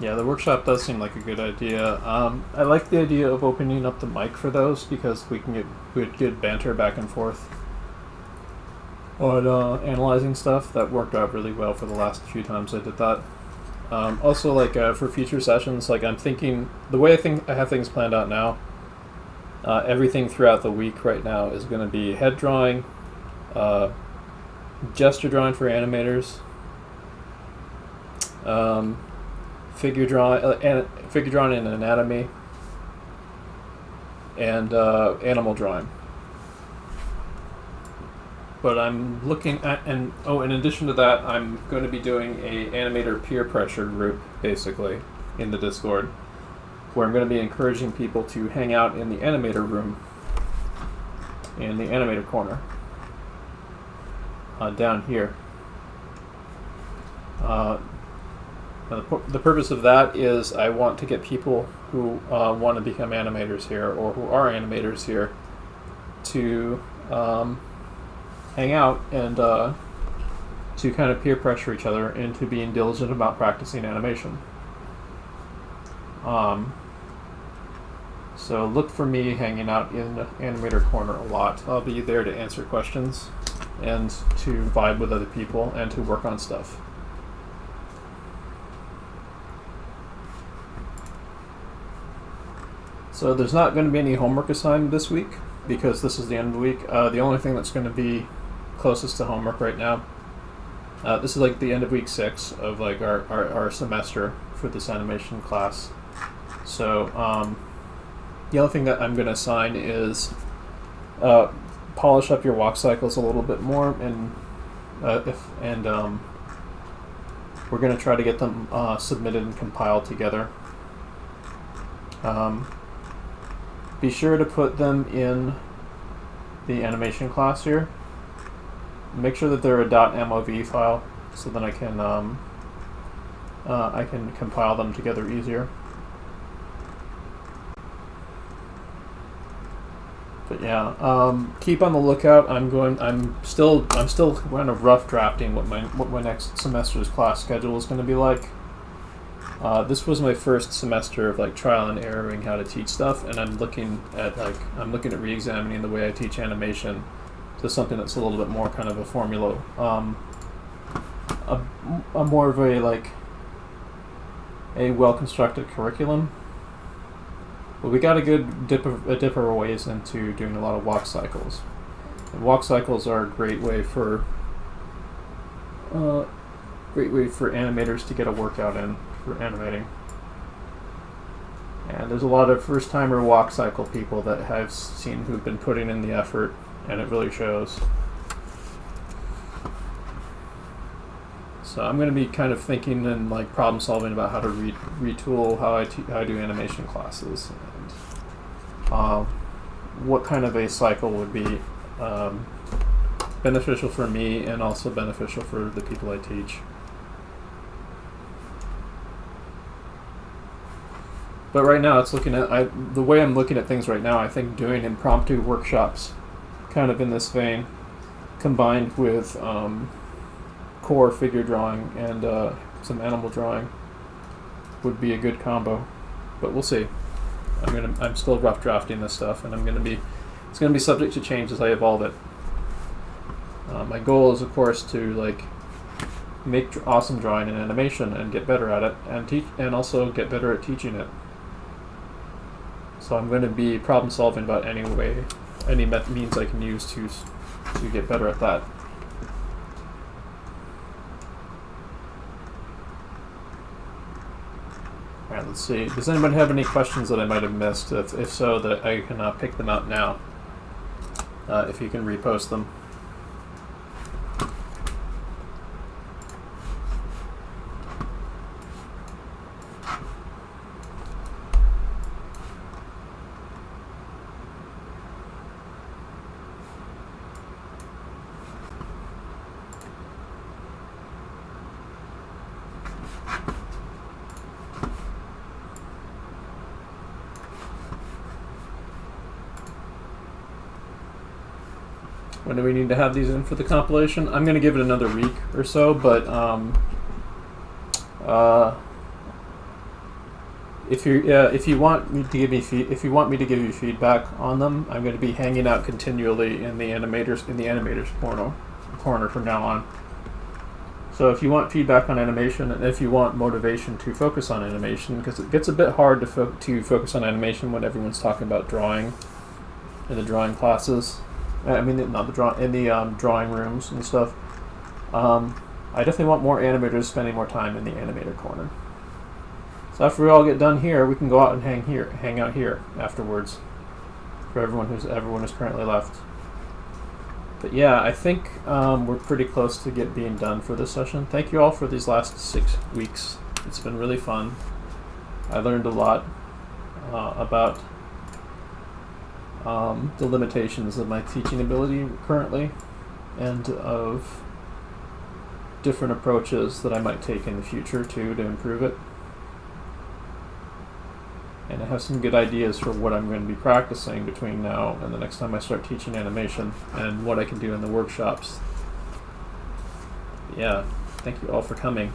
Yeah, the workshop does seem like a good idea. I like the idea of opening up the mic for those because we can get good banter back and forth on analyzing stuff. That worked out really well for the last few times I did that. Also, like for future sessions, like I'm thinking the way I have things planned out now. Everything throughout the week right now is going to be head drawing, gesture drawing for animators, figure drawing in anatomy, and animal drawing. But I'm looking at, in addition to that, I'm going to be doing a animator peer pressure group, basically, in the Discord, where I'm going to be encouraging people to hang out in the animator room, in the animator corner, down here. The purpose of that is I want to get people who want to become animators here, or who are animators here, to hang out and to kind of peer pressure each other into being diligent about practicing animation. So look for me hanging out in the animator corner a lot. I'll be there to answer questions and to vibe with other people and to work on stuff. So there's not going to be any homework assigned this week because this is the end of the week. The only thing that's going to be closest to homework right now, this is like the end of week 6 of like our semester for this animation class. So the other thing that I'm going to assign is polish up your walk cycles a little bit more, and we're going to try to get them submitted and compiled together. Be sure to put them in the animation class here. Make sure that they're a .mov file, so then I can compile them together easier. But yeah, keep on the lookout. I'm still kind of rough drafting what my next semester's class schedule is going to be like. This was my first semester of like trial and erroring how to teach stuff, and I'm looking at re-examining the way I teach animation to something that's a little bit more kind of a formula, a more of a well-constructed curriculum. But we got a good dip of our ways into doing a lot of walk cycles. And walk cycles are a great way for animators to get a workout in for animating. And there's a lot of first-timer walk cycle people that I've seen who've been putting in the effort, and it really shows. So I'm going to be kind of thinking and like problem solving about how to retool how I do animation classes, and what kind of a cycle would be beneficial for me and also beneficial for the people I teach. But right now, it's looking at the way I'm looking at things right now. I think doing impromptu workshops, kind of in this vein, combined with core figure drawing and some animal drawing, would be a good combo. But we'll see. I'm still rough drafting this stuff, and it's gonna be subject to change as I evolve it. My goal is, of course, to like make awesome drawing and animation and get better at it, and also get better at teaching it. So I'm going to be problem solving about any means I can use to get better at that. All right, let's see. Does anyone have any questions that I might have missed? If so, that I can pick them out now. If you can repost them. When do we need to have these in for the compilation? I'm going to give it another week or so, but if you want me to give you feedback on them, I'm going to be hanging out continually in the animators corner from now on. So if you want feedback on animation, and if you want motivation to focus on animation, because it gets a bit hard to focus on animation when everyone's talking about drawing in the drawing classes. I mean, not the drawing rooms and stuff. I definitely want more animators spending more time in the animator corner. So after we all get done here, we can go out and hang out here afterwards. For everyone who's currently left. But yeah, I think we're pretty close to being done for this session. Thank you all for these last 6 weeks. It's been really fun. I learned a lot about the limitations of my teaching ability currently, and of different approaches that I might take in the future too to improve it. And I have some good ideas for what I'm going to be practicing between now and the next time I start teaching animation, and what I can do in the workshops. But yeah, thank you all for coming.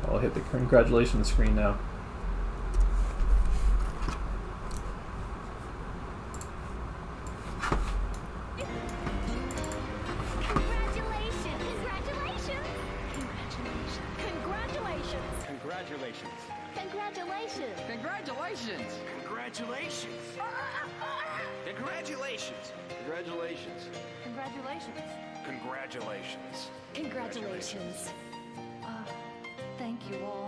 I'll hit the congratulations screen now. Congratulations. Thank you all.